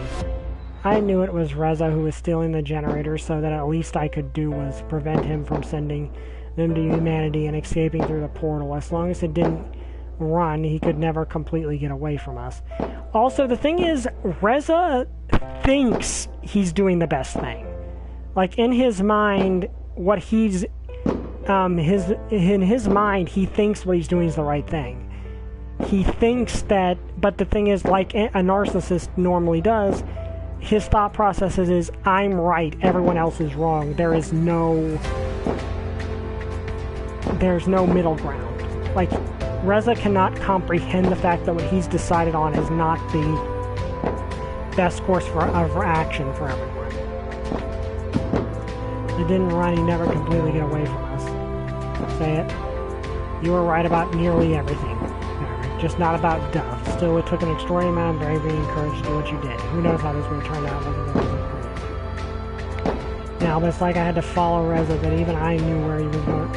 I knew it was Reza who was stealing the generators, so that at least I could do was prevent him from sending them to humanity and escaping through the portal. As long as it didn't run, he could never completely get away from us. Also, the thing is, Reza thinks he's doing the best thing. Like, in his mind, what he's... in his mind, he thinks what he's doing is the right thing. He thinks that... But the thing is, like a narcissist normally does, his thought process is, I'm right, everyone else is wrong. There's no middle ground. Like, Reza cannot comprehend the fact that what he's decided on is not the best course of action for everyone. It didn't run, he never completely get away from us. Say it. You were right about nearly everything. Just not about Dove. Still, it took an extraordinary amount of bravery and courage to do what you did. Who knows how this would have turned out. Now, but it's like I had to follow Reza, that even I knew where he was going.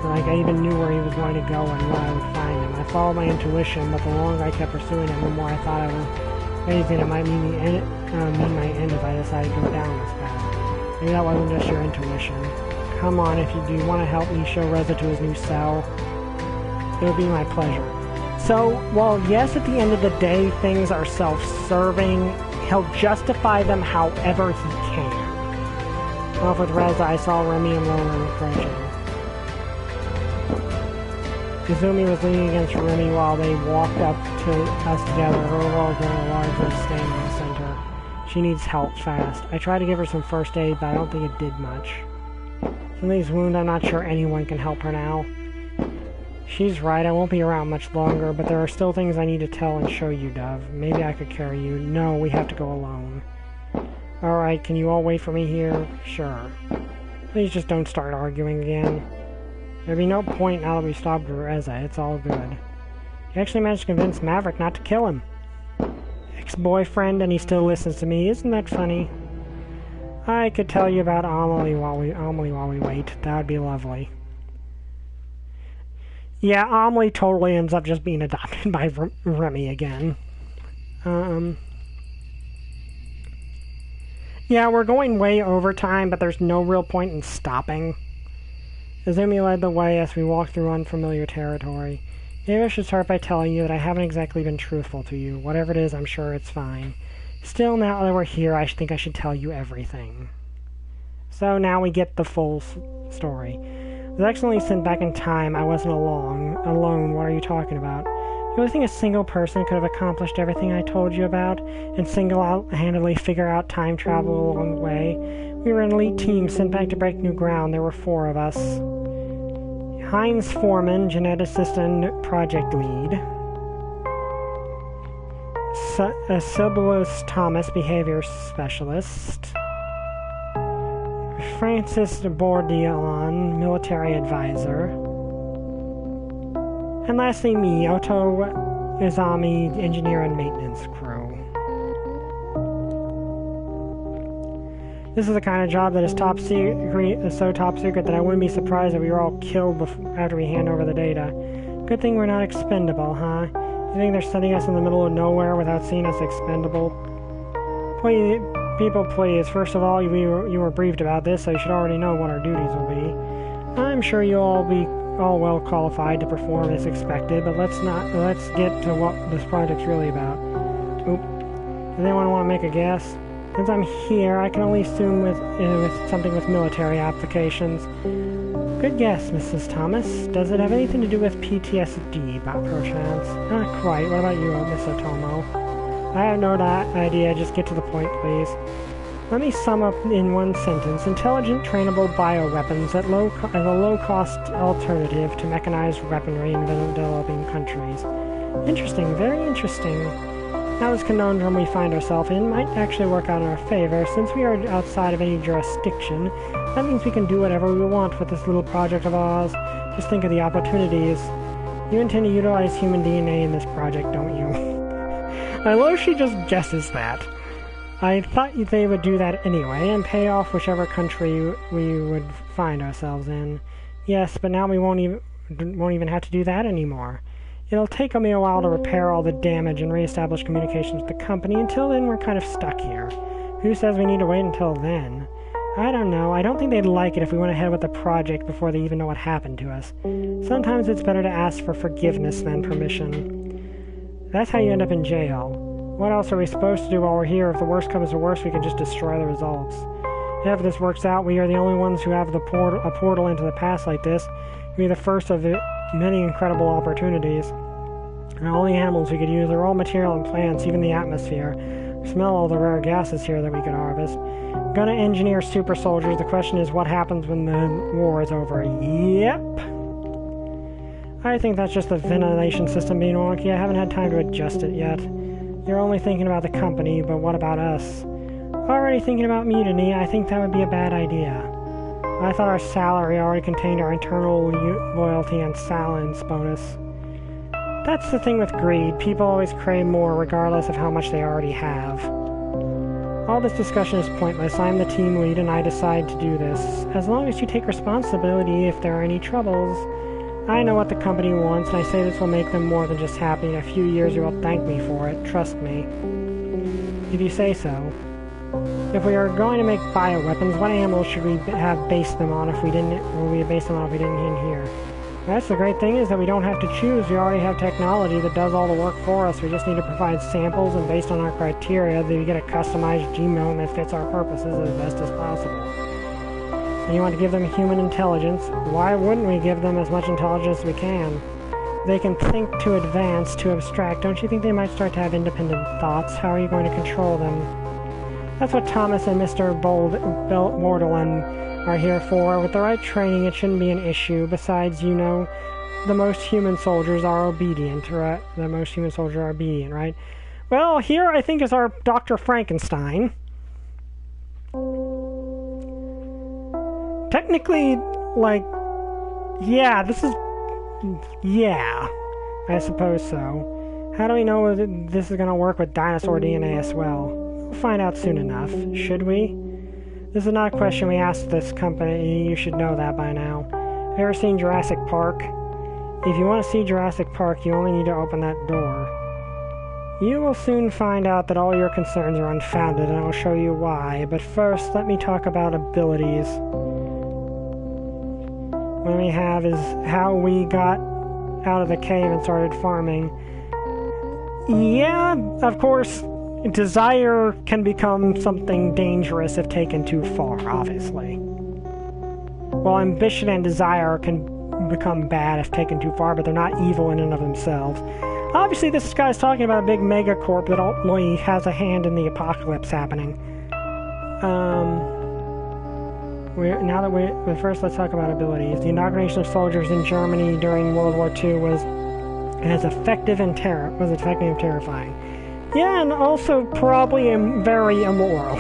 Like, I even knew where he was going to go and where I would find him. I followed my intuition, but the longer I kept pursuing him, the more I thought I was anything that might mean my end if I decided to go down this path. Maybe that wasn't just your intuition. Come on, if you do want to help me show Reza to his new cell, it would be my pleasure. So, while yes, at the end of the day, things are self-serving, he'll justify them however he can. Off with Reza, I saw Remy and Lola approaching. Izumi was leaning against Remy while they walked up to us together, her overall girl large was standing in the center. She needs help fast. I tried to give her some first aid, but I don't think it did much. From these wounds, I'm not sure anyone can help her now. She's right, I won't be around much longer, but there are still things I need to tell and show you, Dove. Maybe I could carry you. No, we have to go alone. Alright, can you all wait for me here? Sure. Please just don't start arguing again. There'd be no point now that we stopped Reza. It's all good. He actually managed to convince Maverick not to kill him. Ex-boyfriend, and he still listens to me. Isn't that funny? I could tell you about Amelie while we wait. That would be lovely. Yeah, Amelie totally ends up just being adopted by Remy again. Yeah, we're going way over time, but there's no real point in stopping. Izumi led the way as we walked through unfamiliar territory. Maybe I should start by telling you that I haven't exactly been truthful to you. Whatever it is, I'm sure it's fine. Still, now that we're here, I think I should tell you everything. So now we get the full story. I was accidentally sent back in time. I wasn't alone. What are you talking about? You really think a single person could have accomplished everything I told you about and single-handedly figure out time travel along the way? We were an elite team sent back to break new ground. There were 4 of us. Heinz Foreman, geneticist and project lead. Sibylus Thomas, behavior specialist. Francis Bourdion, military advisor. And lastly, me, Otto Izami, engineer and maintenance crew. This is the kind of job that is top secret, so top secret that I wouldn't be surprised if we were all killed after we hand over the data. Good thing we're not expendable, huh? You think they're sending us in the middle of nowhere without seeing us expendable? Please, people, please. First of all, you were briefed about this, so you should already know what our duties will be. I'm sure you'll all be well qualified to perform as expected, but let's get to what this project's really about. Oop. Does anyone want to make a guess? Since I'm here, I can only assume with something with military applications. Good guess, Mrs. Thomas. Does it have anything to do with PTSD, perchance? Not quite. What about you, Miss Otomo? I have no idea. Just get to the point, please. Let me sum up in one sentence. Intelligent, trainable bioweapons as a low-cost alternative to mechanized weaponry in developing countries. Interesting. Very interesting. Now this conundrum we find ourselves in might actually work out in our favor. Since we are outside of any jurisdiction, that means we can do whatever we want with this little project of ours. Just think of the opportunities. You intend to utilize human DNA in this project, don't you? I love she just guesses that. I thought they would do that anyway, and pay off whichever country we would find ourselves in. Yes, but now we won't even have to do that anymore. It'll take me a while to repair all the damage and reestablish communications with the company. Until then, we're kind of stuck here. Who says we need to wait until then? I don't know. I don't think they'd like it if we went ahead with the project before they even know what happened to us. Sometimes it's better to ask for forgiveness than permission. That's how you end up in jail. What else are we supposed to do while we're here? If the worst comes to worst, we can just destroy the results. If this works out, we are the only ones who have a portal into the past like this. We'll be the first of many incredible opportunities. And all the animals we could use are all material and plants, even the atmosphere. We smell all the rare gases here that we could harvest. Gonna engineer super soldiers. The question is, what happens when the war is over? Yep. I think that's just the ventilation system being wonky. I haven't had time to adjust it yet. You're only thinking about the company, but what about us? Already thinking about mutiny. I think that would be a bad idea. I thought our salary already contained our internal loyalty and silence bonus. That's the thing with greed. People always crave more regardless of how much they already have. All this discussion is pointless. I'm the team lead and I decide to do this. As long as you take responsibility if there are any troubles. I know what the company wants, and I say this will make them more than just happy. In a few years you will thank me for it. Trust me. If you say so. If we are going to make bioweapons, what animals should we have based them on if we didn't in here? That's the great thing is that we don't have to choose. We already have technology that does all the work for us. We just need to provide samples, and based on our criteria, we get a customized genome that fits our purposes as best as possible. And you want to give them human intelligence. Why wouldn't we give them as much intelligence as we can? They can think too advanced, too abstract. Don't you think they might start to have independent thoughts? How are you going to control them? That's what Thomas and Mr. Bordelin are here for. With the right training, it shouldn't be an issue. Besides, you know, the most human soldiers are obedient, right? The most human soldiers are obedient, right? Well, here I think is our Dr. Frankenstein. Technically, like, yeah, I suppose so. How do we know that this is going to work with dinosaur DNA as well? We'll find out soon enough. Should we? This is not a question we ask this company. You should know that by now. Have you ever seen Jurassic Park? If you want to see Jurassic Park, you only need to open that door. You will soon find out that all your concerns are unfounded, and I will show you why. But first, let me talk about abilities. What we have is how we got out of the cave and started farming. Yeah, of course, desire can become something dangerous if taken too far, obviously. Well, ambition and desire can become bad if taken too far, but they're not evil in and of themselves. Obviously, this guy's talking about a big megacorp that only has a hand in the apocalypse happening. First, let's talk about abilities. The indoctrination of soldiers in Germany during World War II was effective and terrifying. Yeah, and also probably very immoral.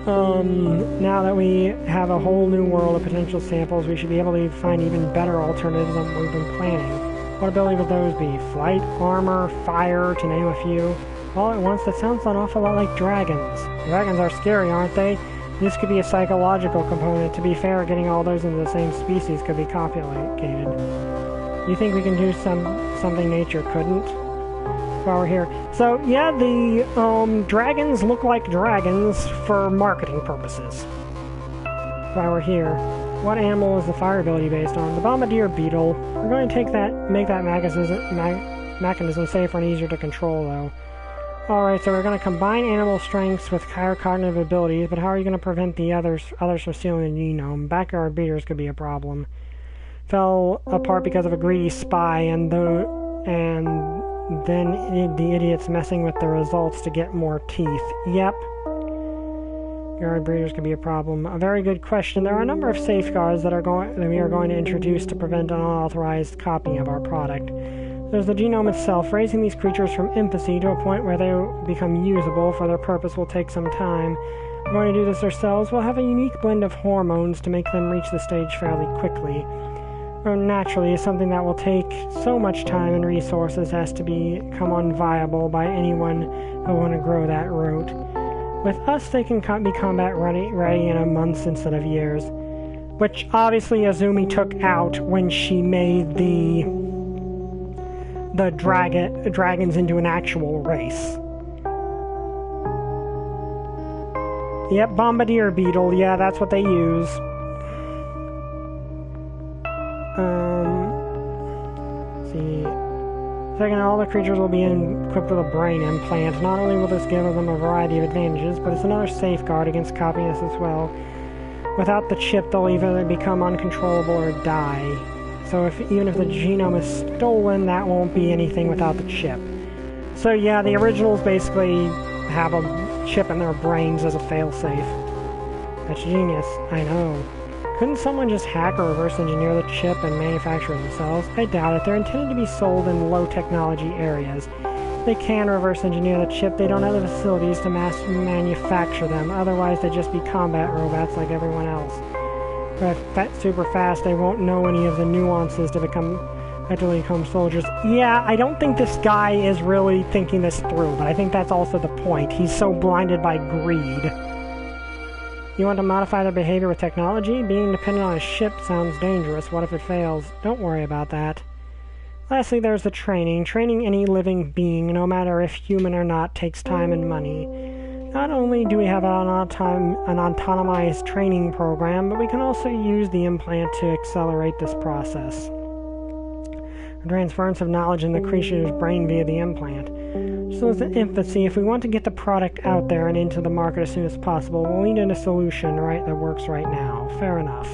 Now that we have a whole new world of potential samples, we should be able to find even better alternatives than what we've been planning. What ability would those be? Flight, armor, fire, to name a few. All at once, that sounds an awful lot like dragons. Dragons are scary, aren't they? This could be a psychological component. To be fair, getting all those into the same species could be complicated. You think we can do something nature couldn't? While we're here. So, yeah, the dragons look like dragons for marketing purposes. While we're here. What animal is the fire ability based on? The bombardier beetle. We're going to make that mechanism safer and easier to control, though. Alright, so we're going to combine animal strengths with higher cognitive abilities, but how are you going to prevent the others from stealing the genome? Backyard beaters could be a problem. Fell apart because of a greedy spy, and then the idiots messing with the results to get more teeth. Yep. Yard breeders could be a problem. A very good question. There are a number of safeguards that we are going to introduce to prevent unauthorized copying of our product. There's the genome itself. Raising these creatures from infancy to a point where they become usable for their purpose will take some time. We're going to do this ourselves. We'll have a unique blend of hormones to make them reach the stage fairly quickly. Naturally, something that will take so much time and resources has to become unviable by anyone who want to grow that route. With us, they can be combat ready in a months instead of years. Which, obviously, Azumi took out when she made the dragons into an actual race. Yep, bombardier beetle. Yeah, that's what they use. See. Second, all the creatures will be equipped with a brain implant. Not only will this give them a variety of advantages, but it's another safeguard against copying us as well. Without the chip, they'll either become uncontrollable or die. So even if the genome is stolen, that won't be anything without the chip. So yeah, the originals basically have a chip in their brains as a failsafe. That's genius, I know. Couldn't someone just hack or reverse engineer the chip and manufacture it themselves? I doubt it. They're intended to be sold in low technology areas. They can reverse engineer the chip. They don't have the facilities to mass manufacture them. Otherwise, they'd just be combat robots like everyone else. But super fast, they won't know any of the nuances to become soldiers. Yeah, I don't think this guy is really thinking this through, but I think that's also the point. He's so blinded by greed. You want to modify their behavior with technology? Being dependent on a ship sounds dangerous. What if it fails? Don't worry about that. Lastly, there's the training. Training any living being, no matter if human or not, takes time and money. Not only do we have an autonomized training program, but we can also use the implant to accelerate this process. A transference of knowledge in the creature's brain via the implant. So as an infancy, if we want to get the product out there and into the market as soon as possible, we'll need a solution that works right now. Fair enough.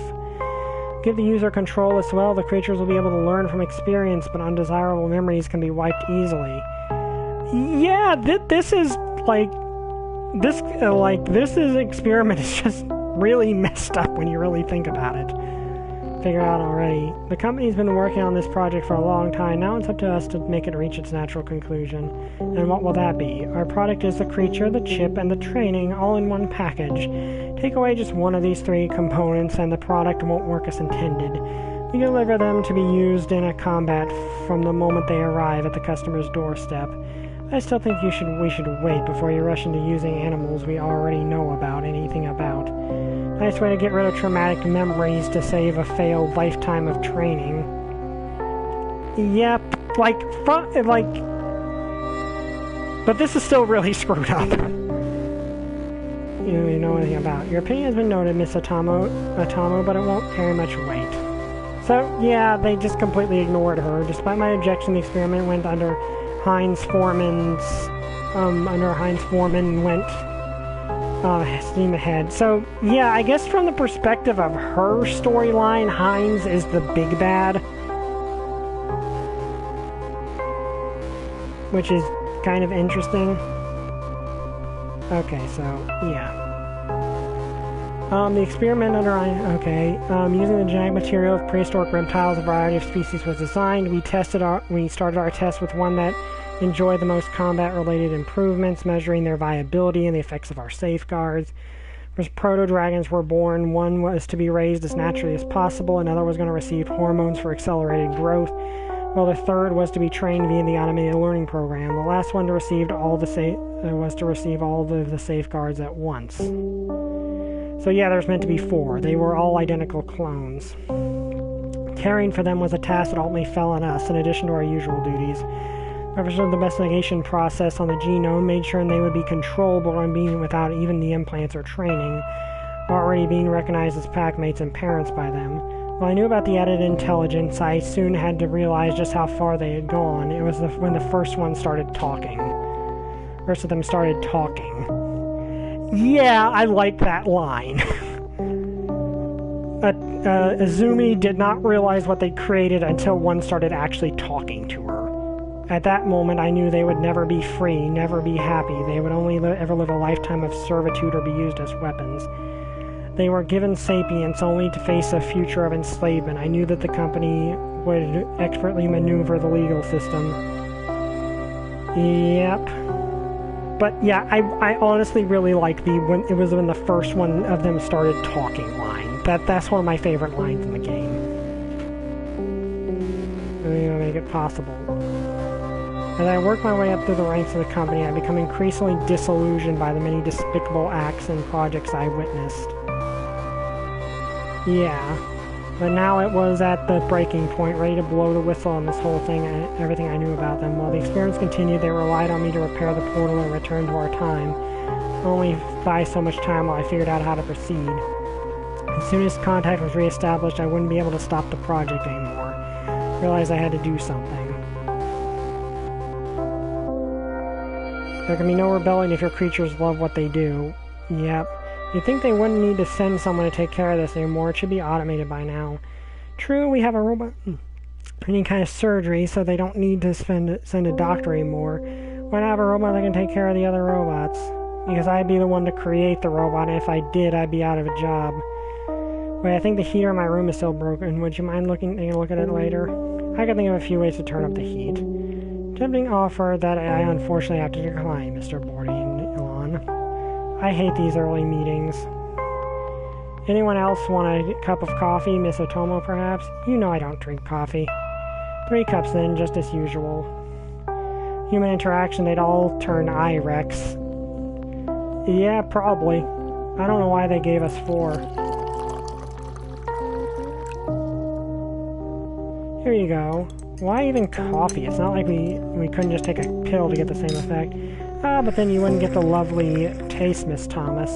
Give the user control as well. The creatures will be able to learn from experience, but undesirable memories can be wiped easily. Yeah, this experiment is just really messed up when you really think about it. Figure out already. The company's been working on this project for a long time. Now it's up to us to make it reach its natural conclusion. And what will that be? Our product is the creature, the chip, and the training all in one package. Take away just one of these three components and the product won't work as intended. We deliver them to be used in a combat from the moment they arrive at the customer's doorstep. I still think we should wait before you rush into using animals we already know anything about. Nice way to get rid of traumatic memories to save a failed lifetime of training. Yep, but this is still really screwed up. You know anything about. Your opinion has been noted, Miss Atomo, but it won't carry much weight. So, yeah, they just completely ignored her. Despite my objection, the experiment went under Heinz Foreman went steam ahead. So, yeah, I guess from the perspective of her storyline, Heinz is the big bad. which is kind of interesting. Okay, so, yeah. The experiment using the genetic material of prehistoric reptiles, a variety of species was designed. We started our test with one that enjoyed the most combat-related improvements, measuring their viability and the effects of our safeguards. As proto-dragons were born, one was to be raised as naturally as possible, another was going to receive hormones for accelerated growth, while the third was to be trained via the automated learning program. The last one was to receive all of the safeguards at once. So yeah, there's meant to be 4. They were all identical clones. Caring for them was a task that ultimately fell on us, in addition to our usual duties. The investigation process on the genome made sure they would be controllable and being without even the implants or training, already being recognized as packmates and parents by them. While I knew about the added intelligence, I soon had to realize just how far they had gone. It was when the first one started talking. The rest of them started talking. Yeah, I like that line. Azumi did not realize what they created until one started actually talking to her. At that moment, I knew they would never be free, never be happy. They would only ever live a lifetime of servitude or be used as weapons. They were given sapience only to face a future of enslavement. I knew that the company would expertly maneuver the legal system. Yep. But yeah, I honestly really like when the first one of them started talking line. That's one of my favorite lines in the game. I'm gonna make it possible. As I worked my way up through the ranks of the company, I became increasingly disillusioned by the many despicable acts and projects I witnessed. Yeah, but now it was at the breaking point, ready to blow the whistle on this whole thing and everything I knew about them. While the experiments continued, they relied on me to repair the portal and return to our time. Only buy so much time while I figured out how to proceed. As soon as contact was reestablished, I wouldn't be able to stop the project anymore. I realized I had to do something. There can be no rebellion if your creatures love what they do. Yep. You'd think they wouldn't need to send someone to take care of this anymore. It should be automated by now. True, we have a robot for any kind of surgery, so they don't need to send a doctor anymore. Why not have a robot that can take care of the other robots? Because I'd be the one to create the robot, and if I did, I'd be out of a job. Wait, I think the heater in my room is still broken. Would you mind taking a look at it later? I can think of a few ways to turn up the heat. Tempting offer that I unfortunately have to decline, Mr. Bordian. I hate these early meetings. Anyone else want a cup of coffee, Miss Otomo, perhaps? You know I don't drink coffee. 3 cups then, just as usual. Human interaction, they'd all turn IREX. Yeah, probably. I don't know why they gave us 4. Here you go. Why even coffee? It's not like we couldn't just take a pill to get the same effect. Ah, but then you wouldn't get the lovely taste, Miss Thomas.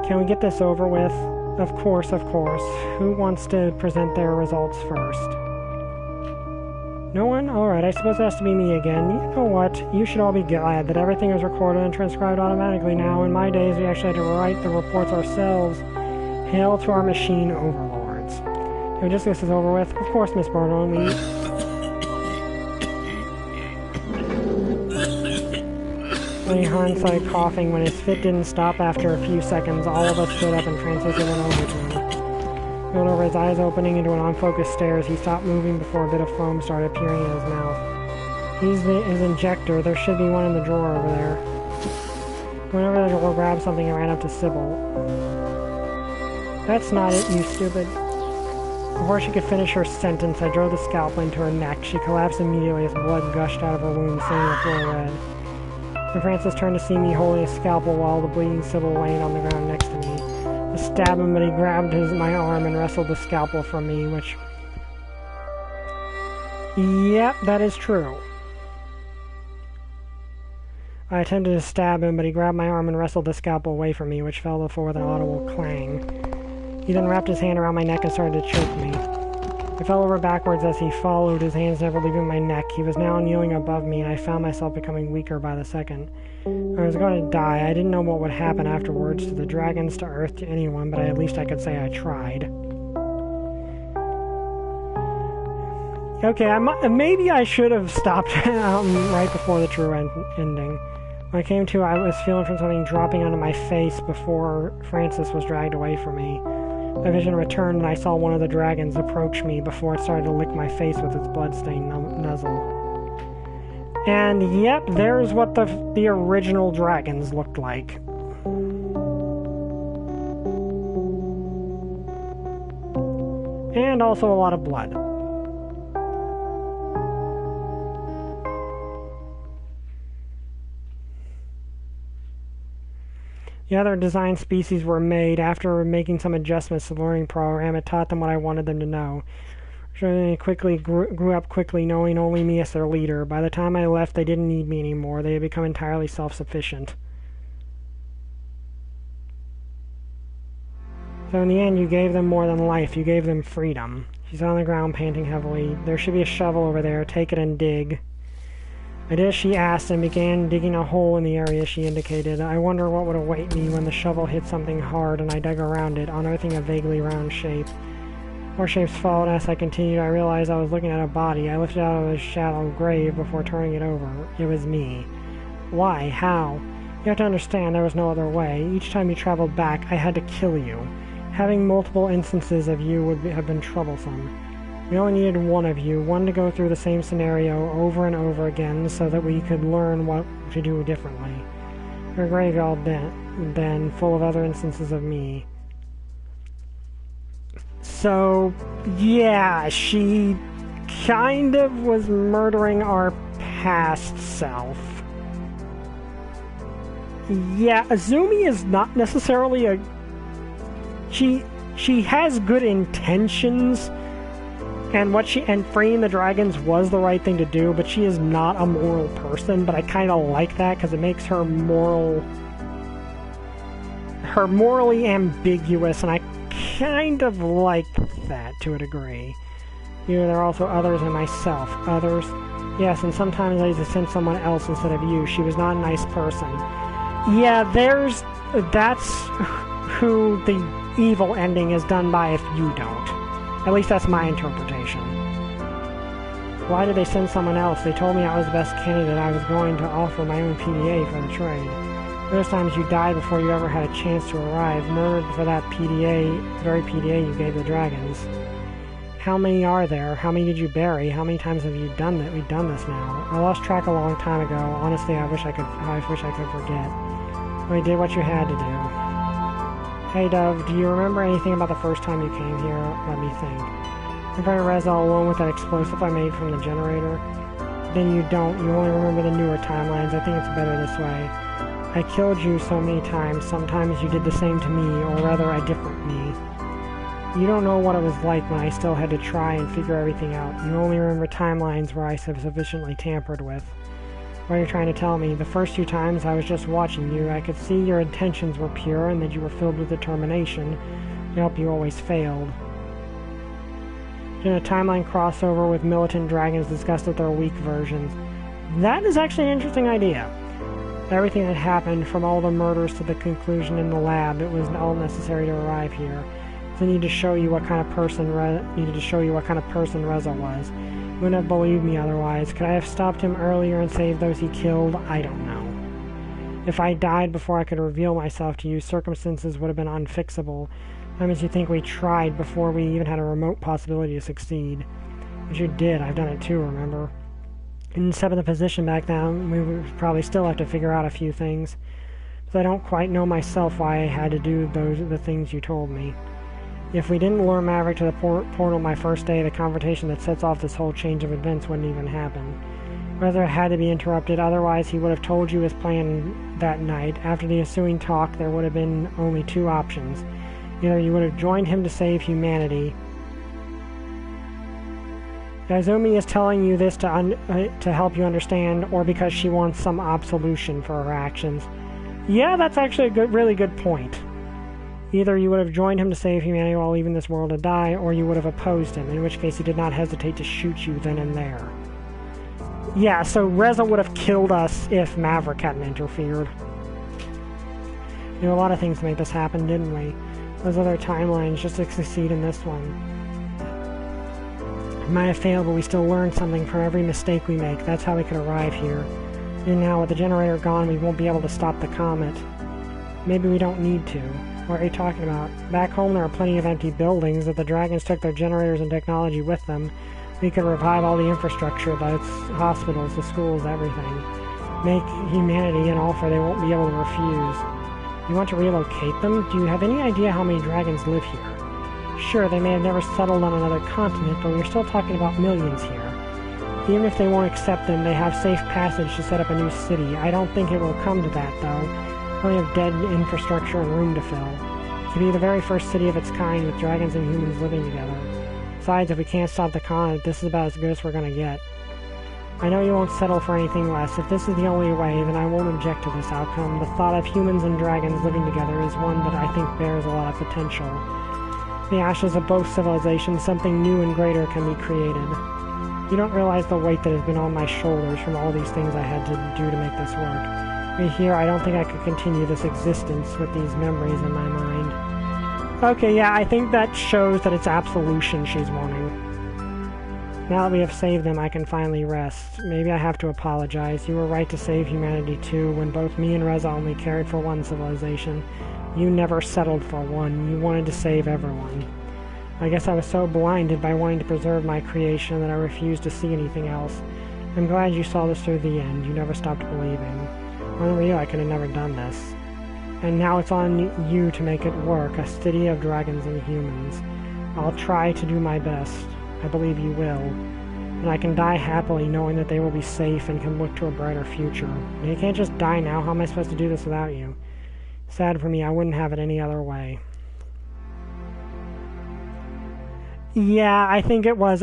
Can we get this over with? Of course, of course. Who wants to present their results first? No one? Alright, I suppose it has to be me again. You know what? You should all be glad that everything is recorded and transcribed automatically now. In my days, we actually had to write the reports ourselves. Hail to our machine overlords. Can we just get this over with? Of course, Miss Barnum, Han started coughing. When his fit didn't stop after a few seconds, all of us stood up and Francis went over to him. He rolled over, his eyes opening into an unfocused stare as he stopped moving before a bit of foam started appearing in his mouth. He's his injector. There should be one in the drawer over there. He went over the drawer, grabbed something, and ran up to Sybil. That's not it, you stupid. Before she could finish her sentence, I drove the scalpel into her neck. She collapsed immediately as blood gushed out of her wound, staining the floor red. And Francis turned to see me holding a scalpel while the bleeding Sybil lay on the ground next to me. I stabbed him, but he grabbed my arm and wrestled the scalpel from me, which... Yep, that is true. I attempted to stab him, but he grabbed my arm and wrestled the scalpel away from me, which fell to the floor with an audible clang. He then wrapped his hand around my neck and started to choke me. I fell over backwards as he followed, his hands never leaving my neck. He was now kneeling above me, and I found myself becoming weaker by the second. I was going to die. I didn't know what would happen afterwards, to the dragons, to Earth, to anyone, but at least I could say I tried. Okay, maybe I should have stopped right before the true ending. When I came to, I was feeling from something dropping onto my face before Francis was dragged away from me. My vision returned and I saw one of the dragons approach me before it started to lick my face with its bloodstained nuzzle. And yep, there's what the original dragons looked like. And also a lot of blood. The other design species were made after making some adjustments to the learning program. It taught them what I wanted them to know. They quickly grew up quickly, knowing only me as their leader. By the time I left, they didn't need me anymore. They had become entirely self-sufficient. So in the end, you gave them more than life. You gave them freedom. She's on the ground, panting heavily. There should be a shovel over there. Take it and dig. I did as she asked and began digging a hole in the area she indicated. I wonder what would await me when the shovel hit something hard and I dug around it, unearthing a vaguely round shape. More shapes followed. As I continued, I realized I was looking at a body. I lifted it out of the shallow grave before turning it over. It was me. Why? How? You have to understand there was no other way. Each time you traveled back, I had to kill you. Having multiple instances of you would have been troublesome. We only needed one of you, one to go through the same scenario over and over again so that we could learn what to do differently. Her graveyard then, full of other instances of me. So, yeah, she kind of was murdering our past self. Yeah, Azumi is not necessarily a... She has good intentions, and freeing the dragons was the right thing to do, but she is not a moral person, but I kind of like that because it makes her morally ambiguous, and I kind of like that to a degree. There are also others and myself. Others? Yes, and sometimes I used to send someone else instead of you. She was not a nice person. Yeah, that's who the evil ending is done by if you don't. At least that's my interpretation. Why did they send someone else? They told me I was the best candidate. I was going to offer my own PDA for the trade. Those times you died before you ever had a chance to arrive, murdered for that very PDA you gave the dragons. How many are there? How many did you bury? How many times have you done that? We've done this now. I lost track a long time ago. Honestly, I wish I could forget. But you did what you had to do. Hey Dove, do you remember anything about the first time you came here? Let me think. If I Reza alone with that explosive I made from the generator? Then you don't. You only remember the newer timelines. I think it's better this way. I killed you so many times. Sometimes you did the same to me, or rather a different me. You don't know what it was like when I still had to try and figure everything out. You only remember timelines where I have sufficiently tampered with. What are you trying to tell me? The first 2 times I was just watching you. I could see your intentions were pure and that you were filled with determination. Nope, you always failed. In a timeline crossover with militant dragons discussed with their weak versions. That is actually an interesting idea. Everything that happened, from all the murders to the conclusion in the lab, it was all necessary to arrive here. So I needed to show you what kind of person Reza was. You wouldn't have believed me otherwise. Could I have stopped him earlier and saved those he killed? I don't know. If I died before I could reveal myself to you, circumstances would have been unfixable. That means you think we tried before we even had a remote possibility to succeed. But you did. I've done it too, remember? And step in the position back then, we would probably still have to figure out a few things. So I don't quite know myself why I had to do the things you told me. If we didn't lure Maverick to the portal my first day, the confrontation that sets off this whole change of events wouldn't even happen. Whether it had to be interrupted, otherwise he would have told you his plan that night. After the ensuing talk, there would have been only 2 options. Either you would have joined him to save humanity. Azumi is telling you this to help you understand, or because she wants some absolution for her actions. Yeah, that's actually a really good point. Either you would have joined him to save humanity while leaving this world to die, or you would have opposed him, in which case he did not hesitate to shoot you then and there. Yeah, so Reza would have killed us if Maverick hadn't interfered. We knew a lot of things to make this happen, didn't we? Those other timelines just to succeed in this one. might have failed, but we still learn something from every mistake we make. That's how we could arrive here. And now, with the generator gone, we won't be able to stop the comet. Maybe we don't need to. What are you talking about? Back home, there are plenty of empty buildings. If the dragons took their generators and technology with them, we could revive all the infrastructure, the hospitals, the schools, everything. Make humanity an offer they won't be able to refuse. You want to relocate them? Do you have any idea how many dragons live here? Sure, they may have never settled on another continent, but we're still talking about millions here. Even if they won't accept them, they have safe passage to set up a new city. I don't think it will come to that, though. Plenty of dead infrastructure and room to fill. It could be the very first city of its kind, with dragons and humans living together. Besides, if we can't stop the comet, this is about as good as we're gonna get. I know you won't settle for anything less. If this is the only way, then I won't object to this outcome. The thought of humans and dragons living together is one that I think bears a lot of potential. The ashes of both civilizations, something new and greater can be created. You don't realize the weight that has been on my shoulders from all these things I had to do to make this work. Right here, I don't think I could continue this existence with these memories in my mind. Okay, yeah, I think that shows that it's absolution she's wanting. Now that we have saved them, I can finally rest. Maybe I have to apologize. You were right to save humanity too, when both me and Reza only cared for one civilization. You never settled for one. You wanted to save everyone. I guess I was so blinded by wanting to preserve my creation that I refused to see anything else. I'm glad you saw this through the end. You never stopped believing. Unreal, I could have never done this. And now it's on you to make it work, a city of dragons and humans. I'll try to do my best. I believe you will. And I can die happily knowing that they will be safe and can look to a brighter future. And you can't just die now. How am I supposed to do this without you? Sad for me, I wouldn't have it any other way. Yeah, I think it was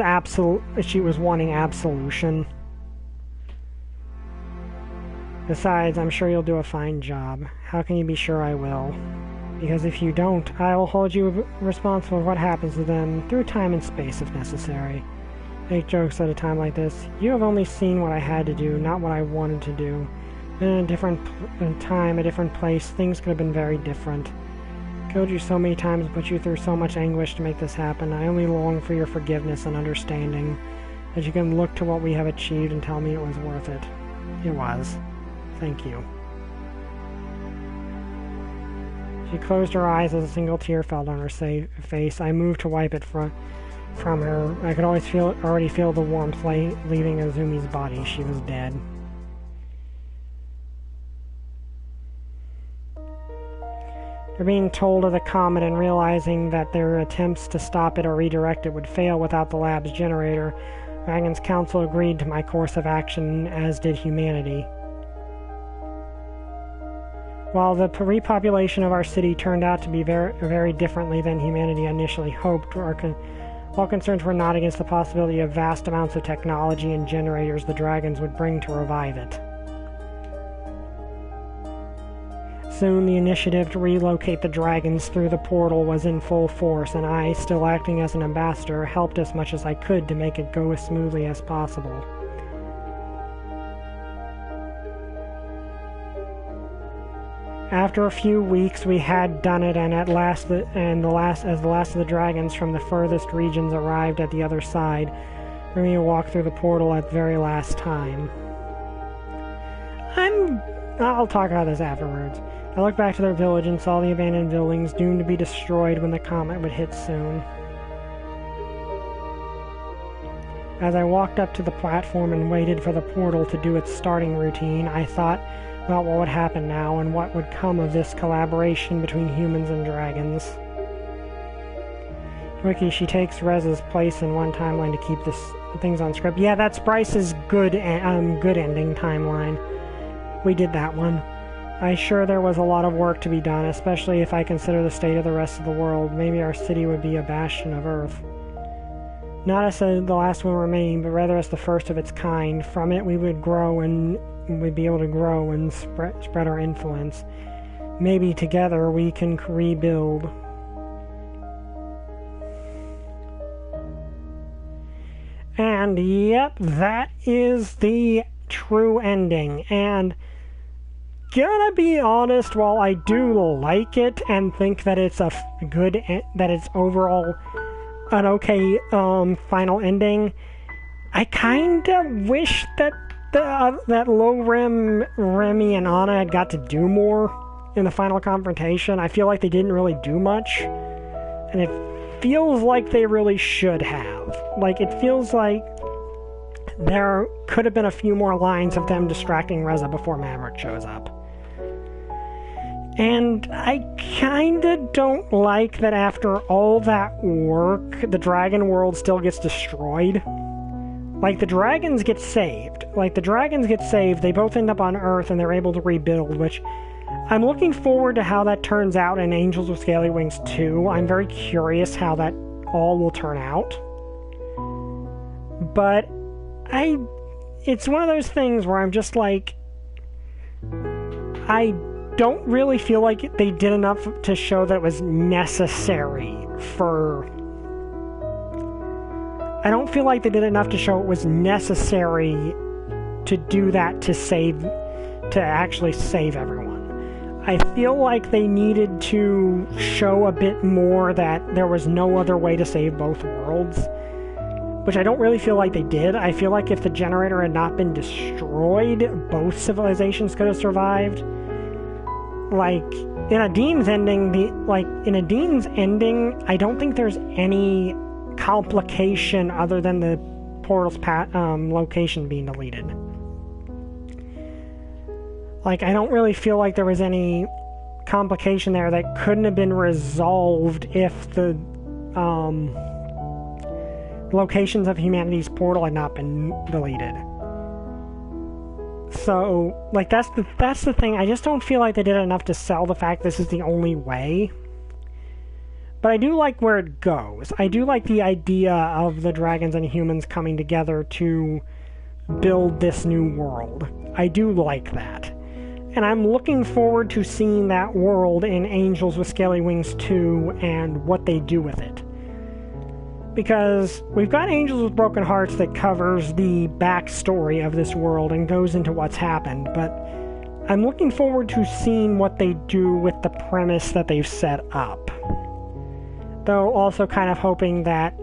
she was wanting absolution. Besides, I'm sure you'll do a fine job. How can you be sure I will? Because if you don't, I will hold you responsible for what happens to them through time and space if necessary. Make jokes at a time like this. You have only seen what I had to do, not what I wanted to do. In a different time, a different place, things could have been very different. Killed you so many times, put you through so much anguish to make this happen. I only long for your forgiveness and understanding, that you can look to what we have achieved and tell me it was worth it. It was. Thank you. She closed her eyes as a single tear fell on her face. I moved to wipe it from her. I could already feel the warmth leaving Azumi's body. She was dead. They're being told of the comet and realizing that their attempts to stop it or redirect it would fail without the lab's generator. Dragon's Council agreed to my course of action, as did humanity. While the repopulation of our city turned out to be very differently than humanity initially hoped, all concerns were not against the possibility of vast amounts of technology and generators the dragons would bring to revive it. Soon the initiative to relocate the dragons through the portal was in full force, and I, still acting as an ambassador, helped as much as I could to make it go as smoothly as possible. After a few weeks, we had done it, and as the last of the dragons from the furthest regions arrived at the other side, bringing me to walk through the portal at the very last time. I'll talk about this afterwards. I looked back to their village and saw the abandoned buildings doomed to be destroyed when the comet would hit soon. As I walked up to the platform and waited for the portal to do its starting routine, I thought about what would happen now and what would come of this collaboration between humans and dragons. Wiki, she takes Rez's place in one timeline to keep things on script. Yeah, that's Bryce's good ending timeline. We did that one. I'm sure there was a lot of work to be done, especially if I consider the state of the rest of the world. Maybe our city would be a bastion of Earth. Not as the last one remaining, but rather as the first of its kind. From it we would grow and we'd be able to grow and spread our influence. Maybe together we can rebuild. And yep, that is the true ending. And gonna be honest, while I do like it and think that it's that it's overall an okay final ending. I kind of wish that that Lorem, Remy, and Anna had got to do more in the final confrontation. I feel like they didn't really do much, and it feels like they really should have. Like, it feels like there could have been a few more lines of them distracting Reza before Maverick shows up. And I kinda don't like that after all that work, the dragon world still gets destroyed. Like, the dragons get saved. They both end up on Earth and they're able to rebuild, which I'm looking forward to how that turns out in Angels with Scaly Wings 2. I'm very curious how that all will turn out. But it's one of those things where I'm just like, I don't really feel like they did enough to show that it was necessary for... I don't feel like they did enough to show it was necessary to do that to actually save everyone. I feel like they needed to show a bit more that there was no other way to save both worlds, which I don't really feel like they did. I feel like if the generator had not been destroyed, both civilizations could have survived. Like, in Adin's ending, I don't think there's any complication other than the portal's location being deleted. Like, I don't really feel like there was any complication there that couldn't have been resolved if the locations of humanity's portal had not been deleted. So, like, that's the thing. I just don't feel like they did enough to sell the fact this is the only way. But I do like where it goes. I do like the idea of the dragons and humans coming together to build this new world. I do like that. And I'm looking forward to seeing that world in Angels with Scaly Wings 2 and what they do with it. Because we've got Angels with Broken Hearts that covers the backstory of this world and goes into what's happened, but I'm looking forward to seeing what they do with the premise that they've set up. Though also kind of hoping that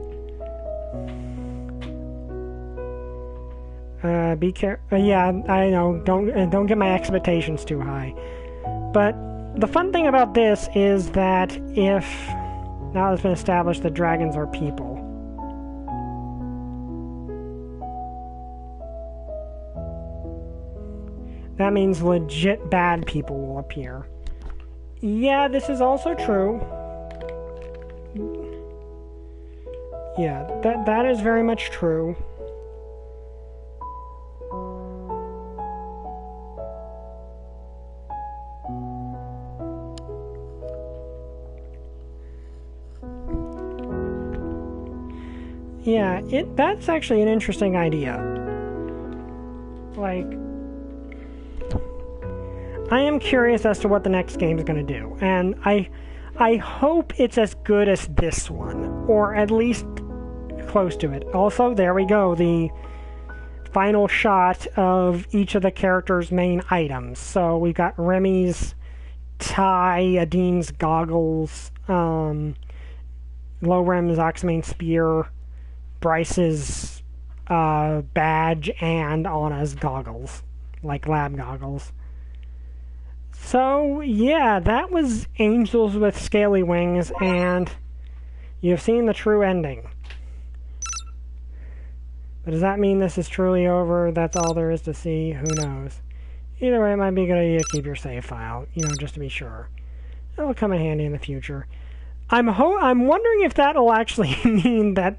be careful. Yeah, I know. Don't get my expectations too high. But the fun thing about this is that if now it's been established that dragons are people, that means legit bad people will appear. Yeah, this is also true. Yeah, that is very much true. Yeah, that's actually an interesting idea. Like, I am curious as to what the next game is going to do, and I hope it's as good as this one, or at least close to it. Also, there we go, the final shot of each of the characters' main items. So we've got Remy's tie, Adin's goggles, Lorem's Oxymane spear, Bryce's badge, and Anna's goggles, like lab goggles. So, yeah, that was Angels with Scaly Wings, and you've seen the true ending. But does that mean this is truly over? That's all there is to see? Who knows? Either way, it might be a good idea to keep your save file, just to be sure. It'll come in handy in the future. I'm wondering if that'll actually mean that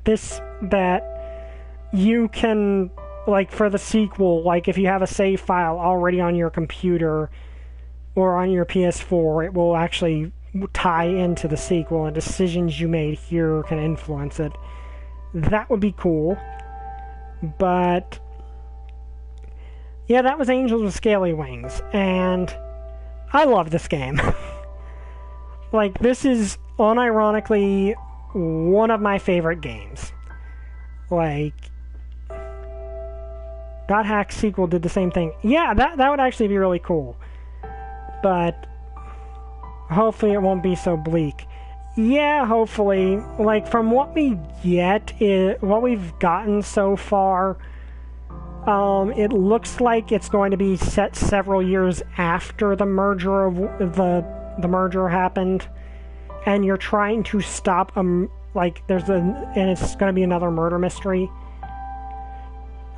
you can, like, for the sequel, like, if you have a save file already on your computer or on your PS4, it will actually tie into the sequel, and decisions you made here can influence it. That would be cool. But yeah, that was Angels with Scaly Wings, and I love this game. Like, this is unironically one of my favorite games. Like, Dot Hack sequel did the same thing. Yeah, that would actually be really cool. But hopefully it won't be so bleak. Yeah, hopefully. Like, from what we get, what we've gotten so far, it looks like it's going to be set several years after the merger of the merger happened, and you're trying to stop and it's going to be another murder mystery.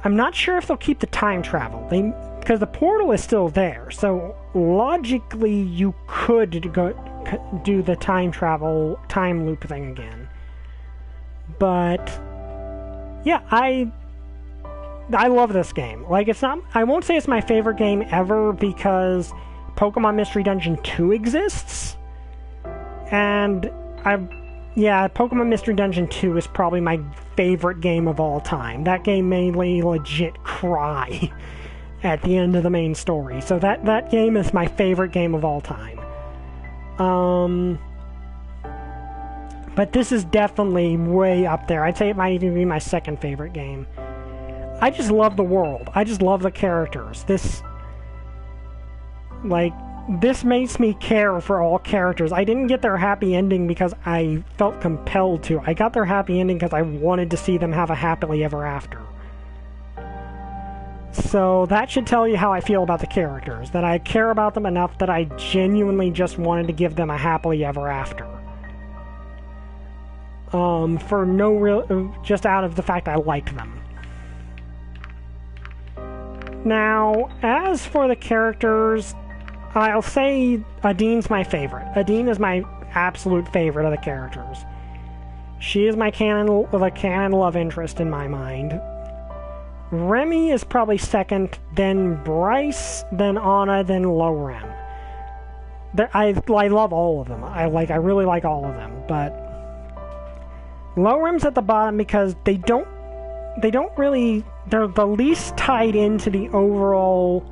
I'm not sure if they'll keep the time travel. Because the portal is still there, so logically you could do the time loop thing again. But yeah, I love this game. Like, it's not, I won't say it's my favorite game ever because Pokemon Mystery Dungeon 2 exists, and Pokemon Mystery Dungeon 2 is probably my favorite game of all time. That game made me legit cry at the end of the main story. So that game is my favorite game of all time. But this is definitely way up there. I'd say it might even be my second favorite game. I just love the world. I just love the characters. This makes me care for all characters. I didn't get their happy ending because I felt compelled to. I got their happy ending because I wanted to see them have a happily ever after. So that should tell you how I feel about the characters. That I care about them enough that I genuinely just wanted to give them a happily ever after. For no real... just out of the fact I like them. Now, as for the characters, I'll say Adine's my favorite. Adine is my absolute favorite of the characters. She is the canon love interest in my mind. Remy is probably second, then Bryce, then Anna, then Lorem. I love all of them. I really like all of them, but Lorem's at the bottom because they don't really, they're the least tied into the overall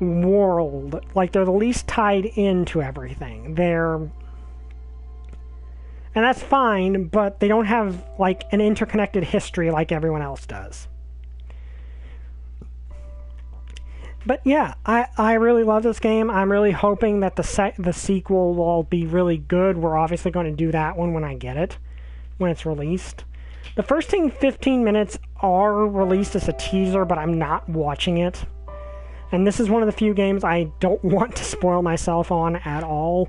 world. Like, they're the least tied into everything. And that's fine, but they don't have, like, an interconnected history like everyone else does. But yeah, I really love this game. I'm really hoping that the sequel will be really good. We're obviously going to do that one when I get it, when it's released. The first 15 minutes are released as a teaser, but I'm not watching it. And this is one of the few games I don't want to spoil myself on at all.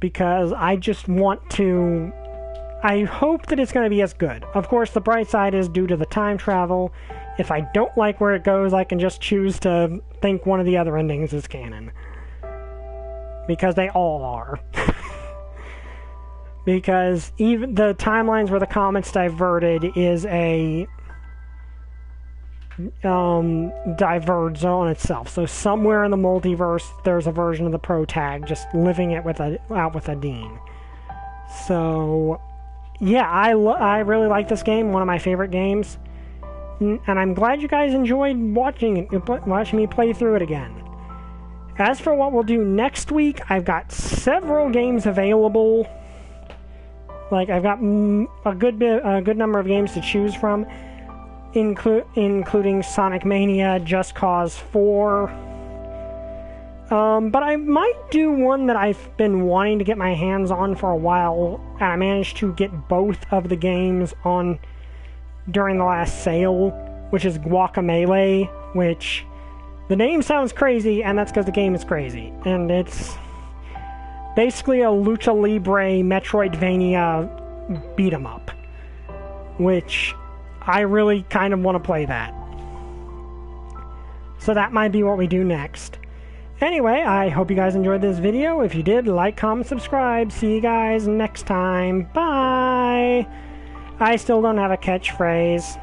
Because I just want to... I hope that it's going to be as good. Of course, the bright side is due to the time travel. If I don't like where it goes, I can just choose to think one of the other endings is canon. Because they all are. Because even the timelines where the comics diverted is a diverge zone itself. So somewhere in the multiverse, there's a version of the protag just living it out with Adine. So yeah, I really like this game. One of my favorite games. And I'm glad you guys enjoyed watching me play through it again. As for what we'll do next week, I've got several games available. Like, I've got a good number of games to choose from, including Sonic Mania, Just Cause 4. But I might do one that I've been wanting to get my hands on for a while, and I managed to get both of the games on during the last sale, which is Guacamelee, which the name sounds crazy, and that's because the game is crazy. And it's basically a Lucha Libre Metroidvania beat-em-up, which I really kind of want to play that. So that might be what we do next. Anyway, I hope you guys enjoyed this video. If you did, like, comment, subscribe. See you guys next time. Bye! I still don't have a catchphrase.